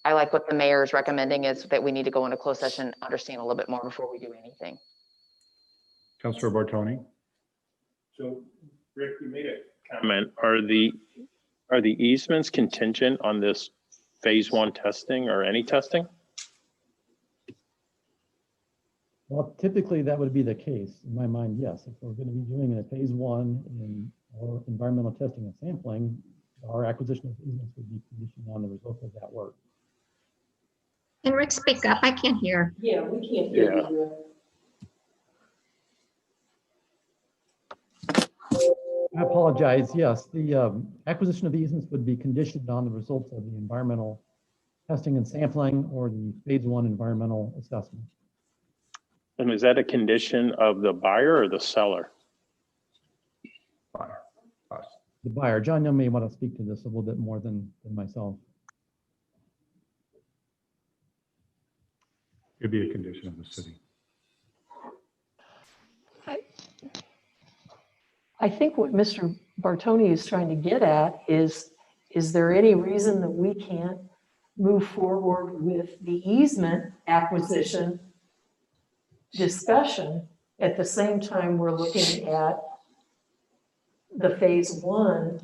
I like what the mayor is recommending is that we need to go into closed session, understand a little bit more before we do anything. Councilor Bartoni. So Rick, you made a comment. Are the easements contingent on this phase 1 testing or any testing? Well, typically that would be the case. In my mind, yes. If we're going to be doing a phase 1 in or environmental testing and sampling, our acquisition of easements would be conditioned on the results of that work. Can Rick speak up? I can't hear. Yeah, we can't hear you. I apologize. Yes, the acquisition of easements would be conditioned on the results of the environmental testing and sampling or the phase 1 environmental assessment. And is that a condition of the buyer or the seller? Buyer. Us. The buyer. John, you may want to speak to this a little bit more than myself. It'd be a condition of the city. I think what Mr. Bartoni is trying to get at is there any reason that we can't move forward with the easement acquisition discussion at the same time we're looking at the phase 1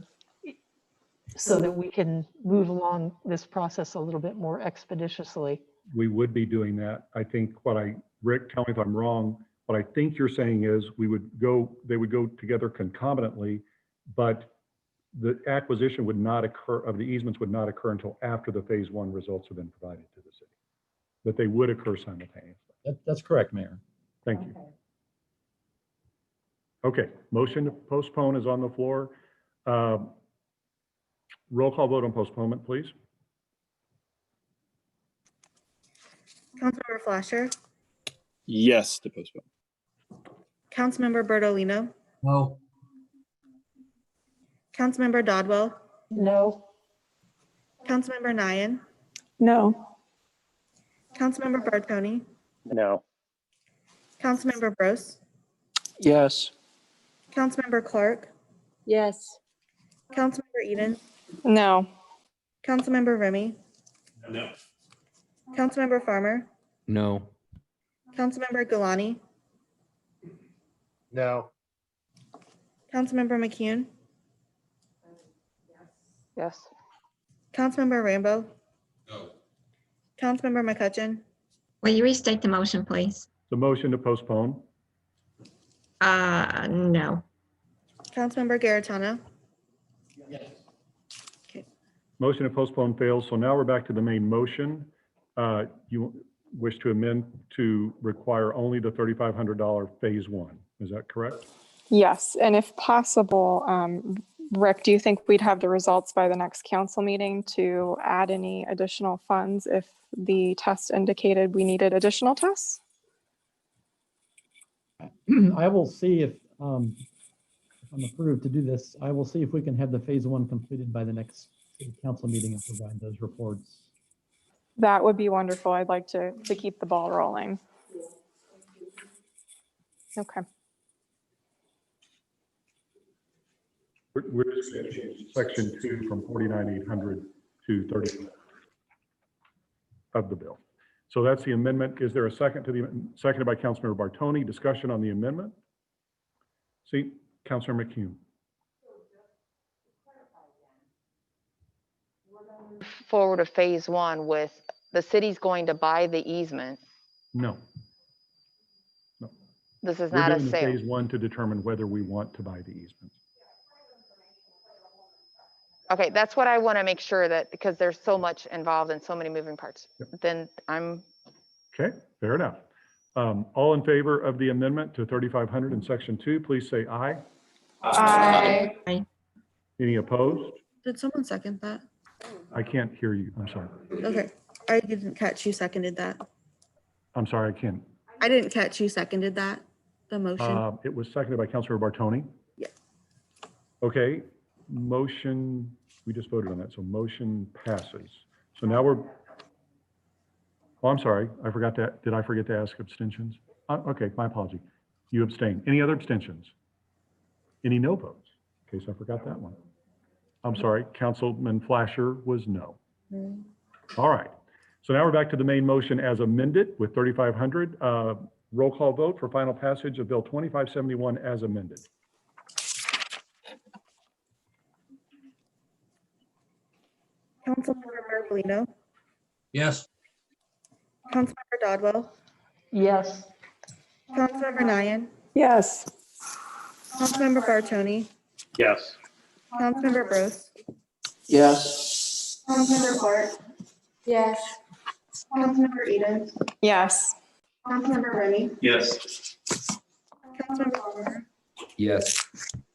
so that we can move along this process a little bit more expeditiously? We would be doing that. I think Rick, tell me if I'm wrong, what I think you're saying is they would go together concomitantly, but the acquisition would not occur, of the easements would not occur until after the phase 1 results have been provided to the city. But they would occur simultaneously. That's correct, Mayor. Thank you. Okay, motion to postpone is on the floor. Roll call vote on postponement, please. Councilmember Flasher, Yes to postpone. Councilmember Bertolino, No. Councilmember Dodwell, No. Councilmember Nyan, No. Councilmember Bartoni, No. Councilmember Bros, Yes. Councilmember Clark, Yes. Councilmember Eden, No. Councilmember Remy, No. Councilmember Farmer, No. Councilmember Galani, No. Councilmember McCune, Yes. Councilmember Rambo, No. Councilmember McCutcheon, Will you restate the motion, please? The motion to postpone. No. Councilmember Garitano. Motion to postpone fails. So now we're back to the main motion. You wish to amend to require only the $3,500 phase 1. Is that correct? Yes, and if possible, Rick, do you think we'd have the results by the next council meeting to add any additional funds if the test indicated we needed additional tests? I will see if I'm approved to do this. I will see if we can have the phase 1 completed by the next city council meeting and provide those reports. That would be wonderful. I'd like to keep the ball rolling. Okay. We're just going to change section 2 from 49,800 to 30 of the bill. So that's the amendment. Is there a second to the, seconded by Councilmember Bartoni? Discussion on the amendment? See, Councilor McCune. Forward to phase 1 with the city's going to buy the easement. No. This is We're not a doing the sale. phase 1 to determine whether we want to buy the easement. Okay, that's what I want to make sure that, because there's so much involved and so many moving parts, then I'm, Okay, fair enough. All in favor of the amendment to 3,500 in section 2, please say aye. Aye. Any opposed? Did someone second that? I can't hear you. I'm sorry. Okay, I didn't catch who seconded that. I'm sorry, I can't. I didn't catch who seconded that, the motion. It was seconded by Councilor Bartoni. Yeah. Okay, motion, we just voted on that, so motion passes. So now we're, oh, I'm sorry, I forgot that. Did I forget to ask abstentions? Okay, my apology. You abstain. Any other abstentions? Any no votes? In case I forgot that one. I'm sorry, Councilman Flasher was no. All right. So now we're back to the main motion as amended with 3,500. Roll call vote for final passage of Bill 2571 as amended. Councilmember Merlino, Yes. Councilmember Dodwell, Yes. Councilmember Nian, Yes. Councilmember Bartoni, Yes. Councilmember Bros, Yes. Councilmember Clark, Yes. Councilmember Eden, Yes. Councilmember Remy, Yes. Councilmember Palmer, Yes.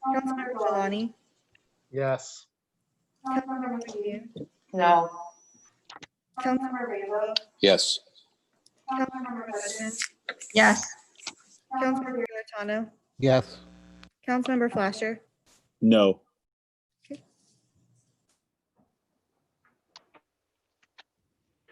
Councilmember Jelani, Yes. Councilmember McGee, No. Councilmember Rainbow, Yes. Councilmember President, Yes. Councilmember Gaetano, Yes. Councilmember Flasher. No.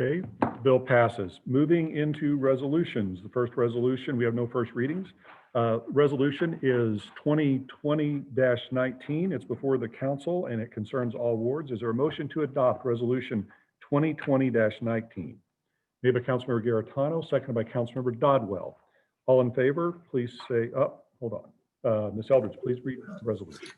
Okay, bill passes. Moving into resolutions. The first resolution, we have no first readings. Resolution is 2020-19. It's before the council and it concerns all wards. Is there a motion to adopt resolution 2020-19? Made by Councilmember Gaetano, seconded by Councilmember Dodwell. All in favor, please say, oh, hold on. Ms. Eldridge, please read the resolution.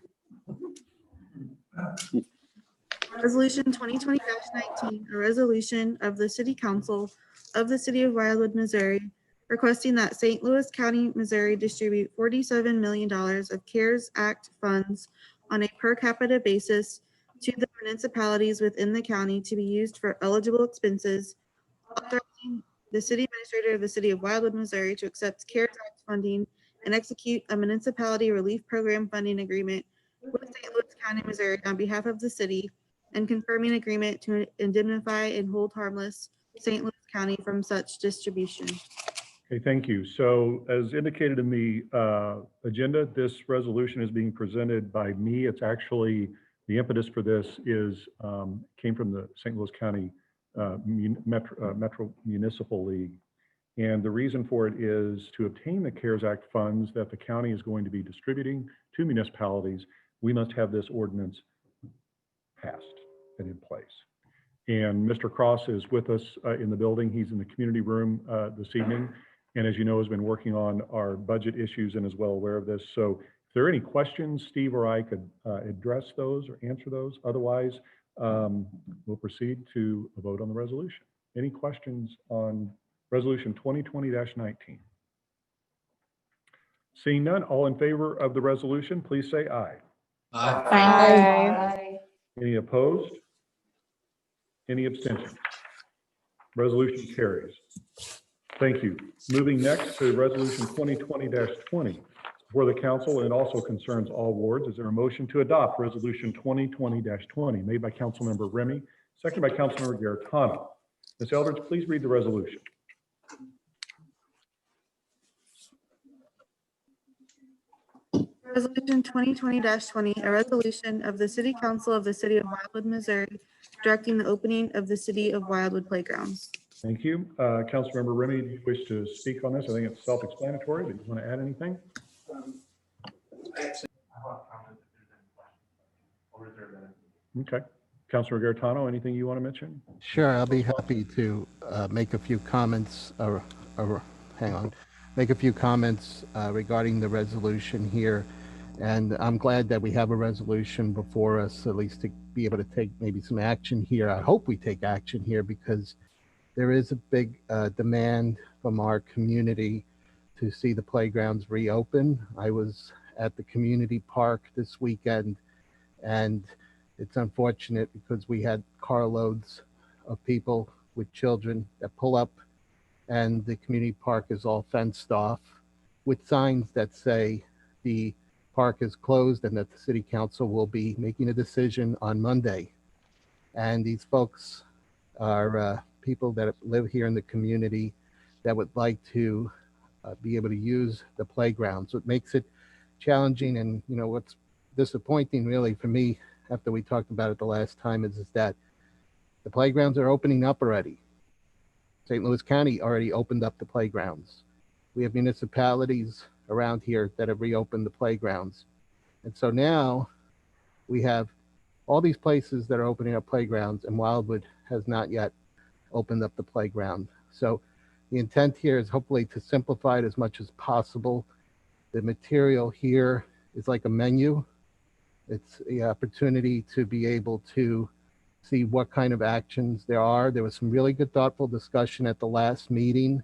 Resolution 2020-19, a resolution of the City Council of the City of Wildwood, Missouri, requesting that St. Louis County, Missouri distribute $47 million of CARES Act funds on a per capita basis to the municipalities within the county to be used for eligible expenses, authorizing the city administrator of the City of Wildwood, Missouri to accept CARES Act funding and execute a municipality relief program funding agreement with St. Louis County, Missouri on behalf of the city, and confirming agreement to indemnify and hold harmless St. Louis County from such distribution. Okay, thank you. So as indicated in the agenda, this resolution is being presented by me. It's actually, the impetus for this is, came from the St. Louis County Metro Municipal League. And the reason for it is to obtain the CARES Act funds that the county is going to be distributing to municipalities, we must have this ordinance passed and in place. And Mr. Cross is with us in the building. He's in the community room this evening. And as you know, has been working on our budget issues and is well aware of this. So if there are any questions, Steve or I could address those or answer those. Otherwise, we'll proceed to a vote on the resolution. Any questions on resolution 2020-19? Seeing none, all in favor of the resolution, please say aye. Aye. Aye. Any opposed? Any abstentions? Resolution carries. Thank you. Moving next to resolution 2020-20 for the council, and it also concerns all wards. Is there a motion to adopt resolution 2020-20 made by Councilmember Remy, seconded by Councilmember Gaetano? Ms. Eldridge, please read the resolution. Resolution 2020-20, a resolution of the City Council of the City of Wildwood, Missouri, directing the opening of the City of Wildwood Playgrounds. Thank you. Councilmember Remy, do you wish to speak on this? I think it's self-explanatory, but you want to add anything? Okay. Councilor Gaetano, anything you want to mention? Sure, I'll be happy to make a few comments, make a few comments regarding the resolution here. And I'm glad that we have a resolution before us, at least to be able to take maybe some action here. I hope we take action here because there is a big demand from our community to see the playgrounds reopen. I was at the community park this weekend, and it's unfortunate because we had carloads of people with children that pull up, and the community park is all fenced off with signs that say the park is closed and that the city council will be making a decision on Monday. And these folks are people that live here in the community that would like to be able to use the playground. So it makes it challenging. And you know what's disappointing really for me after we talked about it the last time is that the playgrounds are opening up already. St. Louis County already opened up the playgrounds. We have municipalities around here that have reopened the playgrounds. And so now we have all these places that are opening up playgrounds, and Wildwood has not yet opened up the playground. So the intent here is hopefully to simplify it as much as possible. The material here is like a menu. It's the opportunity to be able to see what kind of actions there are. There was some really good, thoughtful discussion at the last meeting.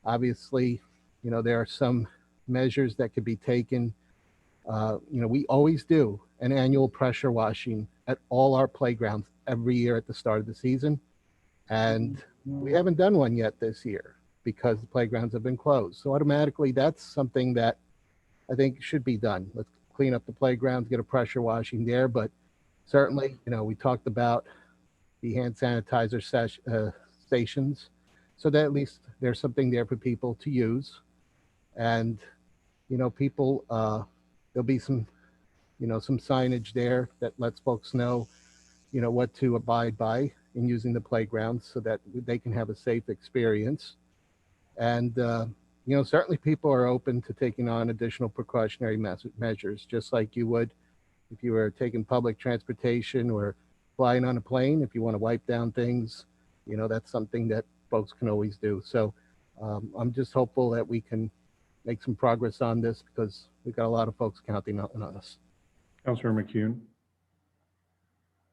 Obviously, there are some measures that could be taken. We always do an annual pressure washing at all our playgrounds every year at the start of the season. And we haven't done one yet this year because the playgrounds have been closed. So automatically, that's something that I think should be done. Let's clean up the playgrounds, get a pressure washing there. But certainly, we talked about the hand sanitizer stations, so that at least there's something there for people to use. And, people, there'll be some signage there that lets folks know, what to abide by in using the playgrounds so that they can have a safe experience. And, certainly people are open to taking on additional precautionary measures, just like you would if you were taking public transportation or flying on a plane. If you want to wipe down things, that's something that folks can always do. So I'm just hopeful that we can make some progress on this because we've got a lot of folks counting on us. Councilor McCune.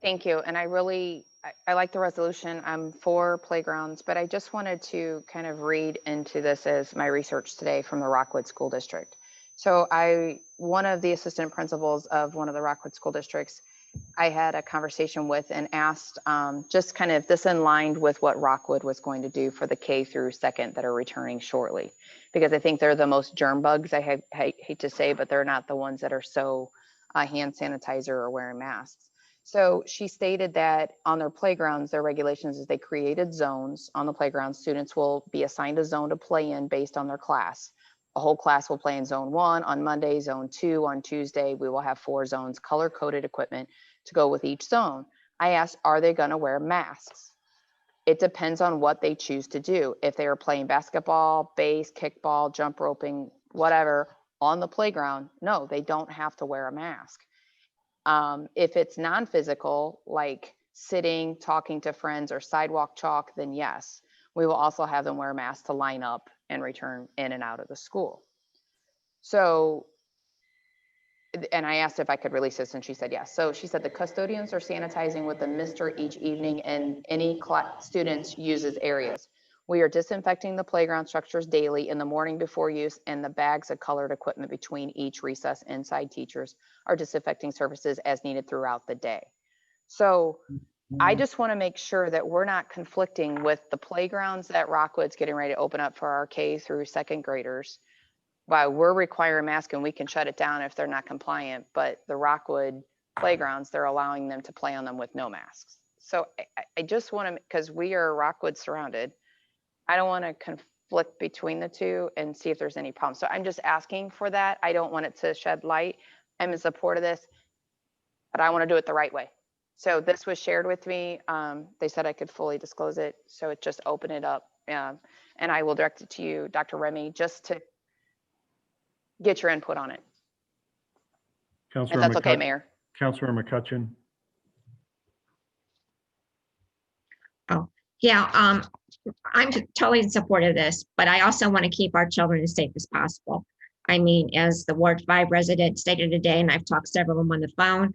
Thank you. And I like the resolution. I'm for playgrounds, but I just wanted to kind of read into this as my research today from the Rockwood School District. So one of the assistant principals of one of the Rockwood school districts, I had a conversation with and asked just kind of this in line with what Rockwood was going to do for the K through second that are returning shortly, because I think they're the most germ bugs. I hate to say, but they're not the ones that are so hand sanitizer or wearing masks. So she stated that on their playgrounds, their regulations is they created zones on the playground. Students will be assigned a zone to play in based on their class. A whole class will play in zone 1 on Monday, zone 2 on Tuesday. We will have 4 zones, color-coded equipment to go with each zone. I asked, are they going to wear masks? It depends on what they choose to do. If they are playing basketball, base, kickball, jump roping, whatever, on the playground, no, they don't have to wear a mask. If it's non-physical, like sitting, talking to friends, or sidewalk chalk, then yes, we will also have them wear masks to line up and return in and out of the school. So, and I asked if I could release this, and she said yes. So she said the custodians are sanitizing with a mister each evening, and any students uses areas. We are disinfecting the playground structures daily in the morning before use, and the bags of colored equipment between each recess. Inside teachers are disinfecting surfaces as needed throughout the day. So I just want to make sure that we're not conflicting with the playgrounds that Rockwood's getting ready to open up for our K through second graders. While we're requiring masks and we can shut it down if they're not compliant, but the Rockwood playgrounds, they're allowing them to play on them with no masks. So I just want to, because we are Rockwood surrounded, I don't want to conflict between the two and see if there's any problem. So I'm just asking for that. I don't want it to shed light. I'm in support of this, but I want to do it the right way. So this was shared with me. They said I could fully disclose it. So it just open it up. And I will direct it to you, Dr. Remy, just to get your input on it. If that's okay, Mayor. Councilor McCutcheon. Oh, yeah, I'm totally in support of this, but I also want to keep our children as safe as possible. I mean, as the Ward 5 resident stated today, and I've talked to several of them on the phone,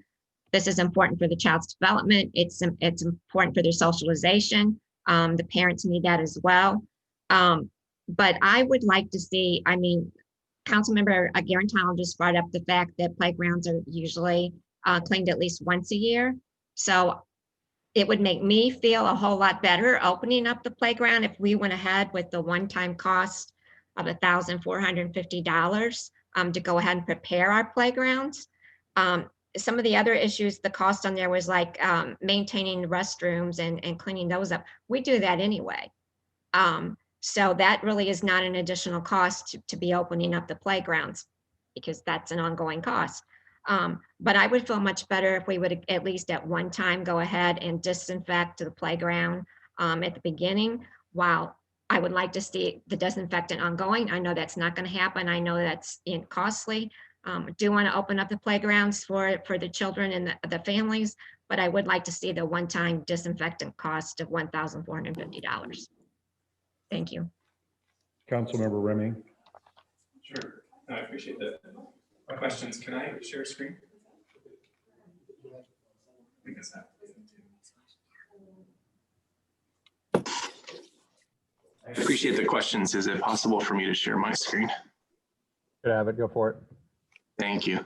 this is important for the child's development. It's important for their socialization. The parents need that as well. But I would like to see, I mean, Councilmember Garantano just brought up the fact that playgrounds are usually cleaned at least once a year. So it would make me feel a whole lot better opening up the playground if we went ahead with the one-time cost of $1,450 to go ahead and prepare our playgrounds. Some of the other issues, the cost on there was like maintaining restrooms and cleaning those up. We do that anyway. So that really is not an additional cost to be opening up the playgrounds because that's an ongoing cost. But I would feel much better if we would at least at one time go ahead and disinfect the playground at the beginning. While I would like to see the disinfectant ongoing, I know that's not going to happen. I know that's costly. Do want to open up the playgrounds for the children and the families, but I would like to see the one-time disinfectant cost of $1,450. Thank you. Councilmember Remy. Sure, I appreciate that. My questions, can I share screen? I appreciate the questions. Is it possible for me to share my screen? Could have it, go for it. Thank you.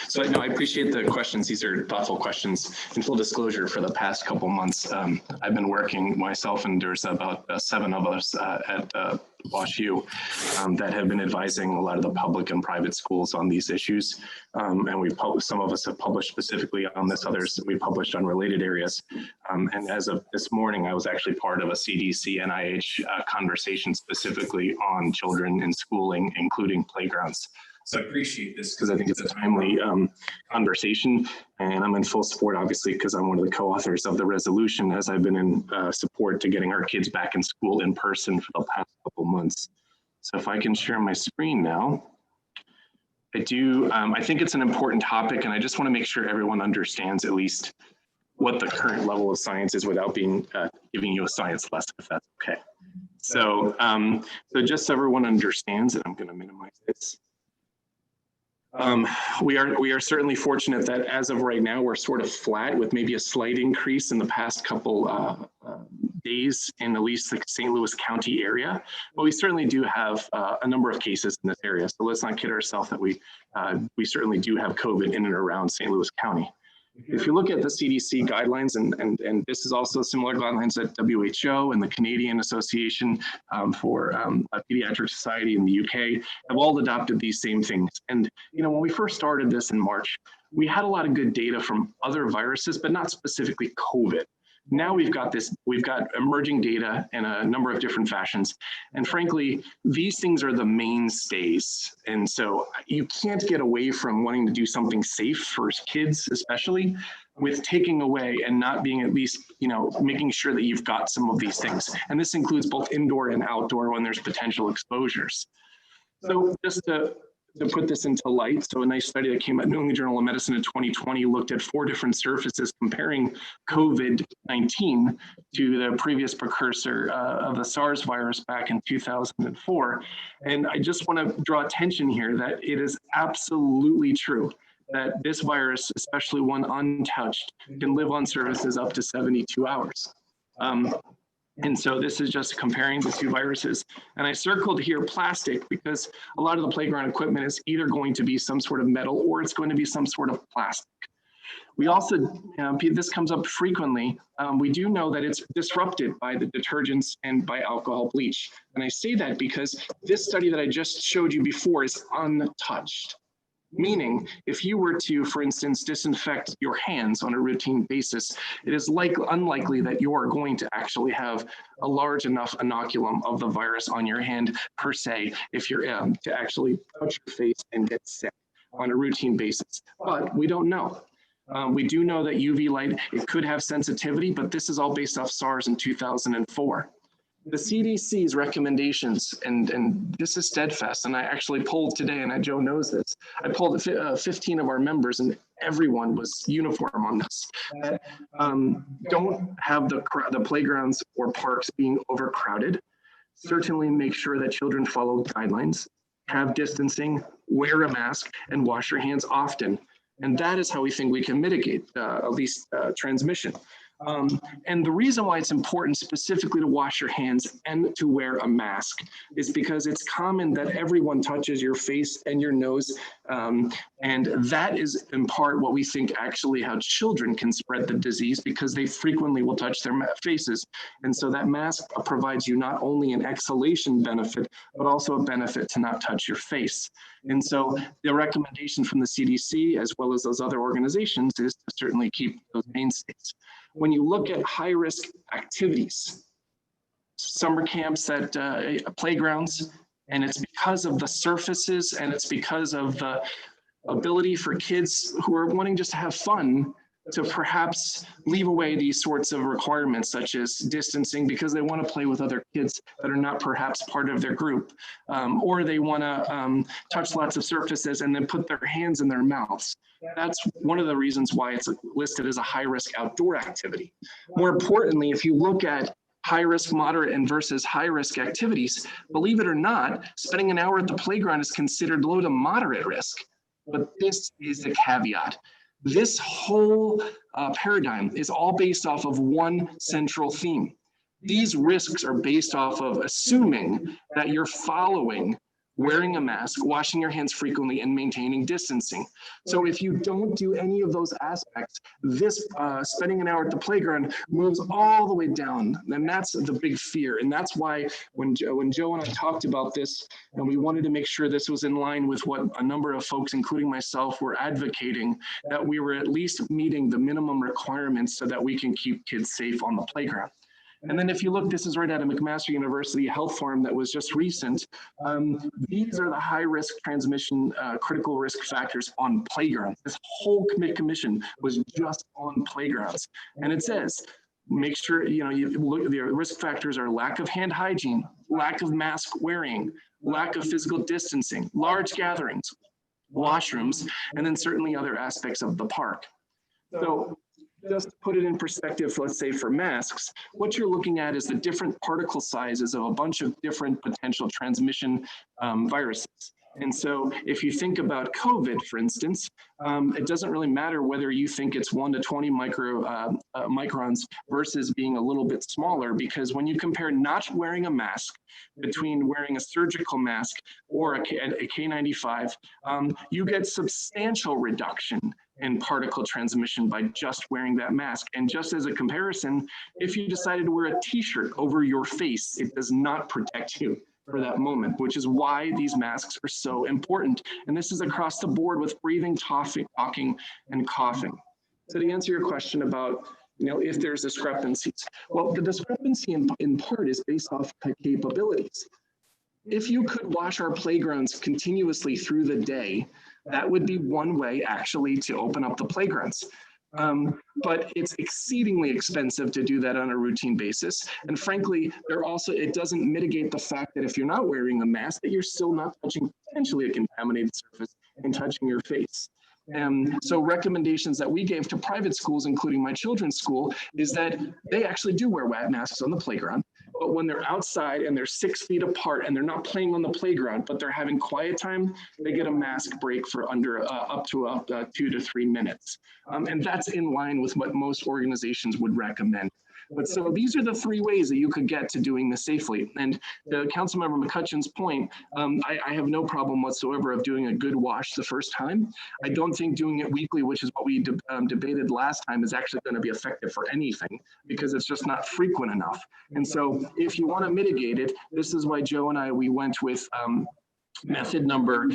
So no, I appreciate the questions. These are thoughtful questions. In full disclosure, for the past couple months, I've been working myself, and there's about 7 of us at Wash U that have been advising a lot of the public and private schools on these issues. And we've published, some of us have published specifically on this, others we published on related areas. And as of this morning, I was actually part of a CDC NIH conversation specifically on children in schooling, including playgrounds. So I appreciate this because I think it's a timely conversation, and I'm in full support, obviously, because I'm one of the co-authors of the resolution, as I've been in support to getting our kids back in school in person for the past couple months. So if I can share my screen now. I think it's an important topic, and I just want to make sure everyone understands at least what the current level of science is without being giving you a science lesson, if that's okay. So, so just so everyone understands it, I'm going to minimize this. We are certainly fortunate that as of right now, we're sort of flat with maybe a slight increase in the past couple days in at least the St. Louis County area, but we certainly do have a number of cases in this area. So let's not kid ourselves that we certainly do have COVID in and around St. Louis County. If you look at the CDC guidelines, and this is also similar guidelines that WHO and the Canadian Association for Pediatric Society in the UK have all adopted these same things. And, you know, when we first started this in March, we had a lot of good data from other viruses, but not specifically COVID. Now we've got emerging data in a number of different fashions. And frankly, these things are the mainstays. And so you can't get away from wanting to do something safe for kids, especially with taking away and not being at least, you know, making sure that you've got some of these things. And this includes both indoor and outdoor when there's potential exposures. So just to put this into light, so a nice study that came out in New England Journal of Medicine in 2020 looked at 4 different surfaces comparing COVID-19 to the previous precursor of the SARS virus back in 2004. And I just want to draw attention here that it is absolutely true that this virus, especially one untouched, can live on surfaces up to 72 hours. And so this is just comparing the 2 viruses. And I circled here plastic because a lot of the playground equipment is either going to be some sort of metal or it's going to be some sort of plastic. We also, this comes up frequently, we do know that it's disrupted by the detergents and by alcohol bleach. And I say that because this study that I just showed you before is untouched. Meaning, if you were to, for instance, disinfect your hands on a routine basis, it is unlikely that you are going to actually have a large enough inoculum of the virus on your hand per se, if you're to actually touch your face and get sick on a routine basis. But we don't know. We do know that UV light, it could have sensitivity, but this is all based off SARS in 2004. The CDC's recommendations, and this is steadfast, and I actually polled today, and Joe knows this, I polled 15 of our members, and everyone was uniform on this. That, don't have the playgrounds or parks being overcrowded. Certainly make sure that children follow guidelines, have distancing, wear a mask, and wash your hands often. And that is how we think we can mitigate at least transmission. And the reason why it's important specifically to wash your hands and to wear a mask is because it's common that everyone touches your face and your nose. And that is in part what we think actually how children can spread the disease, because they frequently will touch their faces. And so that mask provides you not only an exhalation benefit, but also a benefit to not touch your face. And so the recommendation from the CDC, as well as those other organizations, is to certainly keep those mainstays. When you look at high-risk activities, summer camps at playgrounds, and it's because of the surfaces and it's because of the ability for kids who are wanting just to have fun to perhaps leave away these sorts of requirements, such as distancing, because they want to play with other kids that are not perhaps part of their group, or they want to touch lots of surfaces and then put their hands in their mouths. That's one of the reasons why it's listed as a high-risk outdoor activity. More importantly, if you look at high-risk, moderate, and versus high-risk activities, believe it or not, spending an hour at the playground is considered low to moderate risk. But this is the caveat. This whole paradigm is all based off of one central theme. These risks are based off of assuming that you're following wearing a mask, washing your hands frequently, and maintaining distancing. So if you don't do any of those aspects, this spending an hour at the playground moves all the way down. And that's the big fear. And that's why when Joe and I talked about this, and we wanted to make sure this was in line with what a number of folks, including myself, were advocating, that we were at least meeting the minimum requirements so that we can keep kids safe on the playground. And then if you look, this is right out of McMaster University Health Forum that was just recent. These are the high risk transmission, critical risk factors on playgrounds. This whole commission was just on playgrounds. And it says, make sure, you look, the risk factors are lack of hand hygiene, lack of mask wearing, lack of physical distancing, large gatherings, washrooms, and then certainly other aspects of the park. So just to put it in perspective, let's say for masks, what you're looking at is the different particle sizes of a bunch of different potential transmission viruses. And so if you think about COVID, for instance, it doesn't really matter whether you think it's 1 to 20 microns versus being a little bit smaller, because when you compare not wearing a mask between wearing a surgical mask or a K95, you get substantial reduction in particle transmission by just wearing that mask. And just as a comparison, if you decided to wear a t-shirt over your face, it does not protect you for that moment, which is why these masks are so important. And this is across the board with breathing, talking, and coughing. So to answer your question about, if there's discrepancies, well, the discrepancy in part is based off capabilities. If you could wash our playgrounds continuously through the day, that would be one way actually to open up the playgrounds. But it's exceedingly expensive to do that on a routine basis. And frankly, it doesn't mitigate the fact that if you're not wearing a mask, that you're still not touching potentially a contaminated surface and touching your face. So recommendations that we gave to private schools, including my children's school, is that they actually do wear masks on the playground. But when they're outside and they're 6 feet apart and they're not playing on the playground, but they're having quiet time, they get a mask break for up to 2 to 3 minutes. And that's in line with what most organizations would recommend. But so these are the 3 ways that you could get to doing this safely. And to Councilmember McCutcheon's point, I have no problem whatsoever of doing a good wash the first time. I don't think doing it weekly, which is what we debated last time, is actually going to be effective for anything because it's just not frequent enough. And so if you want to mitigate it, this is why Joe and we went with method number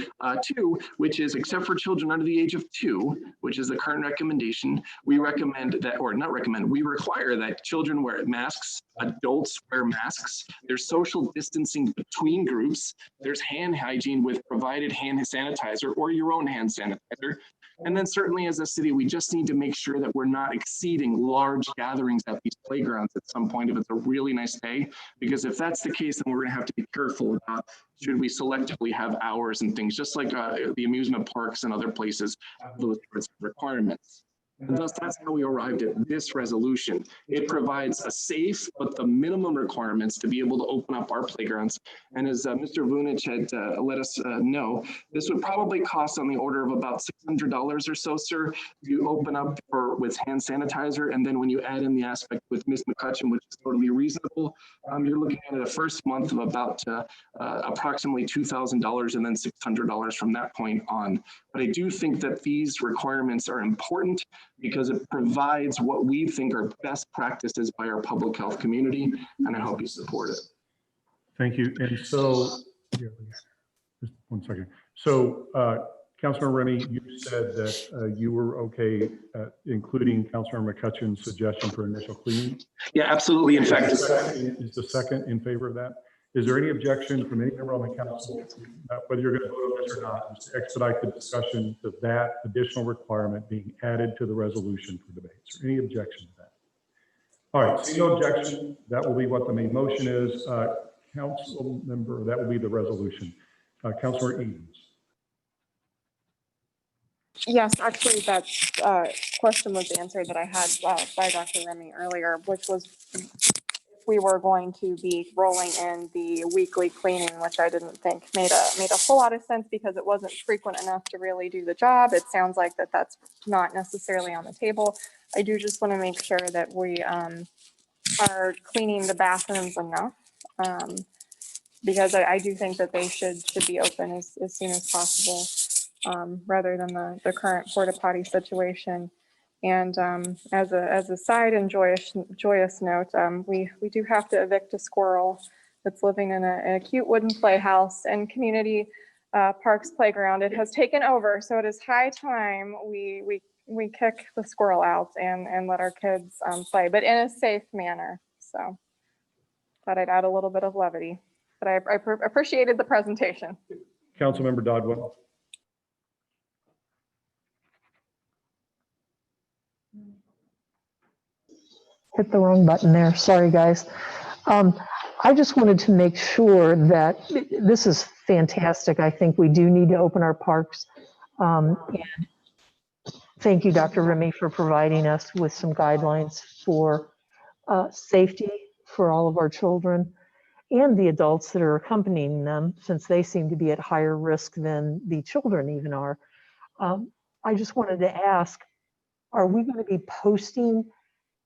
2, which is except for children under the age of 2, which is the current recommendation, we recommend that, or not recommend, we require that children wear masks, adults wear masks, there's social distancing between groups, there's hand hygiene with provided hand sanitizer or your own hand sanitizer. And then certainly as a city, we just need to make sure that we're not exceeding large gatherings at these playgrounds at some point if it's a really nice day, because if that's the case, then we're going to have to be careful about should we selectively have hours and things, just like the amusement parks and other places have those sorts of requirements. And thus, that's how we arrived at this resolution. It provides a safe, but the minimum requirements to be able to open up our playgrounds. And as Mr. Vunich had let us know, this would probably cost on the order of about $600 or so, sir, to open up with hand sanitizer. And then when you add in the aspect with Ms. McCutcheon, which is totally reasonable, you're looking at a first month of about approximately $2,000 and then $600 from that point on. But I do think that these requirements are important because it provides what we think are best practices by our public health community, and I hope you support it. Thank you. And so, just 1 second. So, Councilor Remy, you said that you were okay including Councilor McCutcheon's suggestion for initial cleaning? Yeah, absolutely. In fact, is the second in favor of that? Is there any objection from any member on the council, whether you're going to vote on this or not, just to expedite the discussion of that additional requirement being added to the resolution for debate? Is there any objection to that? All right, seeing no objection, that will be what the main motion is. Council member, that will be the resolution. Councilor Edens. Yes, actually, that question was answered that I had by Dr. Remy earlier, which was we were going to be rolling in the weekly cleaning, which I didn't think made a whole lot of sense because it wasn't frequent enough to really do the job. It sounds like that's not necessarily on the table. I do just want to make sure that we are cleaning the bathrooms enough. Because I do think that they should be open as soon as possible, rather than the current porta potty situation. And as a side and joyous note, we do have to evict a squirrel that's living in a cute wooden playhouse and community parks playground. It has taken over, so it is high time we kick the squirrel out and let our kids play, but in a safe manner. So thought I'd add a little bit of levity, but I appreciated the presentation. Councilmember Dodwell. Hit the wrong button there. Sorry, guys. I just wanted to make sure that this is fantastic. I think we do need to open our parks. And thank you, Dr. Remy, for providing us with some guidelines for safety for all of our children and the adults that are accompanying them, since they seem to be at higher risk than the children even are. I just wanted to ask, are we going to be posting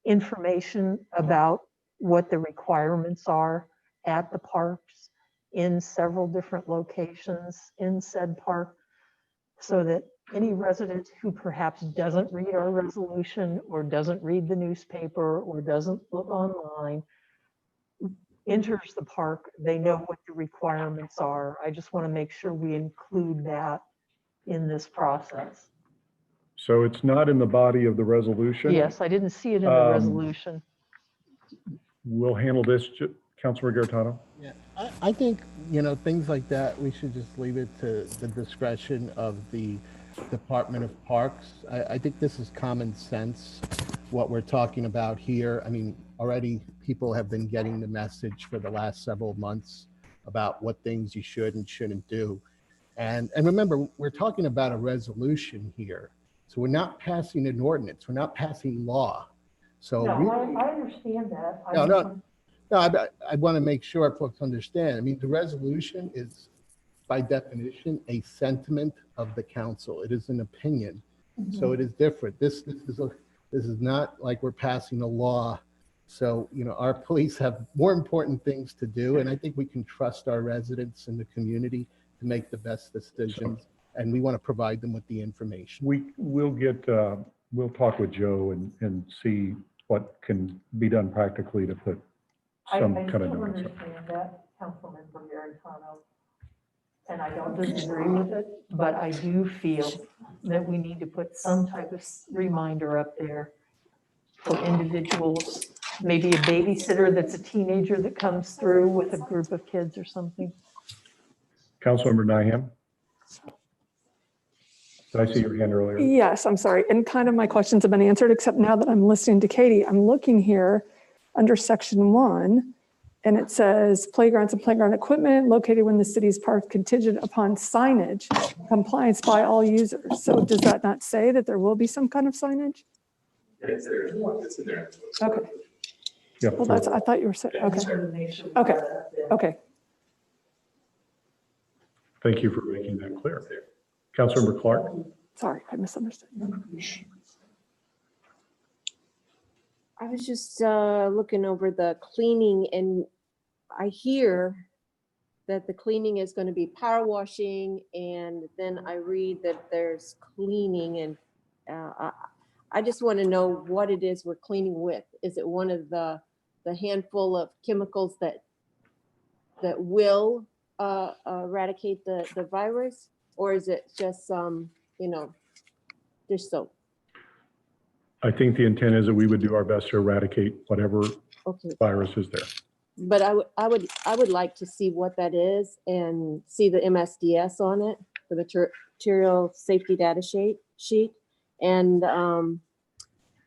information about what the requirements are at the parks in several different locations in said park, so that any resident who perhaps doesn't read our resolution or doesn't read the newspaper or doesn't look online enters the park, they know what the requirements are? I just want to make sure we include that in this process. So it's not in the body of the resolution. Yes, I didn't see it in the resolution. We'll handle this, Councilor Garetano. Yeah, I think, things like that, we should just leave it to the discretion of the Department of Parks. I think this is common sense, what we're talking about here. I mean, already people have been getting the message for the last several months about what things you should and shouldn't do. And remember, we're talking about a resolution here. So we're not passing an ordinance. We're not passing law. So No, I understand that. I want to make sure folks understand. I mean, the resolution is, by definition, a sentiment of the council. It is an opinion. So it is different. This is not like we're passing a law. So, our police have more important things to do. And I think we can trust our residents in the community to make the best decisions. And we want to provide them with the information. We'll talk with Joe and see what can be done practically to put some kind of notice. I understand that, Councilmember Garetano, and I don't disagree with it, but I do feel that we need to put some type of reminder up there for individuals, maybe a babysitter that's a teenager that comes through with a group of kids or something. Councilmember Nyhan. Did I see your hand earlier? Yes, I'm sorry. And kind of my questions have been answered, except now that I'm listening to Katie, I'm looking here under section 1, and it says playgrounds and playground equipment located within the city's park contingent upon signage compliance by all users. So does that not say that there will be some kind of signage? It's there. It's in there. Okay. Yeah. Well, I thought you were saying, okay. Okay. Thank you for making that clear. Councilmember Clark. Sorry, I misunderstood. I was just looking over the cleaning, and I hear that the cleaning is going to be power washing, and then I read that there's cleaning, and I just want to know what it is we're cleaning with. Is it one of the handful of chemicals that will eradicate the virus, or is it just dish soap? I think the intent is that we would do our best to eradicate whatever virus is there. But I would like to see what that is and see the MSDS on it for the material safety data sheet, and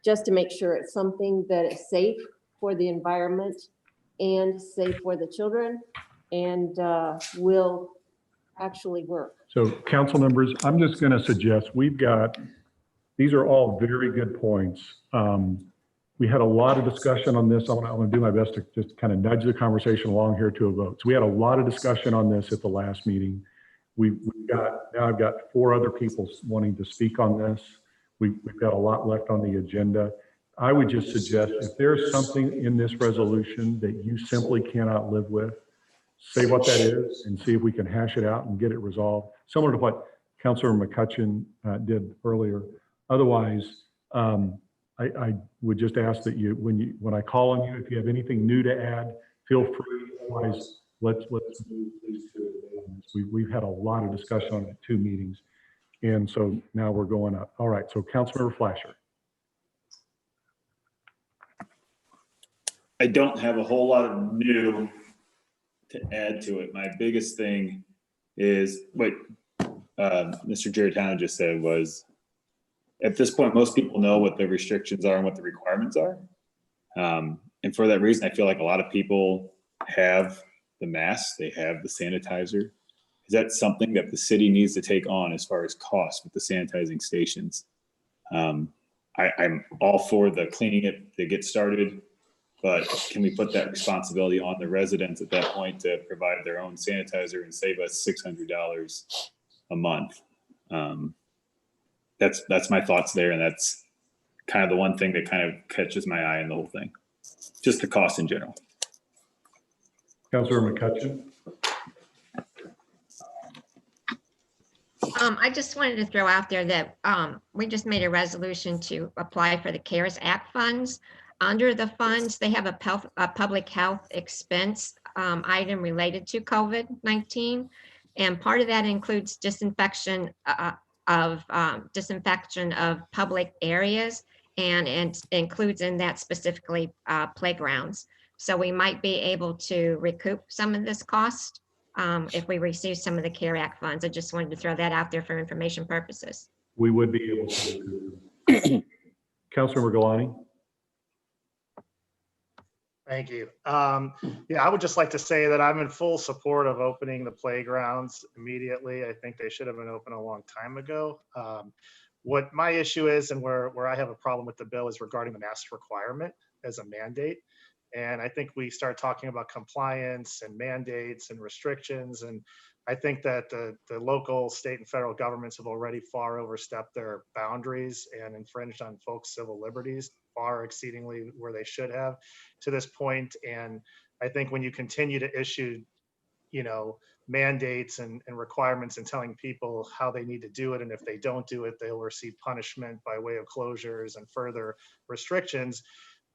just to make sure it's something that is safe for the environment and safe for the children and will actually work. So council members, I'm just going to suggest these are all very good points. We had a lot of discussion on this. I'm going to do my best to just kind of nudge the conversation along here to a vote. So we had a lot of discussion on this at the last meeting. Now I've got 4 other people wanting to speak on this. We've got a lot left on the agenda. I would just suggest if there's something in this resolution that you simply cannot live with, say what that is and see if we can hash it out and get it resolved, similar to what Councilor McCutcheon did earlier. Otherwise, I would just ask that when I call on you, if you have anything new to add, feel free. Otherwise, let's move please to it. We've had a lot of discussion on it, 2 meetings. And so now we're going up. All right, so Councilmember Flasher. I don't have a whole lot of new to add to it. My biggest thing is what Mr. Giarratano just said was, at this point, most people know what the restrictions are and what the requirements are. And for that reason, I feel like a lot of people have the masks, they have the sanitizer. Is that something that the city needs to take on as far as cost with the sanitizing stations? I'm all for the cleaning it to get started, but can we put that responsibility on the residents at that point to provide their own sanitizer and save us $600 a month? That's my thoughts there, and that's kind of the one thing that kind of catches my eye in the whole thing. Just the cost in general. Councilor McCutcheon. I just wanted to throw out there that we just made a resolution to apply for the CARES Act funds. Under the funds, they have a public health expense item related to COVID-19. And part of that includes disinfection of public areas, and it includes in that specifically playgrounds. So we might be able to recoup some of this cost if we receive some of the CARE Act funds. I just wanted to throw that out there for information purposes. We would be able to. Councilor Galani. Thank you. Yeah, I would just like to say that I'm in full support of opening the playgrounds immediately. I think they should have been open a long time ago. What my issue is, and where I have a problem with the bill, is regarding the mask requirement as a mandate. And I think we start talking about compliance and mandates and restrictions. And I think that the local, state, and federal governments have already far overstepped their boundaries and infringed on folks' civil liberties, far exceedingly where they should have to this point. And I think when you continue to issue, mandates and requirements and telling people how they need to do it, and if they don't do it, they'll receive punishment by way of closures and further restrictions,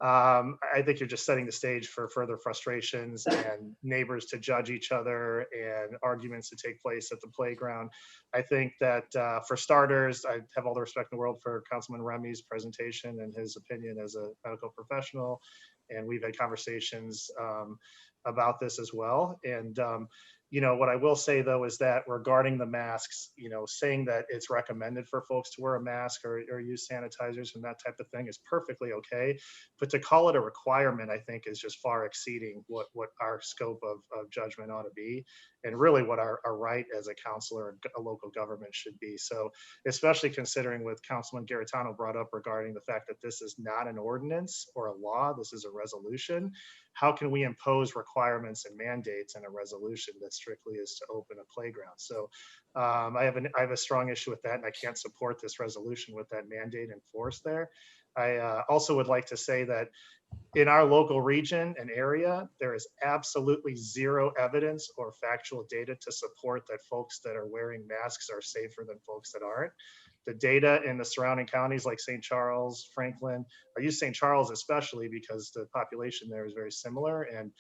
I think you're just setting the stage for further frustrations and neighbors to judge each other and arguments to take place at the playground. I think that for starters, I have all the respect in the world for Councilman Remy's presentation and his opinion as a medical professional. And we've had conversations about this as well. And what I will say, though, is that regarding the masks, saying that it's recommended for folks to wear a mask or use sanitizers and that type of thing is perfectly okay. But to call it a requirement, I think, is just far exceeding what our scope of judgment ought to be, and really what our right as a councilor and a local government should be. So especially considering what Councilman Giarratano brought up regarding the fact that this is not an ordinance or a law, this is a resolution. How can we impose requirements and mandates in a resolution that strictly is to open a playground? So I have a strong issue with that, and I can't support this resolution with that mandate in force there. I also would like to say that in our local region and area, there is absolutely zero evidence or factual data to support that folks that are wearing masks are safer than folks that aren't. The data in the surrounding counties like St. Charles, Franklin, I use St. Charles especially because the population there is very similar, and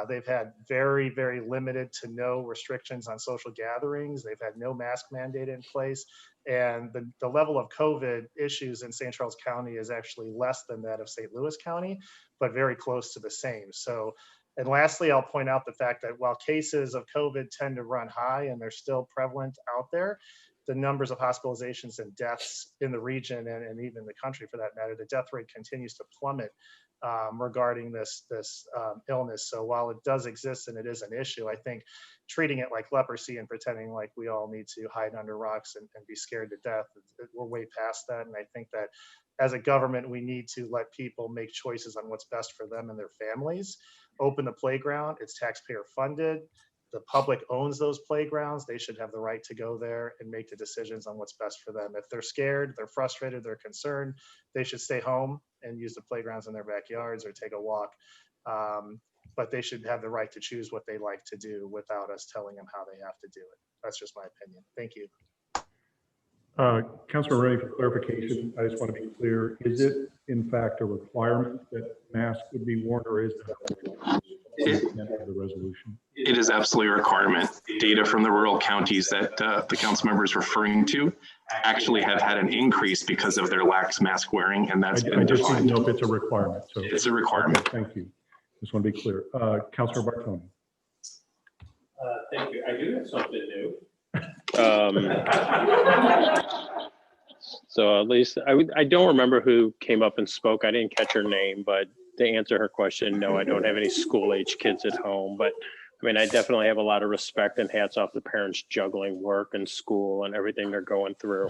they've had very, very limited to no restrictions on social gatherings. They've had no mask mandate in place. And the level of COVID issues in St. Charles County is actually less than that of St. Louis County, but very close to the same. So, and lastly, I'll point out the fact that while cases of COVID tend to run high and they're still prevalent out there, the numbers of hospitalizations and deaths in the region and even the country for that matter, the death rate continues to plummet regarding this illness. So while it does exist and it is an issue, I think treating it like leprosy and pretending like we all need to hide under rocks and be scared to death, we're way past that. And I think that as a government, we need to let people make choices on what's best for them and their families. Open the playground, it's taxpayer funded. The public owns those playgrounds. They should have the right to go there and make the decisions on what's best for them. If they're scared, they're frustrated, they're concerned, they should stay home and use the playgrounds in their backyards or take a walk. But they should have the right to choose what they like to do without us telling them how they have to do it. That's just my opinion. Thank you. Councilor Ray, for clarification, I just want to be clear. Is it in fact a requirement that masks would be worn, or is that the resolution? It is absolutely a requirement. Data from the rural counties that the council member is referring to actually have had an increase because of their lax mask wearing, and that's been I just defined. didn't know if it's a requirement. So It's a requirement. Okay, thank you. Just want to be clear. Councilor Bartoni. Thank you. I do have something new. So at least I don't remember who came up and spoke. I didn't catch her name, but to answer her question, no, I don't have any school age kids at home. But I mean, I definitely have a lot of respect and hats off to parents juggling work and school and everything they're going through.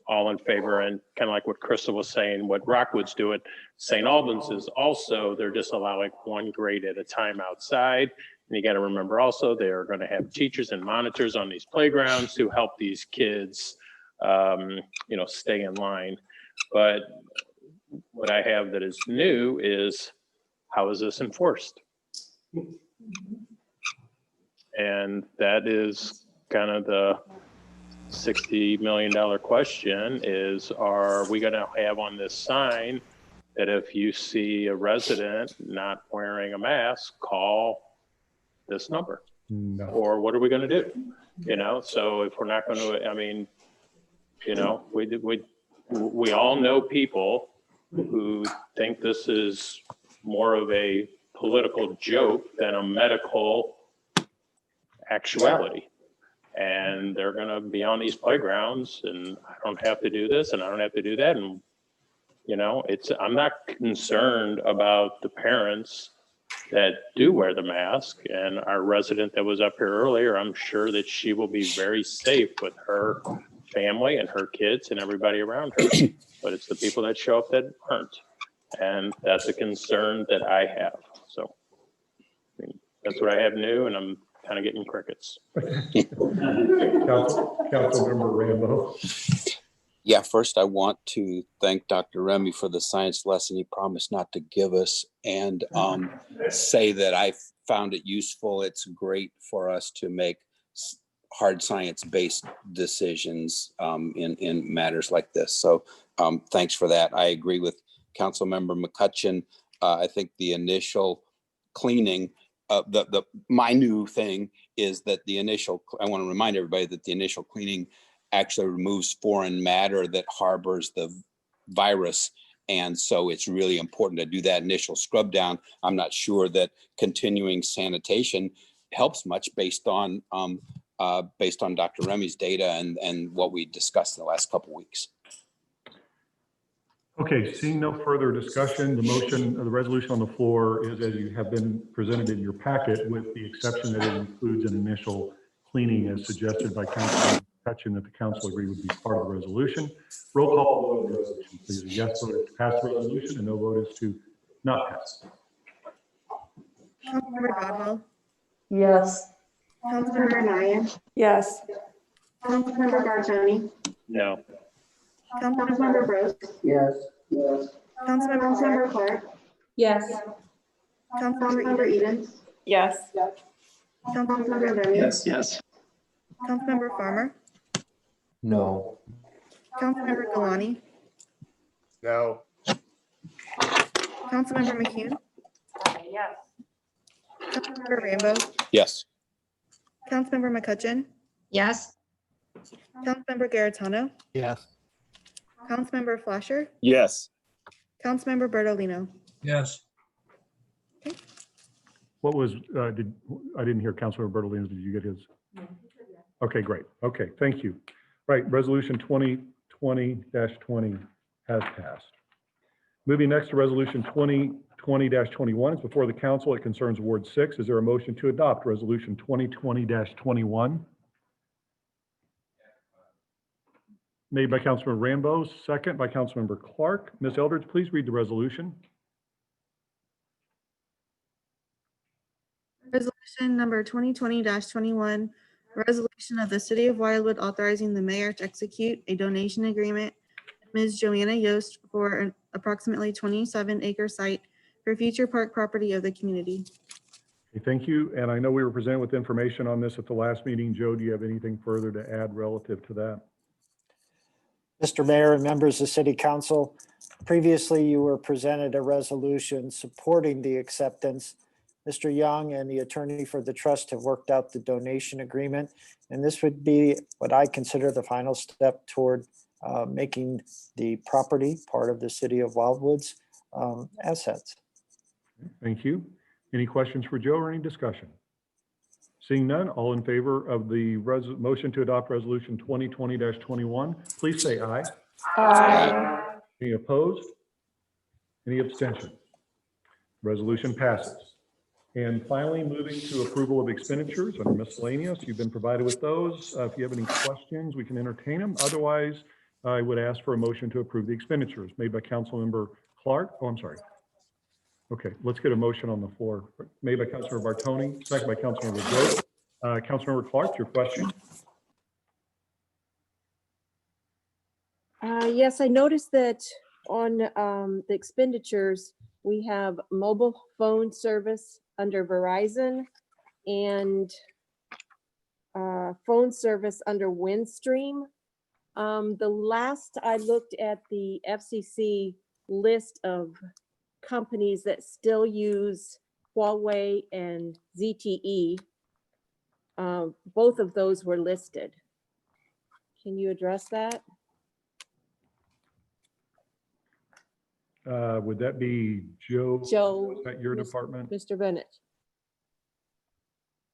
All in favor, and kind of like what Crystal was saying, what Rockwood's do at St. Albans is also, they're just allowing one grade at a time outside. And you got to remember also, they're going to have teachers and monitors on these playgrounds to help these kids, you know, stay in line. But what I have that is new is, how is this enforced? And that is kind of the $60 million question is, are we going to have on this sign that if you see a resident not wearing a mask, call this number? No. Or what are we going to do? You know, so if we're not going to, I mean, you know, we all know people who think this is more of a political joke than a medical actuality. And they're going to be on these playgrounds, and I don't have to do this and I don't have to do that. And, you know, I'm not concerned about the parents that do wear the mask, and our resident that was up here earlier, I'm sure that she will be very safe with her family and her kids and everybody around her. But it's the people that show up that aren't. And that's a concern that I have. So I mean, that's what I have new, and I'm kind of getting crickets. Councilmember Rambo. Yeah, first I want to thank Dr. Remy for the science lesson he promised not to give us, and say that I found it useful. It's great for us to make hard science-based decisions in matters like this. So thanks for that. I agree with Councilmember McCutcheon. I think the initial cleaning, my new thing is that I want to remind everybody that the initial cleaning actually removes foreign matter that harbors the virus. And so it's really important to do that initial scrub down. I'm not sure that continuing sanitation helps much based on Dr. Remy's data and what we discussed in the last couple of weeks. Okay, seeing no further discussion, the motion, the resolution on the floor is as you have been presented in your packet, with the exception that it includes an initial cleaning as suggested by Councilman McCutcheon that the council agreed would be part of the resolution. Roll call vote on the resolution, please. A yes vote is to pass the resolution, and no vote is to not pass. Councilmember Dodwell. Yes. Councilmember Ryan. Yes. Councilmember Bartoni. No. Councilmember Brose. Yes. Yes. Councilmember Clark. Yes. Councilmember Edens. Yes. Councilmember Remy. Yes. Councilmember Farmer. No. Councilmember Galani. No. Councilmember McCune. Yes. Councilmember Rambo. Yes. Councilmember McCutcheon. Yes. Councilmember Garitano. Yes. Councilmember Flasher. Yes. Councilmember Bertolino. Yes. What was, I didn't hear Councilmember Bertolino. Did you get his? Okay, great. Okay, thank you. Right, resolution 2020-20 has passed. Moving next to resolution 2020-21. It's before the council. It concerns Ward 6. Is there a motion to adopt resolution 2020-21? Made by Councilmember Rambo, second by Councilmember Clark. Ms. Eldridge, please read the resolution. Resolution number 2020-21, resolution of the City of Wildwood authorizing the mayor to execute a donation agreement with Ms. Joanna Yost for approximately 27-acre site for future park property of the community. Okay, thank you. And I know we were presented with information on this at the last meeting. Joe, do you have anything further to add relative to that? Mr. Mayor and members of City Council, previously you were presented a resolution supporting the acceptance. Mr. Young and the attorney for the trust have worked out the donation agreement, and this would be what I consider the final step toward making the property part of the City of Wildwood's assets. Thank you. Any questions for Joe or any discussion? Seeing none, all in favor of the motion to adopt resolution 2020-21, please say aye. Aye. Any opposed? Any abstention? Resolution passes. And finally, moving to approval of expenditures under miscellaneous. You've been provided with those. If you have any questions, we can entertain them. Otherwise, I would ask for a motion to approve the expenditures made by Councilmember Clark. Oh, I'm sorry. Okay, let's get a motion on the floor. Made by Councilmember Bartoni, second by Councilmember Gross. Councilmember Clark, your question? Yes, I noticed that on the expenditures, we have mobile phone service under Verizon and phone service under Windstream. The last I looked at the FCC list of companies that still use Huawei and ZTE, both of those were listed. Can you address that? Would that be Joe? Joe, Is that your department? Mr. Bennett.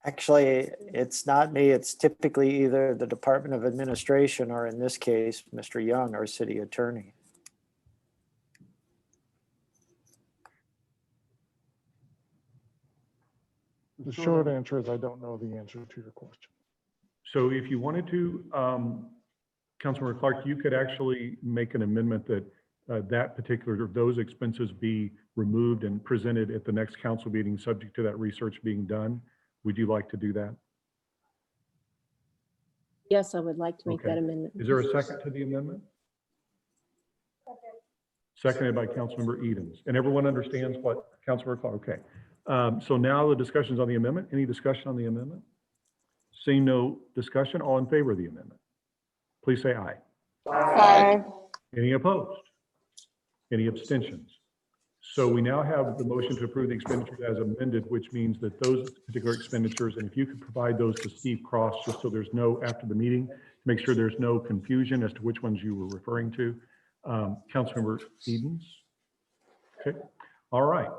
Actually, it's not me. It's typically either the Department of Administration or in this case, Mr. Young, our city attorney. The short answer is I don't know the answer to your question. So if you wanted to, Councilmember Clark, you could actually make an amendment that those expenses be removed and presented at the next council meeting, subject to that research being done. Would you like to do that? Yes, I would like to make Okay. that amendment. Is there a second to the amendment? Seconded by Councilmember Edens. And everyone understands what Councilmember Clark, okay. So now the discussion's on the amendment. Any discussion on the amendment? Seeing no discussion, all in favor of the amendment, please say aye. Aye. Any opposed? Any abstentions? So we now have the motion to approve the expenditures as amended, which means that those particular expenditures, and if you could provide those to Steve Cross, just so there's no, after the meeting, to make sure there's no confusion as to which ones you were referring to. Councilmember Edens? Okay, all right.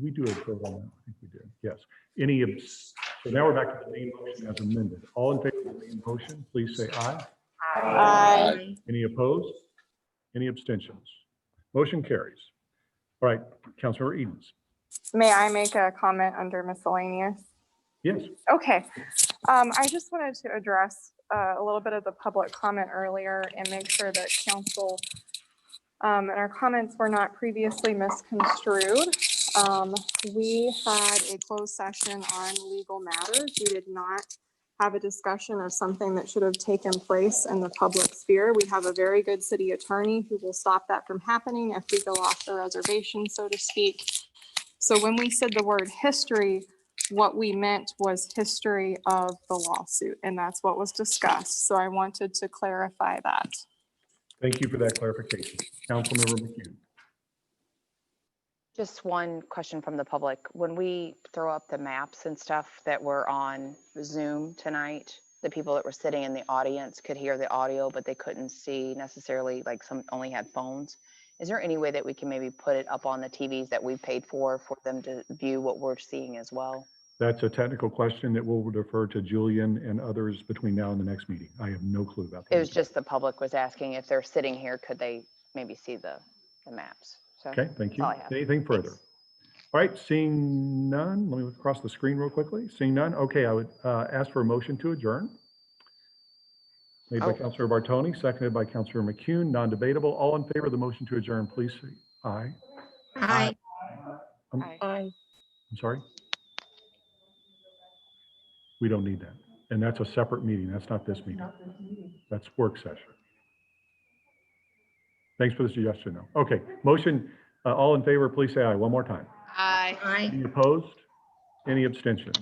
We do a vote on that? I think we did, yes. So now we're back to the main motion as amended. All in favor of the main motion, please say aye. Aye. Any opposed? Any abstentions? Motion carries. All right, Councilmember Edens. May I make a comment under miscellaneous? Yes. Okay. I just wanted to address a little bit of the public comment earlier and make sure that council and our comments were not previously misconstrued. We had a closed session on legal matters. We did not have a discussion of something that should have taken place in the public sphere. We have a very good city attorney who will stop that from happening if we go off the reservation, so to speak. So when we said the word history, what we meant was history of the lawsuit, and that's what was discussed. So I wanted to clarify that. Thank you for that clarification. Councilmember McHugh. Just one question from the public. When we throw up the maps and stuff that were on Zoom tonight, the people that were sitting in the audience could hear the audio, but they couldn't see necessarily, like some only had phones. Is there any way that we can maybe put it up on the TVs that we paid for them to view what we're seeing as well? That's a technical question that we'll defer to Julian and others between now and the next meeting. I have no clue about that. It was just the public was asking if they're sitting here, could they maybe see the maps? So Okay, thank you. that's all I have. Anything further? All right, seeing none, let me look across the screen real quickly. Seeing none, okay, I would ask for a motion to adjourn. Made by Councilor Bartoni, seconded by Councilor McCune, non-debatable. All in favor of the motion to adjourn, please say aye. Aye. Aye. I'm sorry? We don't need that. And that's a separate meeting. That's not this meeting. That's work session. Thanks for the suggestion, though. Okay, motion, all in favor, please say aye one more time. Aye. Any opposed? Any abstentions?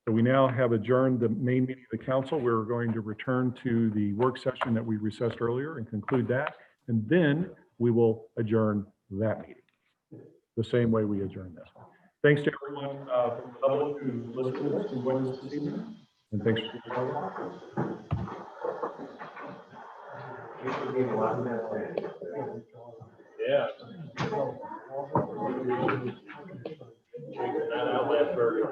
So we now have adjourned the main meeting of the council. We're going to return to the work session that we recessed earlier and conclude that. And then we will adjourn that meeting the same way we adjourned this one. Thanks to everyone from the public who listened to us and joined us this evening. And thanks for yeah. That outlast very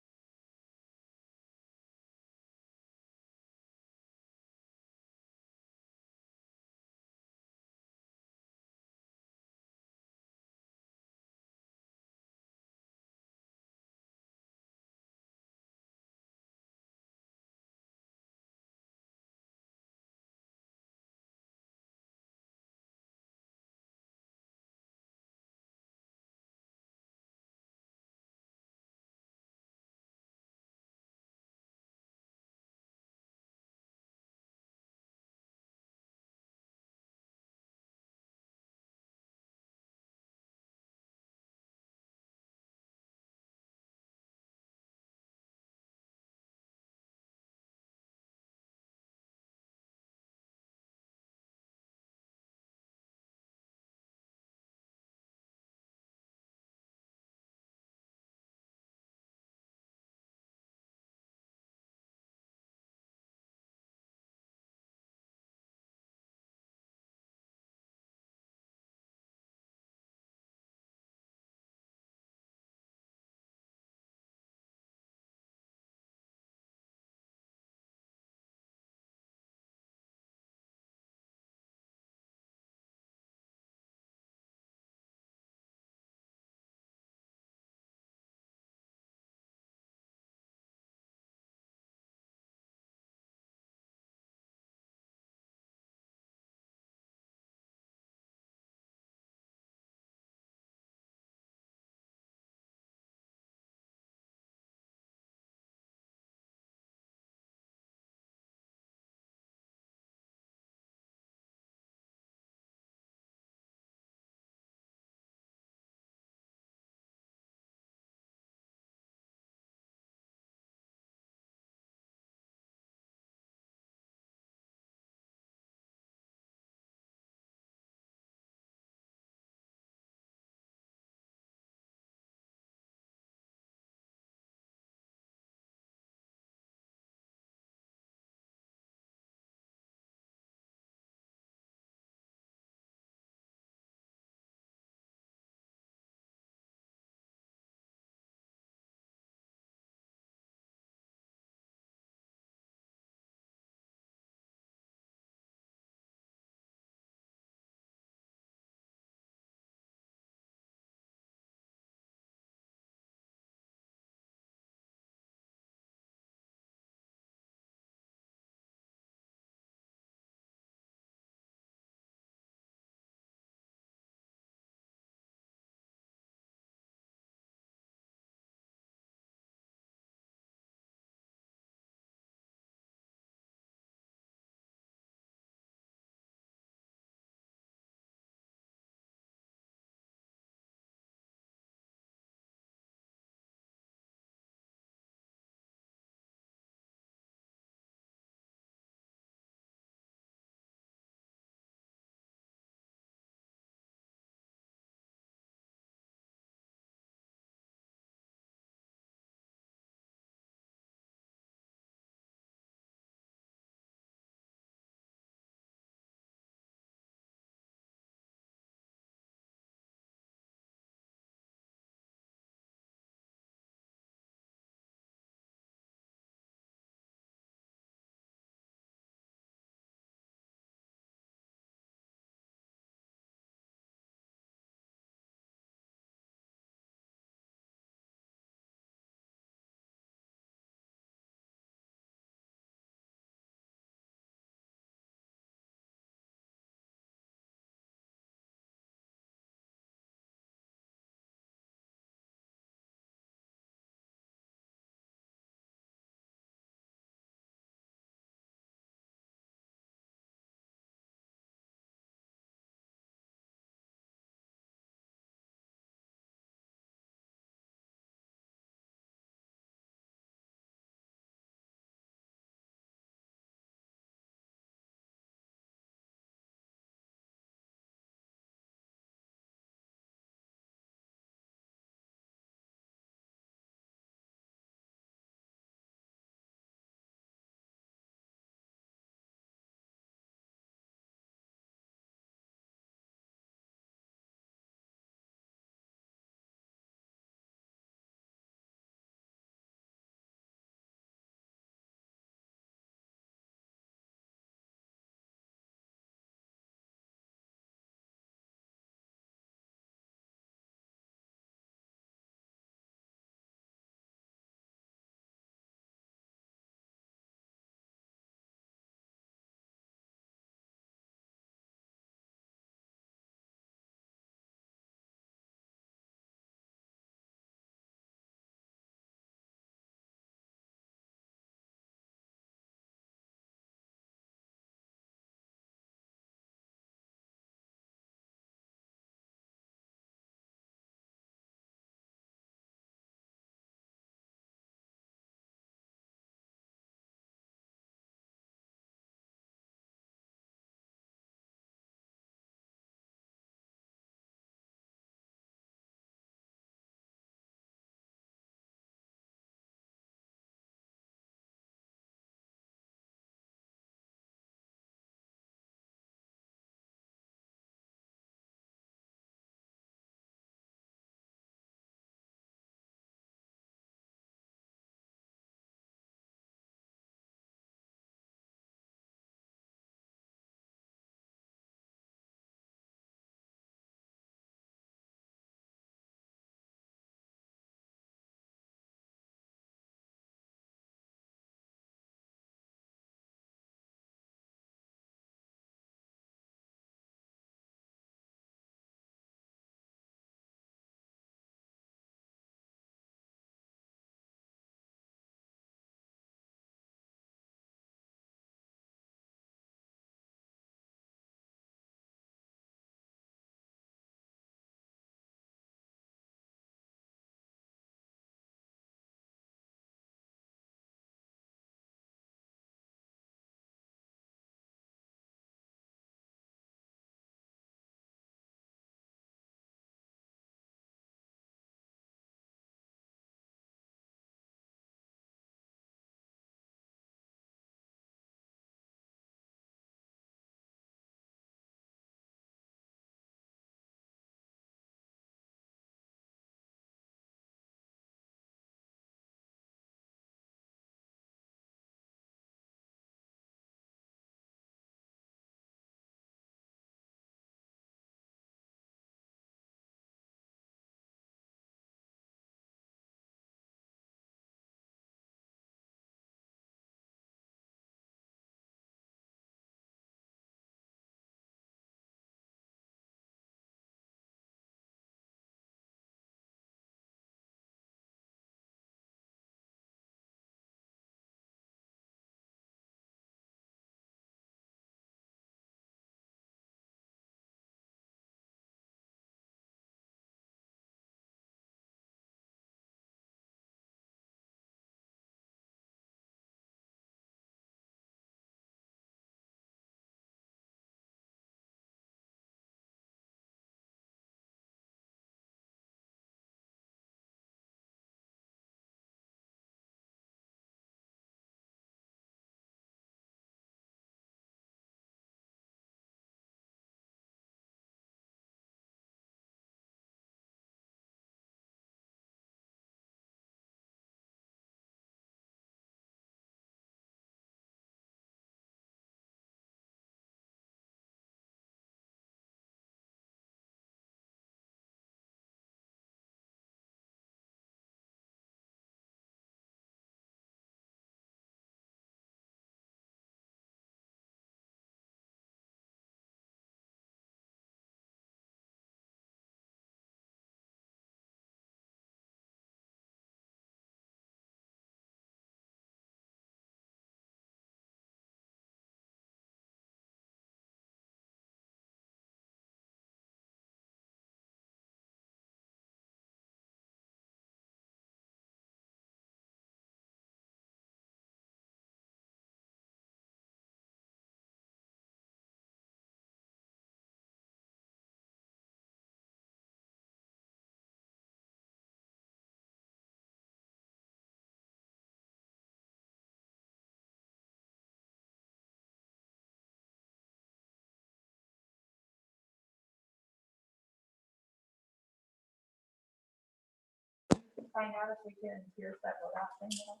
find out if we can pierce that road out thing at all?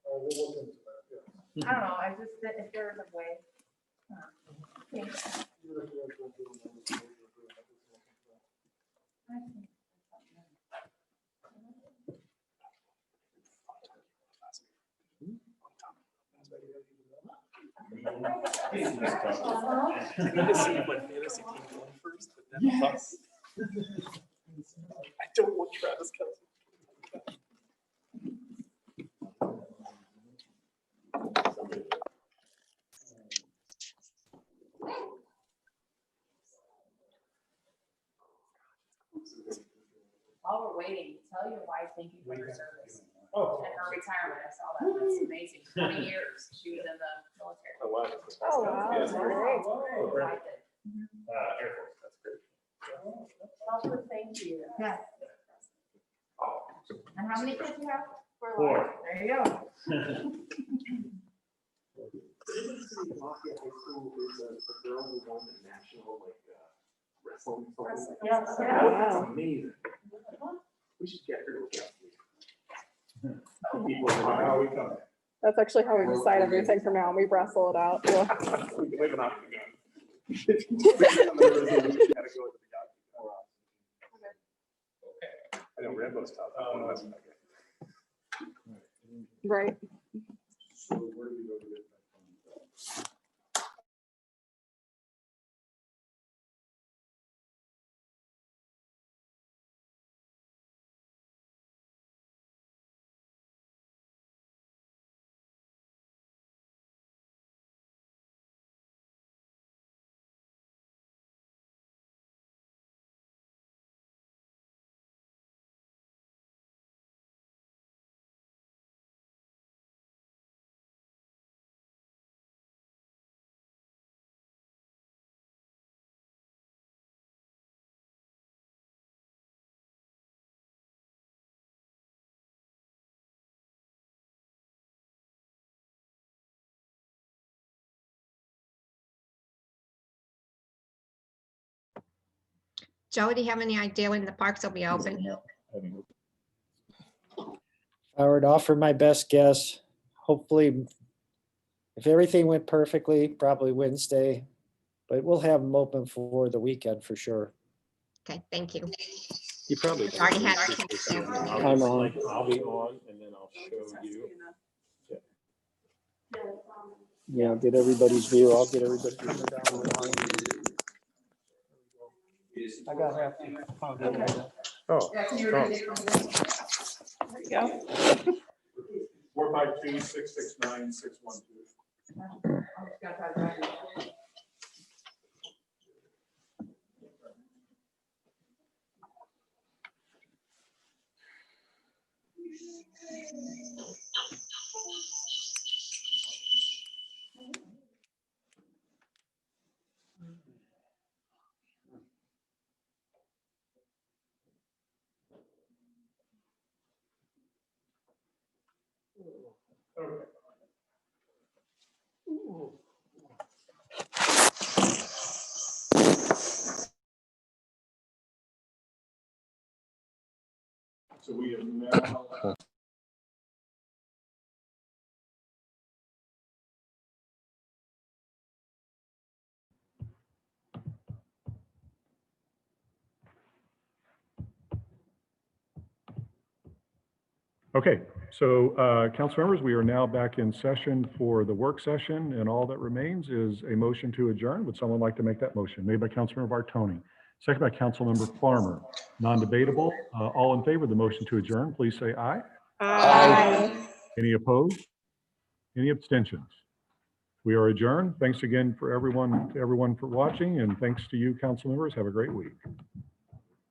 We'll look into that, yeah. I don't know, I just, if there's a way. Thanks. Yes. I don't want Travis Kelce. While we're waiting, tell your wife thank you for your service. Oh. And her retirement, I saw that, that's amazing, 20 years, she was in the military. Oh, wow. Oh, wow, Yeah. that's great. Liked it. Air Force, that's great. Tell her thank you. Yeah. And how many kids you have? Four. There you go. Lafayette High School is a girl who won the national wrestling. Yes. That's amazing. We should get her to people how we come. That's actually how we decide everything from now on. We wrestle it out. Yeah. We can leave it off the gun. I know Rambo's tough. Right. So where do we go to get that from? Joe, do you have any idea when the parks will be open? If I were to offer my best guess, hopefully, if everything went perfectly, probably Wednesday, but we'll have them open for the weekend for sure. Okay, thank you. You probably. Already had our chance to. I'm on. I'll be on and then I'll show you. Yeah, get everybody's view. I'll get everybody's view. I got half. Oh. There you go. 452-669-612. Okay. So we have now. Okay, so council members, we are now back in session for the work session, and all that remains is a motion to adjourn. Would someone like to make that motion? Made by Councilmember Bartoni, second by Councilmember Farmer. Non-debatable. All in favor of the motion to adjourn, please say aye. Aye. Any opposed? Any abstentions? We are adjourned. Thanks again for everyone for watching, and thanks to you, council members. Have a great week.